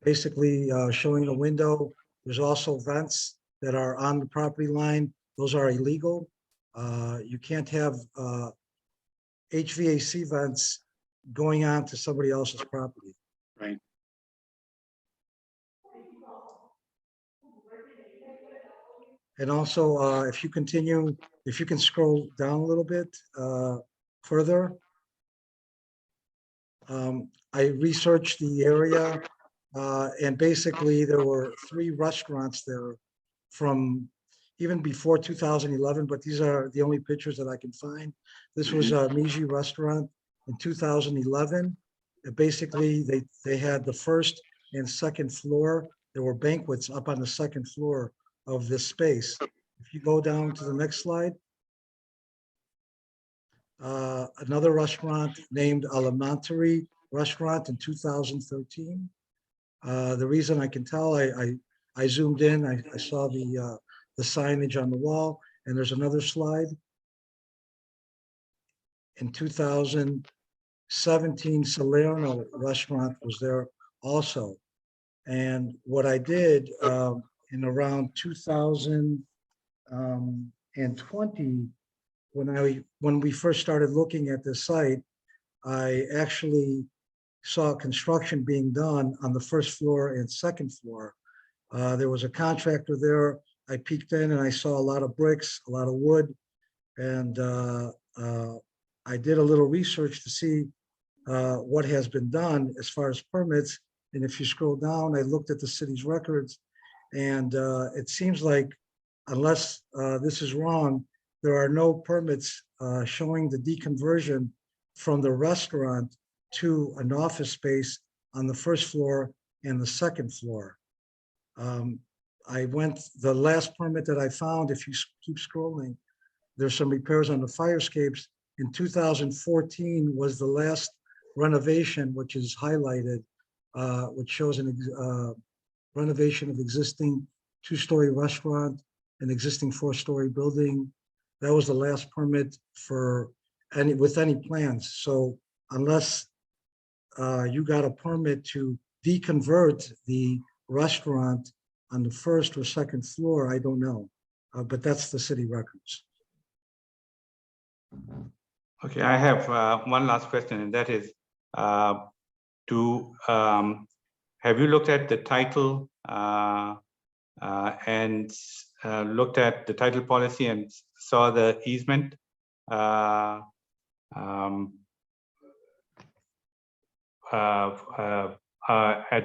basically showing a window. There's also vents that are on the property line. Those are illegal. You can't have HVAC vents going on to somebody else's property. Right. And also, if you continue, if you can scroll down a little bit further. I researched the area and basically there were 3 restaurants there from even before 2011, but these are the only pictures that I can find. This was a Miji restaurant in 2011. Basically, they had the first and second floor there were banquets up on the second floor of this space. If you go down to the next slide. Another restaurant named Alimentary Restaurant in 2013. The reason I can tell, I zoomed in, I saw the signage on the wall, and there's another slide. In 2017, Salerno Restaurant was there also. And what I did in around 2020, when we first started looking at this site, I actually saw construction being done on the first floor and second floor. There was a contractor there. I peeked in and I saw a lot of bricks, a lot of wood, and I did a little research to see what has been done as far as permits. And if you scroll down, I looked at the city's records, and it seems like, unless this is wrong, there are no permits showing the deconversion from the restaurant to an office space on the first floor and the second floor. The last permit that I found, if you keep scrolling, there's some repairs on the fire escapes. In 2014 was the last renovation, which is highlighted, which shows an renovation of existing two-story restaurant, an existing four-story building. That was the last permit for with any plans. So unless you got a permit to deconvert the restaurant on the first or second floor, I don't know, but that's the city records. Okay, I have one last question, and that is, have you looked at the title and looked at the title policy and saw the easement at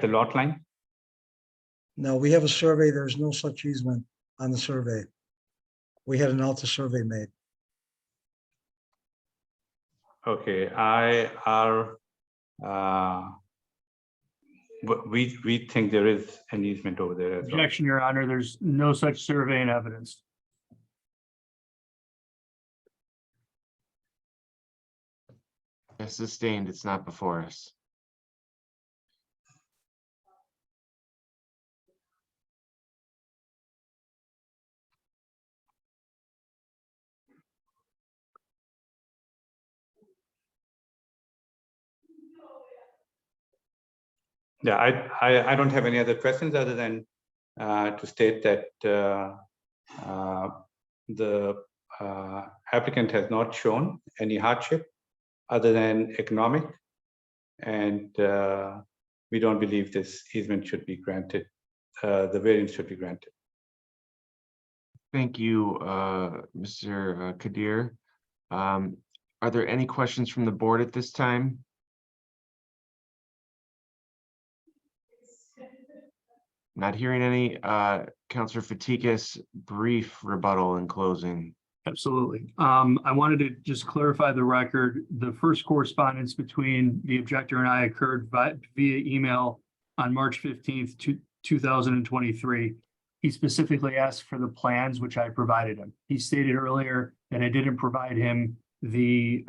the lot line? No, we have a survey. There's no such easement on the survey. We had an Alta survey made. Okay, we think there is an easement over there as well. Objection, Your Honor. There's no such survey and evidence. Yes, sustained. It's not before us. Yeah, I don't have any other questions other than to state that the applicant has not shown any hardship other than economic, and we don't believe this easement should be granted. The variance should be granted. Thank you, Mr. Kadir. Are there any questions from the board at this time? Not hearing any. Councilor Fatikas, brief rebuttal in closing. Absolutely. I wanted to just clarify the record. The first correspondence between the objector and I occurred via email on March 15th, 2023. He specifically asked for the plans, which I provided him. He stated earlier that I didn't provide him the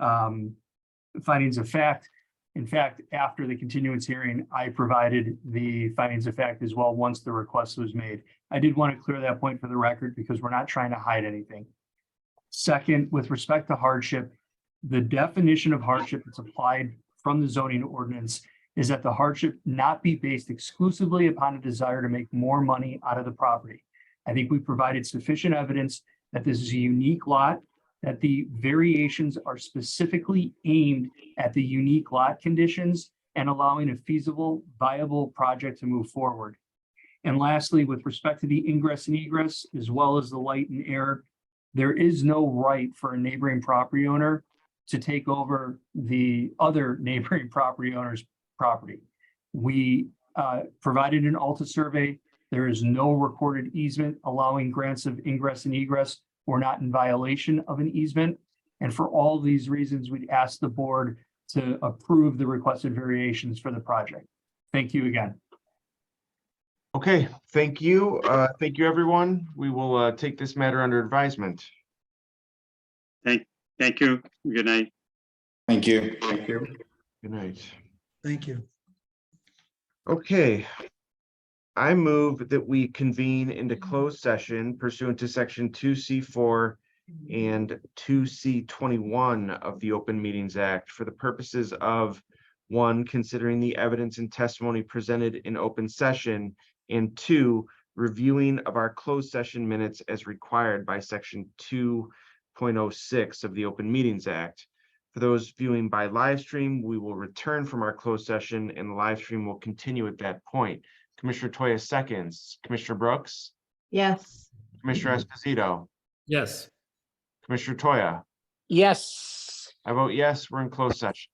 findings of fact. In fact, after the continuance hearing, I provided the findings of fact as well once the request was made. I did want to clear that point for the record because we're not trying to hide anything. Second, with respect to hardship, the definition of hardship that's applied from the zoning ordinance is that the hardship not be based exclusively upon a desire to make more money out of the property. I think we provided sufficient evidence that this is a unique lot, that the variations are specifically aimed at the unique lot conditions and allowing a feasible, viable project to move forward. And lastly, with respect to the ingress and egress, as well as the light and air, there is no right for a neighboring property owner to take over the other neighboring property owner's property. We provided an Alta survey. There is no recorded easement allowing grants of ingress and egress. We're not in violation of an easement. And for all these reasons, we'd ask the board to approve the requested variations for the project. Thank you again. Okay, thank you. Thank you, everyone. We will take this matter under advisement. Thank you. Good night. Thank you. Good night. Thank you. Okay. I move that we convene into closed session pursuant to section 2C4 and 2C21 of the Open Meetings Act for the purposes of, one, considering the evidence and testimony presented in open session, and two, reviewing of our closed session minutes as required by section 2.06 of the Open Meetings Act. For those viewing by live stream, we will return from our closed session and the live stream will continue at that point. Commissioner Toya seconds. Commissioner Brooks? Yes. Commissioner Esposito? Yes. Commissioner Toya? Yes. I vote yes, we're in closed session.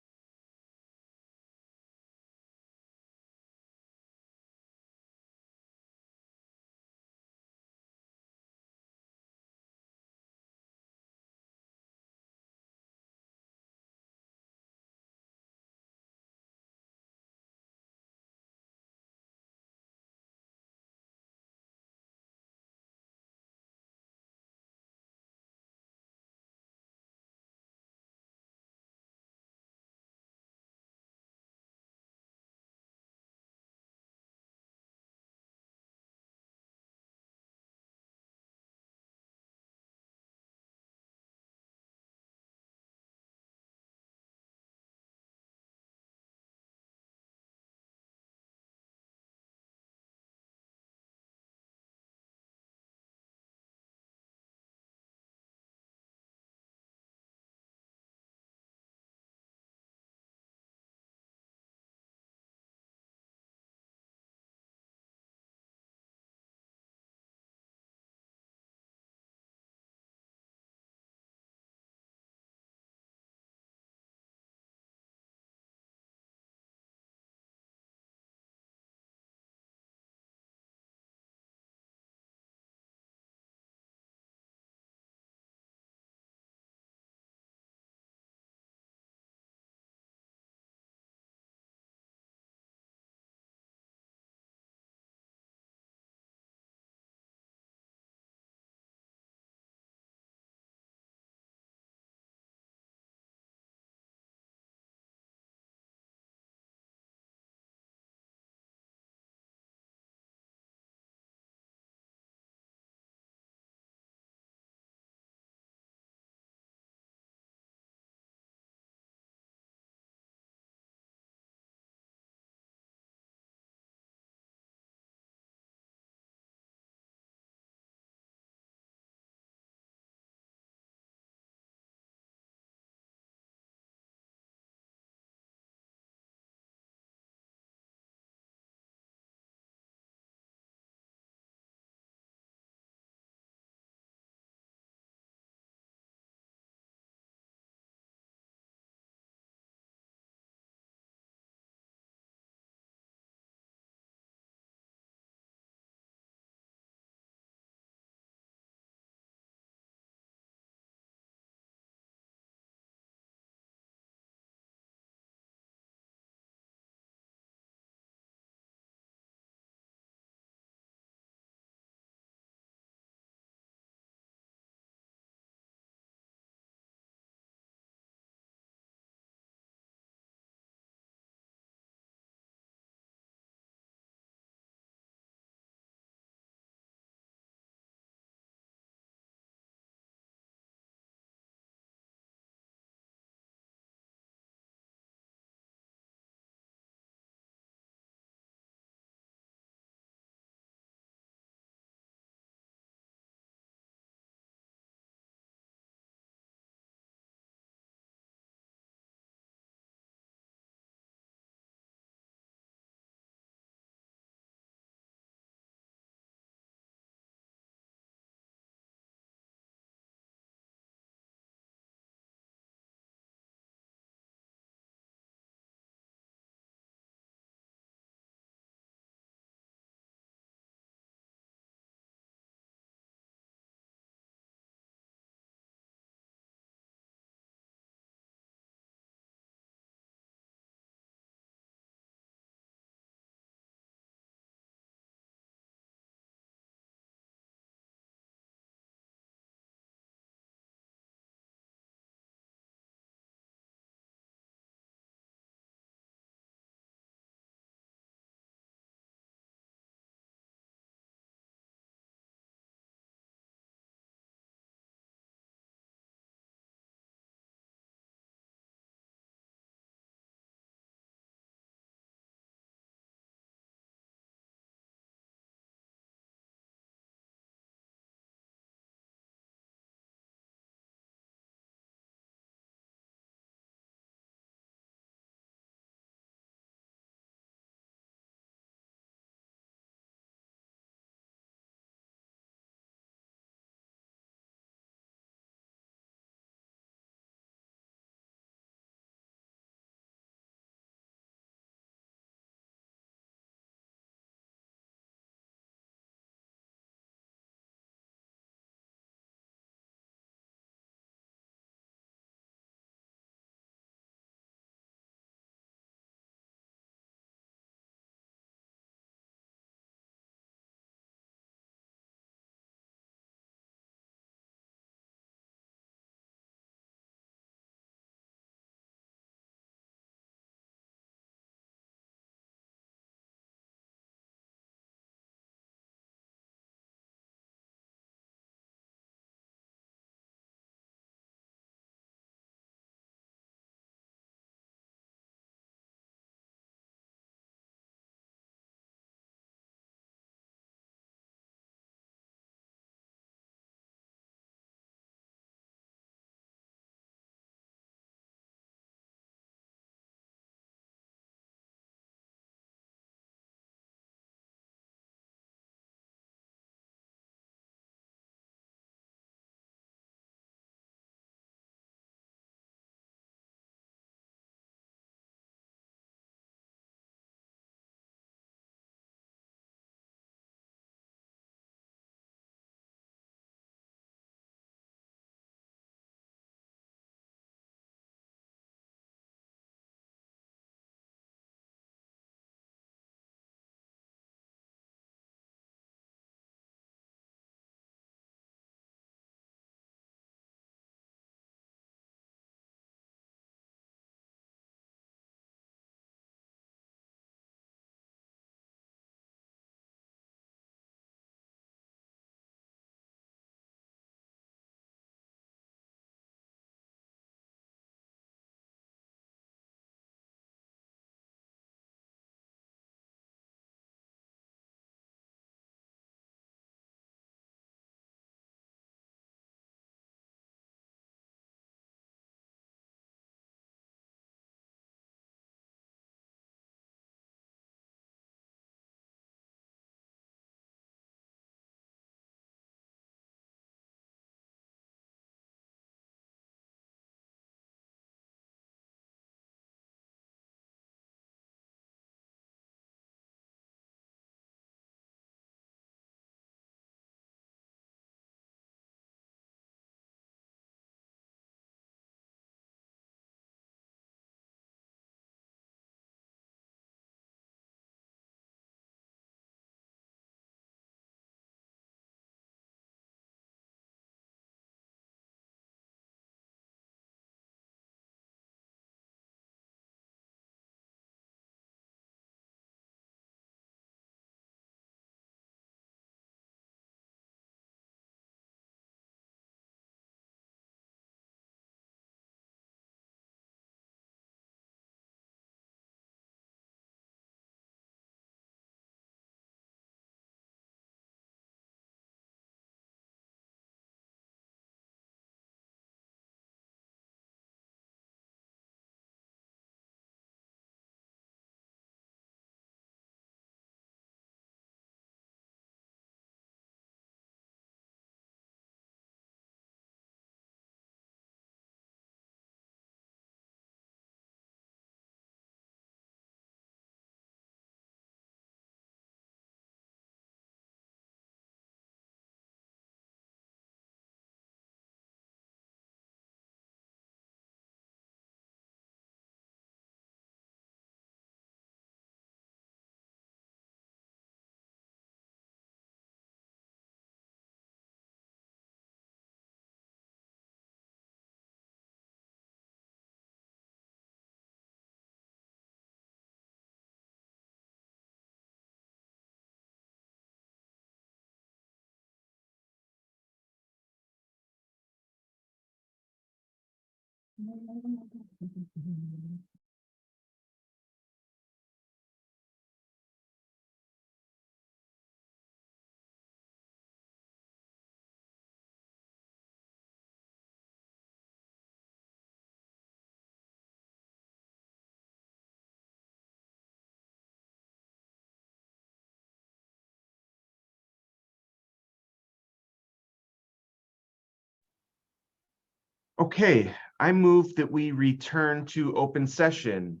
Okay, I move that we return to open session.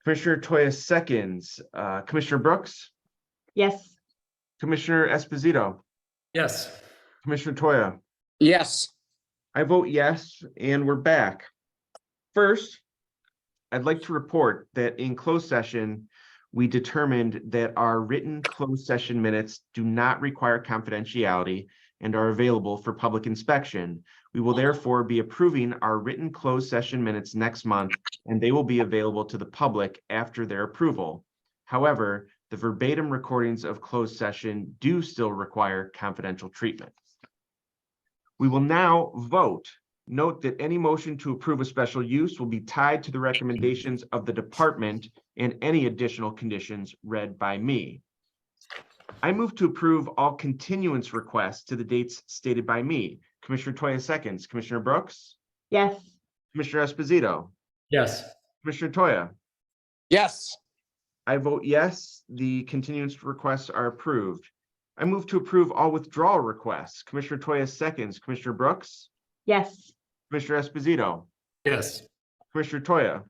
Commissioner Toya seconds, Commissioner Brooks, Yes. Commissioner Esposito, Yes. Commissioner Toya. Yes. I vote yes, and we're back. First, I'd like to report that in closed session, we determined that our written closed session minutes do not require confidentiality and are available for public inspection. We will therefore be approving our written closed session minutes next month, and they will be available to the public after their approval. However, the verbatim recordings of closed session do still require confidential treatment. We will now vote. Note that any motion to approve a special use will be tied to the recommendations of the department and any additional conditions read by me. I move to approve all continuance requests to the dates stated by me. Commissioner Toya seconds, Commissioner Brooks, Yes. Commissioner Esposito, Yes. Commissioner Toya. Yes. I vote yes, the continuance requests are approved. I move to approve all withdrawal requests. Commissioner Toya seconds, Commissioner Brooks, Yes. Commissioner Esposito, Yes. Commissioner Toya.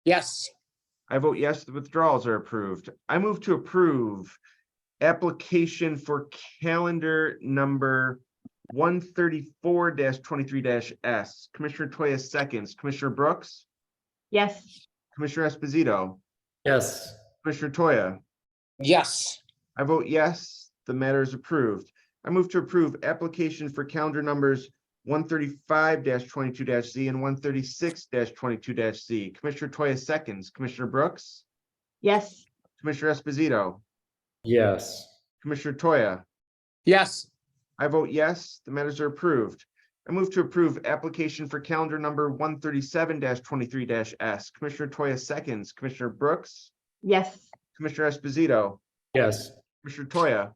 Yes. I vote yes, the withdrawals are approved. I move to approve application for calendar number 134-23-S. Commissioner Toya seconds, Commissioner Brooks, Yes. Commissioner Esposito, Yes. Commissioner Toya. Yes. I vote yes, the matter is approved. I move to approve application for calendar numbers 135-22-Z and 136-22-Z. Commissioner Toya seconds, Commissioner Brooks, Yes. Commissioner Esposito, Yes. Commissioner Toya. Yes. I vote yes, the matters are approved. I move to approve application for calendar number 137-23-S. Commissioner Toya seconds, Commissioner Brooks, Yes. Commissioner Esposito, Yes. Commissioner Toya.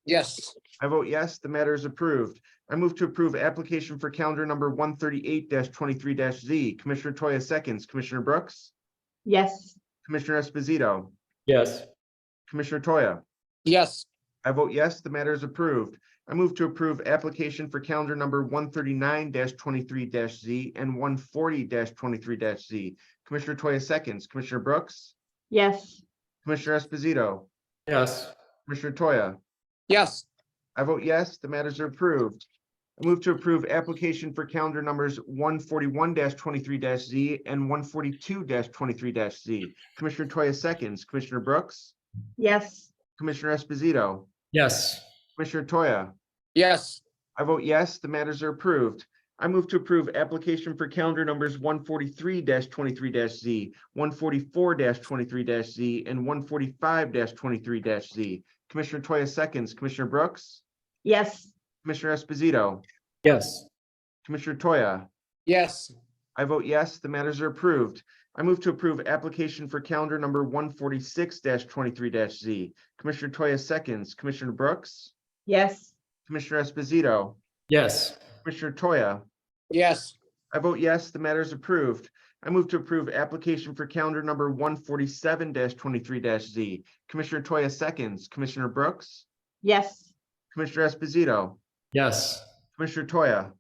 Yes. I vote yes, the matter is approved. I move to approve application for calendar number 138-23-Z. Commissioner Toya seconds, Commissioner Brooks, Yes. Commissioner Esposito, Yes. Commissioner Toya. Yes. I vote yes, the matter is approved. I move to approve application for calendar number 139-23-Z and 140-23-Z. Commissioner Toya seconds, Commissioner Brooks, Yes. Commissioner Esposito, Yes. Commissioner Toya. Yes. I vote yes, the matters are approved. I move to approve application for calendar numbers 141-23-Z and 142-23-Z. Commissioner Toya seconds, Commissioner Brooks, Yes. Commissioner Esposito, Yes. Commissioner Toya. Yes. I vote yes, the matters are approved. I move to approve application for calendar numbers 143-23-Z, 144-23-Z, and 145-23-Z. Commissioner Toya seconds, Commissioner Brooks, Yes. Commissioner Esposito, Yes. Commissioner Toya. Yes. I vote yes, the matters are approved. I move to approve application for calendar number 146-23-Z. Commissioner Toya seconds, Commissioner Brooks, Yes. Commissioner Esposito, Yes. Commissioner Toya. Yes. I vote yes, the matter is approved. I move to approve application for calendar number 147-23-Z. Commissioner Toya seconds, Commissioner Brooks, Yes. Commissioner Esposito, Yes. Commissioner Toya.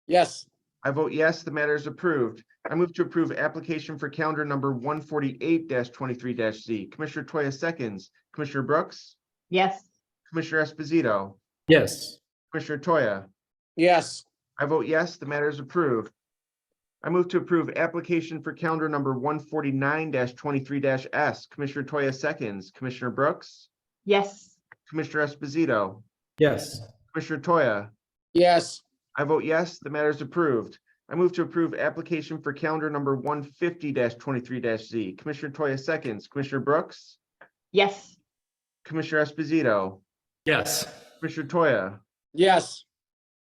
Yes. I vote yes, the matter is approved. I move to approve application for calendar number 148-23-Z. Commissioner Toya seconds, Commissioner Brooks, Yes. Commissioner Esposito, Yes. Commissioner Toya. Yes. I vote yes, the matter is approved. I move to approve application for calendar number 149-23-S. Commissioner Toya seconds, Commissioner Brooks, Yes. Commissioner Esposito, Yes. Commissioner Toya. Yes. I vote yes, the matter is approved. I move to approve application for calendar number 150-23-Z. Commissioner Toya seconds, Commissioner Brooks, Yes. Commissioner Esposito, Yes. Commissioner Toya. Yes.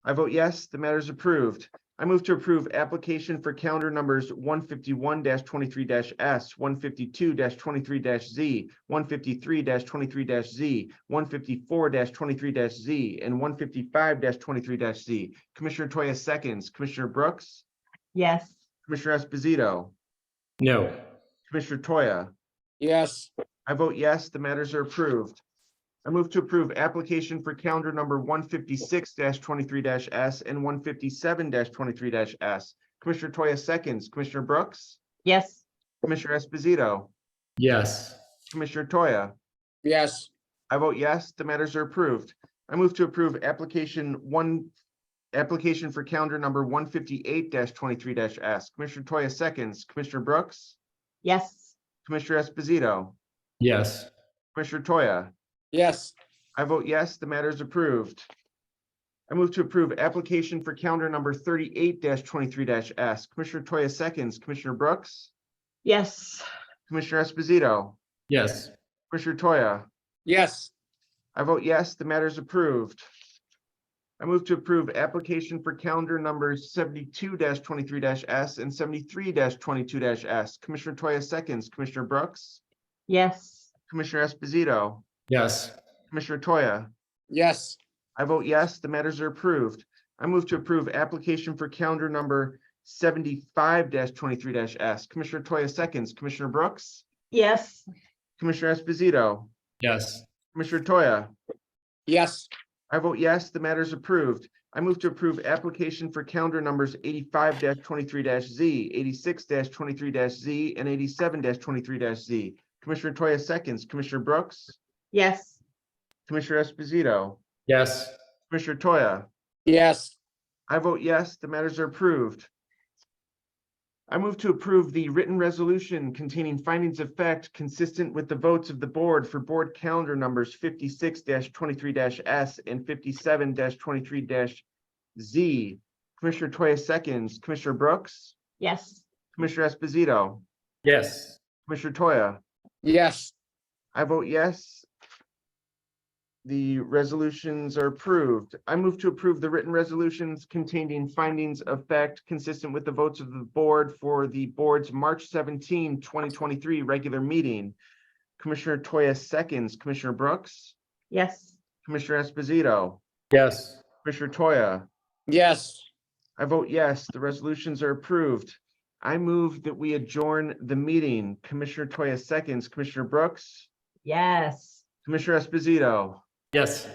I vote yes, the matter is approved. I move to approve application for calendar numbers 151-23-S, 152-23-Z, 153-23-Z, 154-23-Z, and 155-23-Z. Commissioner Toya seconds, Commissioner Brooks, Yes. Commissioner Esposito, No. Commissioner Toya. Yes. I vote yes, the matters are approved. I move to approve application for calendar number 156-23-S and 157-23-S. Commissioner Toya seconds, Commissioner Brooks, Yes. Commissioner Esposito, Yes. Commissioner Toya. Yes. I vote yes, the matters are approved. I move to approve application for calendar number 158-23-S. Commissioner Toya seconds, Commissioner Brooks, Yes. Commissioner Esposito, Yes. Commissioner Toya. Yes. I vote yes, the matter is approved. I move to approve application for calendar number 38-23-S. Commissioner Toya seconds, Commissioner Brooks, Yes. Commissioner Esposito, Yes. Commissioner Toya. Yes. I vote yes, the matter is approved. I move to approve application for calendar numbers 72-23-S and 73-22-S. Commissioner Toya seconds, Commissioner Brooks, Yes. Commissioner Esposito, Yes. Commissioner Toya. Yes. I vote yes, the matters are approved. I move to approve application for calendar number 75-23-S. Commissioner Toya seconds, Commissioner Brooks, Yes. Commissioner Esposito, Yes. Commissioner Toya. Yes. I vote yes, the matter is approved. I move to approve application for calendar numbers 85-23-Z, 86-23-Z, and 87-23-Z. Commissioner Toya seconds, Commissioner Brooks, Yes. Commissioner Esposito, Yes. Commissioner Toya. Yes. I vote yes, the matters are approved. I move to approve the written resolution containing findings of fact consistent with the votes of the board for board calendar numbers 56-23-S and 57-23-Z. Commissioner Toya seconds, Commissioner Brooks, Yes. Commissioner Esposito, Yes. Commissioner Toya. Yes. I vote yes. The resolutions are approved. I move to approve the written resolutions containing findings of fact consistent with the votes of the board for the board's March 17, 2023 regular meeting. Commissioner Toya seconds, Commissioner Brooks, Yes. Commissioner Esposito, Yes. Commissioner Toya. Yes. I vote yes, the resolutions are approved. I move that we adjourn the meeting. Commissioner Toya seconds, Commissioner Brooks, Yes. Commissioner Esposito, Yes.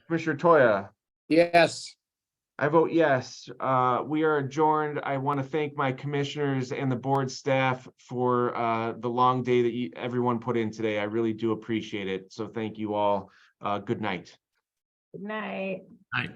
Commissioner Toya. Yes. I vote yes. We are adjourned. I want to thank my commissioners and the board staff for the long day that everyone put in today. I really do appreciate it. So thank you all. Good night. Good night. Aye.